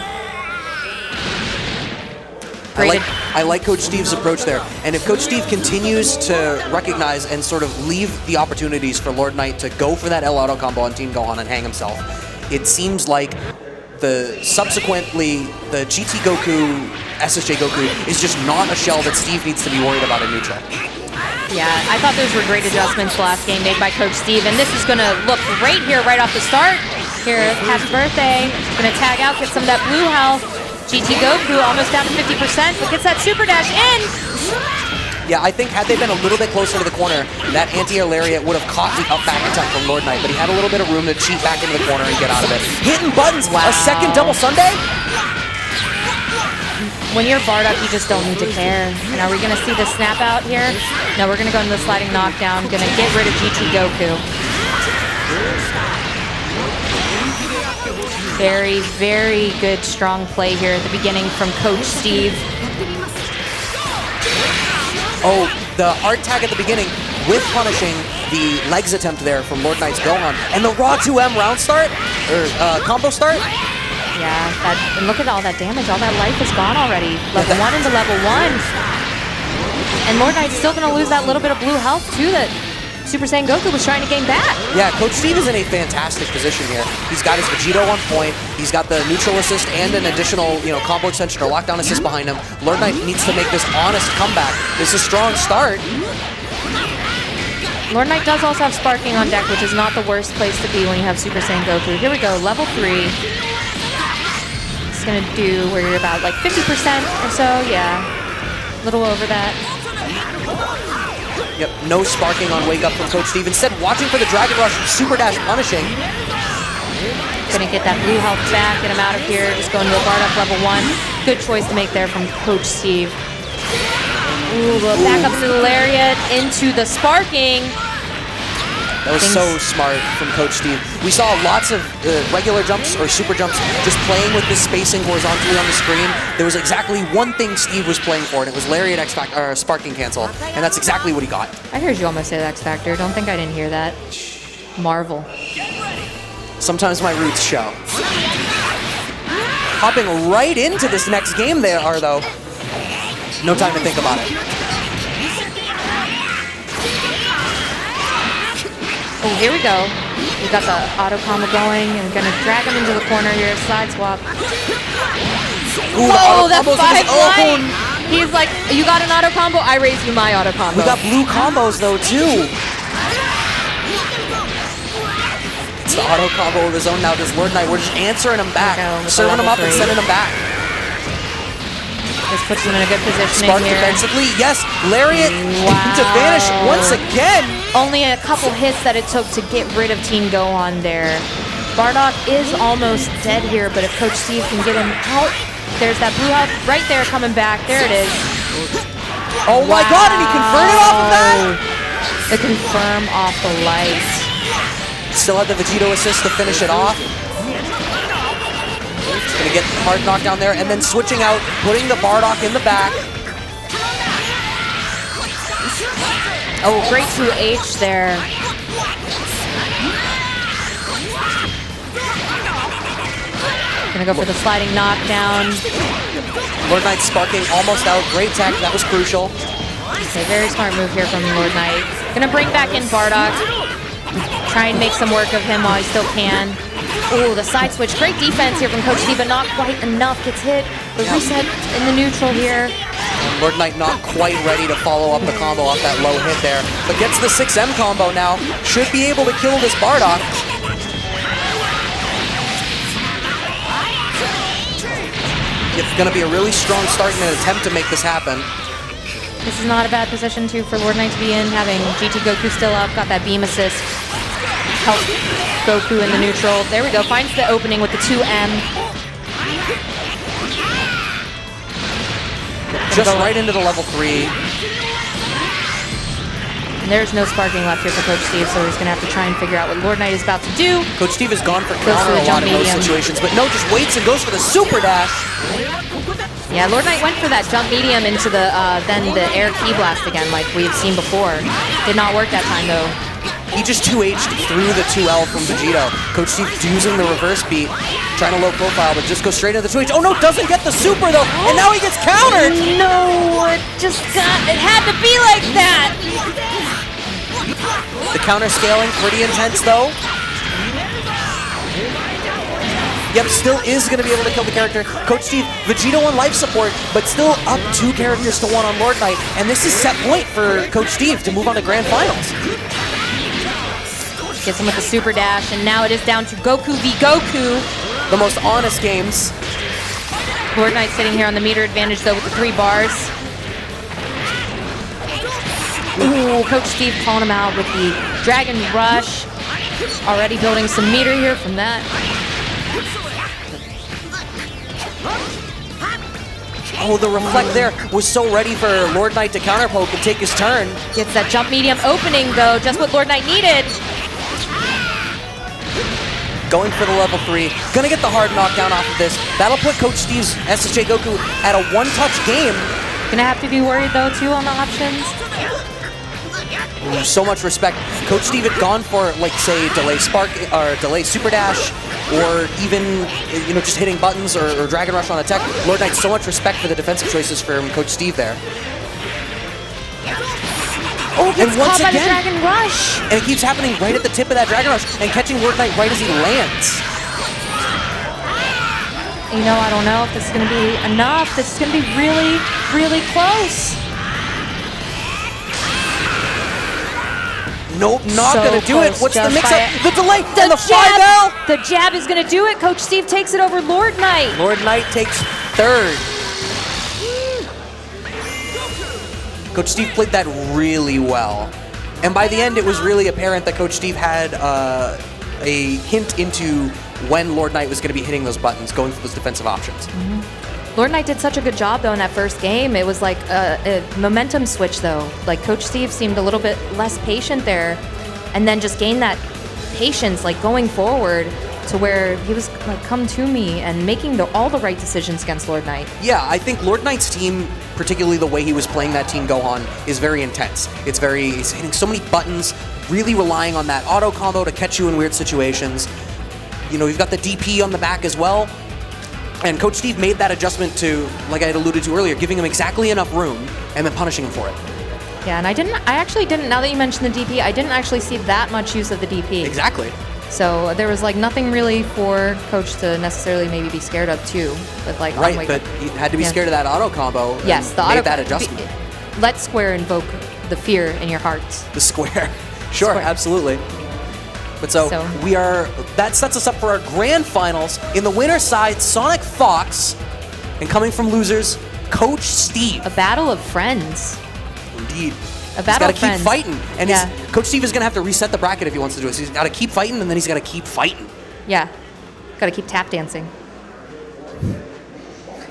I like Coach Steve's approach there. And if Coach Steve continues to recognize and sort of leave the opportunities for Lord Knight to go for that L auto combo on Team Gohan and hang himself, it seems like subsequently the GT Goku, SSJ Goku is just not a shell that Steve needs to be worried about in neutral. Yeah, I thought those were great adjustments last game made by Coach Steve, and this is going to look great here right off the start. Here, happy birthday. Going to tag out, get some of that blue health. GT Goku almost down to 50%, but gets that super dash in. Yeah, I think had they been a little bit closer to the corner, that anti-air lariat would have caught the up back attack from Lord Knight, but he had a little bit of room to cheat back into the corner and get out of it. Hitting buttons, wow. A second double Sunday? When you're Bardock, you just don't need to care. And are we going to see the snap out here? No, we're going to go into the sliding knockdown. Going to get rid of GT Goku. Very, very good, strong play here at the beginning from Coach Steve. Oh, the hard tag at the beginning with punishing the legs attempt there from Lord Knight's Gohan. And the raw 2M round start, or combo start. Yeah, and look at all that damage. All that life is gone already. Level 1 into level 1. And Lord Knight's still going to lose that little bit of blue health too that Super Saiyan Goku was trying to gain back. Yeah, Coach Steve is in a fantastic position here. He's got his Vegito on point. He's got the neutral assist and an additional, combo extension or lockdown assist behind him. Lord Knight needs to make this honest comeback. This is a strong start. Lord Knight does also have Sparking on deck, which is not the worst place to be when you have Super Saiyan Goku. Here we go, level 3. It's gonna do where you're about like 50% or so, yeah. A little over that. Yep, no sparking on Wake Up from Coach Steve. Instead, watching for the Dragon Rush, Super Dash punishing. Gonna get that blue health back, get him out of here. Just going to a guard up level 1. Good choice to make there from Coach Steve. Ooh, back up to the Lariat, into the Sparking. That was so smart from Coach Steve. We saw lots of regular jumps or super jumps just playing with this spacing horizontally on the screen. There was exactly one thing Steve was playing for, and it was Lariat Sparking Cancel, and that's exactly what he got. I heard you almost say the X Factor. Don't think I didn't hear that. Marvel. Sometimes my roots show. Hopping right into this next game they are, though. No time to think about it. Oh, here we go. We got the auto combo going, and we're gonna drag him into the corner here. Side swap. Ooh, whoa, that's 5-line. He's like, you got an auto combo? I raise you my auto combo. We got blue combos though too. It's the auto combo of his own now. Does Lord Knight? We're just answering him back, serving him up and sending him back. This puts him in a good position Spark here. defensively, yes. Lariat to vanish once again. Only a couple hits that it took to get rid of Team Go on there. Bardock is almost dead here, but if Coach Steve can get him out, there's that blue health right there coming back. There it is. Oh my God, and he converted off of that? The confirm off the light. Still had the Vegito assist to finish it off. Gonna get hard knockdown there, and then switching out, putting the Bardock in the back. Oh, great 2H there. Gonna go for the sliding knockdown. Lord Knight sparking almost out. Great tech, that was crucial. Okay, very smart move here from Lord Knight. Gonna bring back in Bardock. Try and make some work of him while he still can. Oh, the side switch. Great defense here from Coach Steve, but not quite enough. Gets hit. The reset in the neutral here. Lord Knight not quite ready to follow up the combo off that low hit there, but gets the 6M combo now. Should be able to kill this Bardock. It's going to be a really strong start in an attempt to make this happen. This is not a bad position, too, for Lord Knight to be in, having GT Goku still up. Got that beam assist. Help Goku in the neutral. There we go. Finds the opening with the 2M. Just right into the level 3. And there's no sparking left here for Coach Steve, so he's going to have to try and figure out what Lord Knight is about to do. Coach Steve has gone for counter a lot in those situations, but no, just waits and goes for the super dash. Yeah, Lord Knight went for that jump medium into the then the air key blast again, like we've seen before. Did not work that time, though. He just 2H'd through the 2L from Vegito. Coach Steve using the reverse beat, trying to low profile, but just go straight into the 2H. Oh no, doesn't get the super though, and now he gets countered! No, it had to be like that! The counter scaling, pretty intense though. Yep, still is going to be able to kill the character. Coach Steve, Vegito on life support, but still up 2 characters to 1 on Lord Knight, and this is set point for Coach Steve to move on to Grand Finals. Gets him with the super dash, and now it is down to Goku v Goku. The most honest games. Lord Knight sitting here on the meter advantage, though, with the 3 bars. Ooh, Coach Steve calling him out with the Dragon Rush. Already building some meter here from that. Oh, the reflect there was so ready for Lord Knight to counter poke and take his turn. Gets that jump medium opening, though, just what Lord Knight needed. Going for the level 3. Gonna get the hard knockdown off of this. That'll put Coach Steve's SSJ Goku at a 1-touch game. Gonna have to be worried, though, too, on the options. Ooh, so much respect. Coach Steve had gone for, like, say, delay spark or delay super dash, or even, just hitting buttons or Dragon Rush on attack. Lord Knight, so much respect for the defensive choices from Coach Steve there. Oh, gets And once caught by the again- Dragon Rush. And it keeps happening right at the tip of that Dragon Rush and catching Lord Knight right as he lands. You know, I don't know if this is going to be enough. This is going to be really, really close. Nope, not So gonna do it. close, What's the just mix-up? by it. The delay The and the jab, 5L. the jab is going to do it. Coach Steve takes it over Lord Knight. Lord Knight takes third. Coach Steve played that really well. And by the end, it was really apparent that Coach Steve had a hint into when Lord Knight was going to be hitting those buttons, going for those defensive options. Lord Knight did such a good job, though, in that first game. It was like a momentum switch, though. Like, Coach Steve seemed a little bit less patient there, and then just gained that patience, like, going forward to where he was, like, come to me and making all the right decisions against Lord Knight. Yeah, I think Lord Knight's team, particularly the way he was playing that team Gohan, is very intense. He's hitting so many buttons, really relying on that auto combo to catch you in weird situations. You know, you've got the DP on the back as well. And Coach Steve made that adjustment to, like I had alluded to earlier, giving him exactly enough room and then punishing him for it. Yeah, and I actually didn't, now that you mentioned the DP, I didn't actually see that much use of the DP. Exactly. So there was like nothing really for Coach to necessarily maybe be scared of too. With like Right, but he had to be scared of that auto combo. Yes, the made auto that adjustment. Let Square invoke the fear in your hearts. The square. Sure, Square. Absolutely. But so that sets us up for our grand finals. In the winner's side, Sonic Fox, and coming from losers, Coach Steve. A battle of friends. Indeed. A battle of He's got to keep fighting. And Yeah. Coach Steve is going to have to reset the bracket if he wants to do it. So he's got to keep fighting, and then he's got to keep fighting. Yeah. Got to keep tap dancing.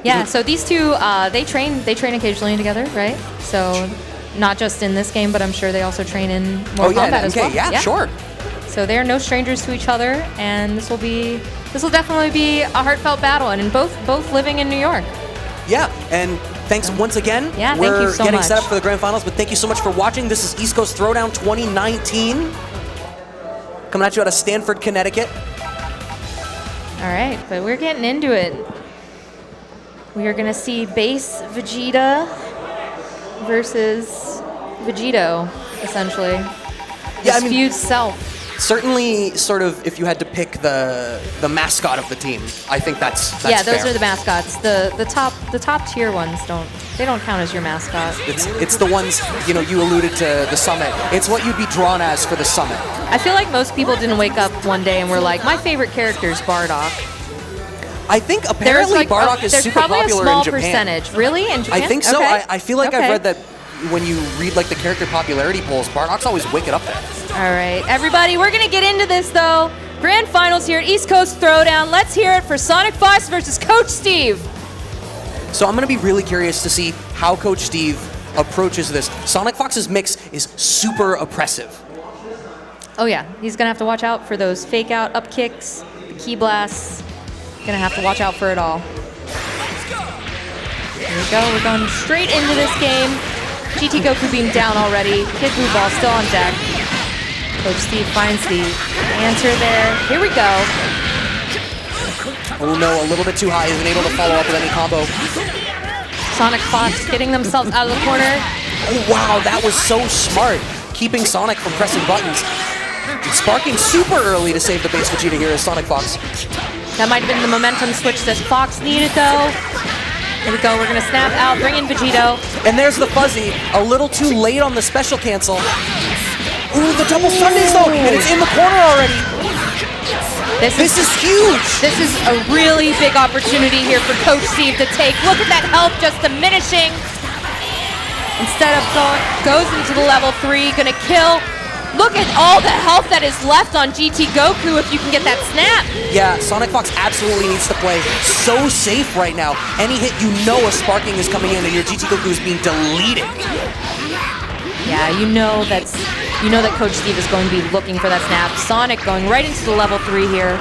Yeah, so these two, they train occasionally together, right? So not just in this game, but I'm sure they also train in Mortal Kombat as well. Yeah, sure. So they are no strangers to each other, and this will definitely be a heartfelt battle, and both living in New York. Yeah, and thanks once again. Yeah, thank We're you so getting much. set up for the grand finals, but thank you so much for watching. This is East Coast Throwdown 2019. Coming at you out of Stamford, Connecticut. All right, but we're getting into it. We are going to see base Vegeta versus Vegito, essentially. Yeah, His fused self. Certainly, sort of, if you had to pick the mascot of the team, I think that's Yeah, those fair. are the mascots. The top tier ones don't count as your mascot. It's the ones, you know, you alluded to the summit. It's what you'd be drawn as for the summit. I feel like most people didn't wake up one day and were like, my favorite character is Bardock. I think apparently Bardock is super popular in Japan. There's probably a small percentage. Really? In Japan? I think so. Okay. I feel like Okay. I've read that when you read like the character popularity polls, Bardock's always wicked up there. All right, everybody, we're going to get into this, though. Grand Finals here at East Coast Throwdown. Let's hear it for Sonic Fox versus Coach Steve. So I'm going to be really curious to see how Coach Steve approaches this. Sonic Fox's mix is super oppressive. Oh, yeah. He's going to have to watch out for those fake-out up kicks, the key blasts. Going to have to watch out for it all. Here we go. We're going straight into this game. GT Goku beam down already. Kid Blue Ball still on deck. Coach Steve finds the answer there. Here we go. Oh no, a little bit too high. Isn't able to follow up with any combo. Sonic Fox getting themselves out of the corner. Oh wow, that was so smart. Keeping Sonic from pressing buttons. Sparking super early to save the base Vegeta here is Sonic Fox. That might have been the momentum switch that Fox needed, though. Here we go. We're going to snap out, bring in Vegito. And there's the fuzzy. A little too late on the special cancel. Ooh, the double Sundays though, and it's in the corner already. This is huge. This is a really big opportunity here for Coach Steve to take. Look at that health just diminishing. Instead of goes into the level 3, gonna kill. Look at all the health that is left on GT Goku if you can get that snap. Yeah, Sonic Fox absolutely needs to play so safe right now. Any hit, you know a sparking is coming in and your GT Goku is being deleted. Yeah, you know that Coach Steve is going to be looking for that snap. Sonic going right into the level 3 here.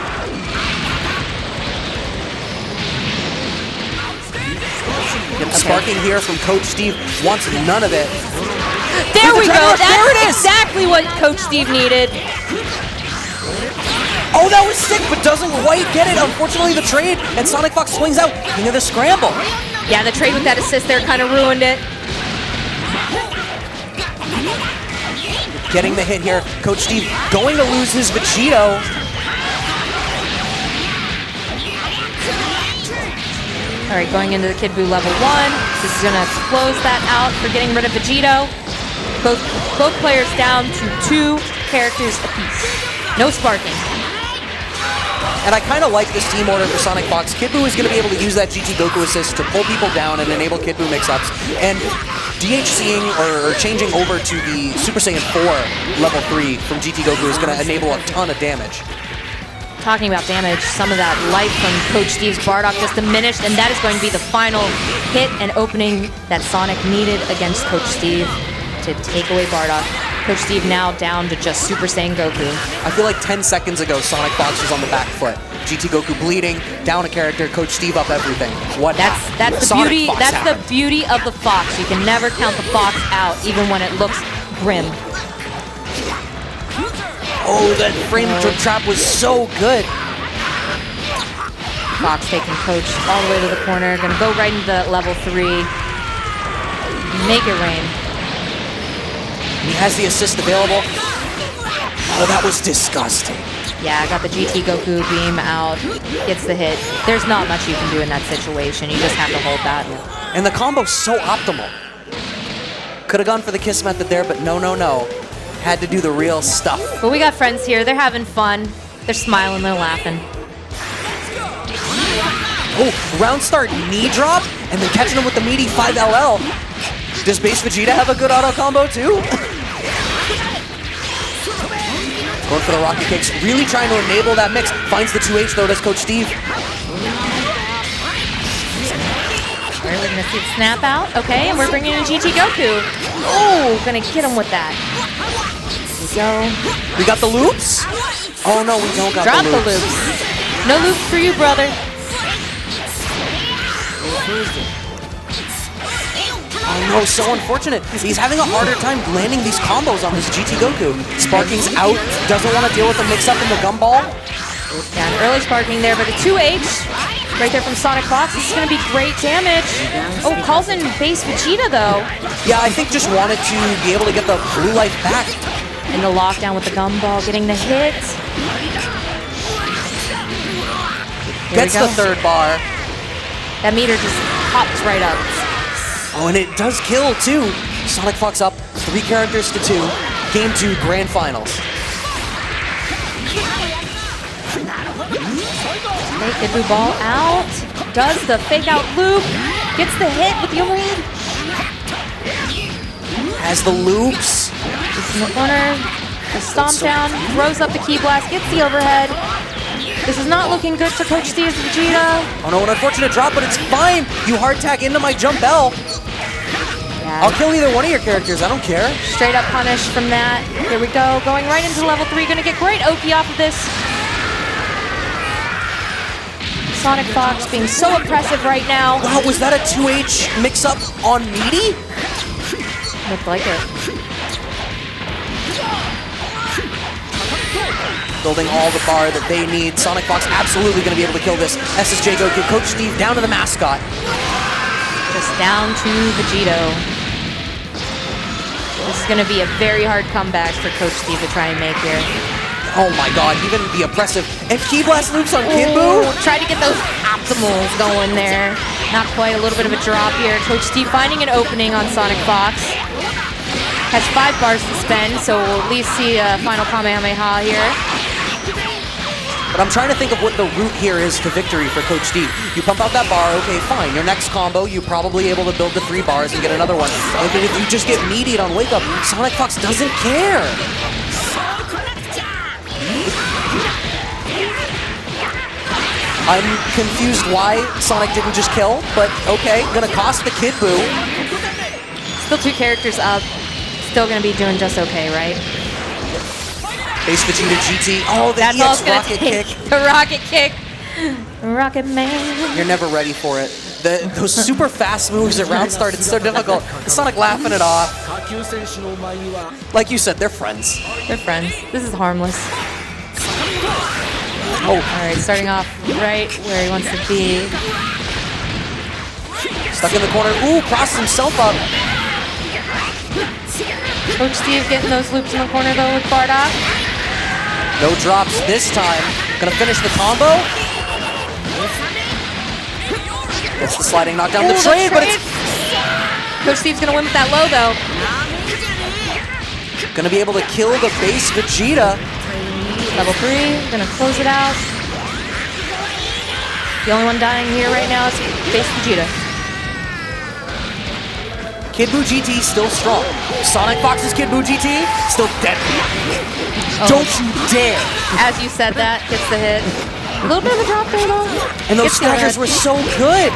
Sparking here from Coach Steve wants none of it. There we go. There it That's is. exactly what Coach Steve needed. Oh, that was sick, but doesn't quite get it. Unfortunately, the trade, and Sonic Fox swings out. King of the scramble. Yeah, the trade with that assist there kind of ruined it. Getting the hit here. Coach Steve going to lose his Vegito. All right, going into the Kid Buu level 1. This is gonna close that out for getting rid of Vegito. Both players down to 2 characters apiece. No sparking. And I kind of like this team order for Sonic Fox. Kid Buu is going to be able to use that GT Goku assist to pull people down and enable Kid Buu mix-ups. And DHCing or changing over to the Super Saiyan 4 level 3 from GT Goku is going to enable a ton of damage. Talking about damage, some of that life from Coach Steve's Bardock just diminished, and that is going to be the final hit and opening that Sonic needed against Coach Steve to take away Bardock. Coach Steve now down to just Super Saiyan Goku. I feel like 10 seconds ago, Sonic Fox was on the back foot. GT Goku bleeding, down a character, Coach Steve up everything. That's the beauty. That's the beauty of the Fox. You can never count the Fox out, even when it looks grim. Oh, that frame trap was so good. Fox taking Coach all the way to the corner. Gonna go right into level 3. Make it rain. He has the assist available. Oh, that was disgusting. Yeah, I got the GT Goku beam out. Gets the hit. There's not much you can do in that situation. You just have to hold that. And the combo's so optimal. Could have gone for the kiss method there, but no. Had to do the real stuff. But we got friends here. They're having fun. They're smiling. They're laughing. Oh, round start knee drop, and then catching him with the meaty 5LL. Does base Vegeta have a good auto combo too? Going for the rocket kicks, really trying to enable that mix. Finds the 2H though, does Coach Steve. All right, we're gonna see it snap out. Okay, and we're bringing in GT Goku. Oh, gonna get him with that. Here we go. We got the loops? Oh no, we don't got Drop the loops. No loops for you, brother. Oh no, so unfortunate. He's having a harder time landing these combos on his GT Goku. Sparking's out, doesn't want to deal with the mix-up in the gumball. Yeah, an early sparking there, but a 2H right there from Sonic Fox. This is going to be great damage. Oh, calls in base Vegeta, though. Yeah, I think just wanted to be able to get the blue life back. And the lockdown with the gumball, getting the hit. Gets the 3rd bar. That meter just pops right up. Oh, and it does kill, too. Sonic Fox up 3 characters to 2. Game 2, Grand Finals. Kid Buu ball out. Does the fake out loop. Gets the hit with the overhead. Has the loops. It's in the corner. The stomp down. Throws up the key blast. Gets the overhead. This is not looking good for Coach Steve's Vegeta. Oh no, an unfortunate drop, but it's fine. You hard tag into my jump L. Yeah. I'll kill either one of your characters, I don't care. Straight up punish from that. Here we go. Going right into level 3. Gonna get great Oki off of this. Sonic Fox being so impressive right now. Wow, was that a 2H mix-up on Meaty? Looked like it. Building all the bar that they need. Sonic Fox absolutely going to be able to kill this. SSJ Goku, Coach Steve down to the mascot. Just down to Vegito. This is going to be a very hard comeback for Coach Steve to try and make here. Oh my god, even the oppressive. And Key Blast loops on Kid Buu. Try to get those optimals going there. Not quite, a little bit of a drop here. Coach Steve finding an opening on Sonic Fox. Has 5 bars to spend, so we'll at least see a final Kamehameha here. But I'm trying to think of what the route here is to victory for Coach Steve. You pump out that bar, okay, fine. Your next combo, you're probably able to build the 3 bars and get another one. But if you just get meatied on Wake Up, Sonic Fox doesn't care. I'm confused why Sonic didn't just kill, but okay, gonna cost the Kid Buu. Still 2 characters up. Still gonna be doing just okay, right? Base Vegeta GT. Oh, the That's EX all gonna rocket take. kick. The rocket kick. Rocket Man. You're never ready for it. Those super fast moves at round start, it's so difficult. Sonic laughing it off. Like you said, they're friends. They're friends. This is harmless. Oh. All right, starting off right where he wants to be. Stuck in the corner. Ooh, crosses himself up. Coach Steve getting those loops in the corner though with Bardock. No drops this time. Gonna finish the combo. Gets the sliding knockdown. The trade, but it's Coach Steve's gonna win with that low though. gonna be able to kill the base Vegeta. Level 3, gonna close it out. The only one dying here right now is base Vegeta. Kid Buu GT still strong. Sonic Fox's Kid Buu GT still deadly. Oh. Don't you dare! As you said that, gets the hit. A little bit of a drop there though. And those Gets the staggers hit. were so good.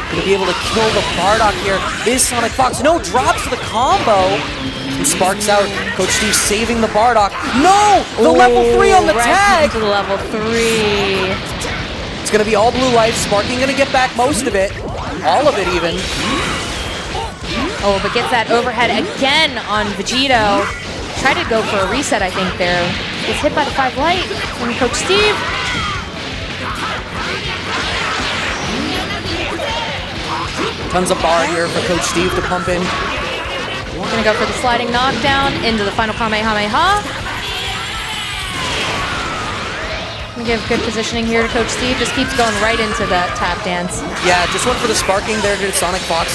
Gonna be able to kill the Bardock here. Is Sonic Fox? No drops for the combo. And sparks out. Coach Steve saving the Bardock. No! The level 3 on the right tag! into the level 3. It's gonna be all blue life. Sparking gonna get back most of it. All of it even. Oh, but gets that overhead again on Vegito. Tried to go for a reset, I think, there. Gets hit by the 5 light from Coach Steve. Tons of bar here for Coach Steve to pump in. Gonna go for the sliding knockdown into the final Kamehameha. Gonna give good positioning here to Coach Steve. Just keeps going right into that tap dance. Yeah, just went for the sparking there to Sonic Fox.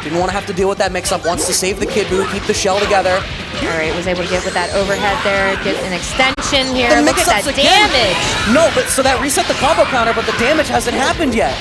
Didn't want to have to deal with that mix-up. Wants to save the Kid Buu, keep the shell together. All right, was able to get with that overhead there. Get an extension here. The Look at that mix-ups again. damage. No, but so that reset the combo counter, but the damage hasn't happened yet.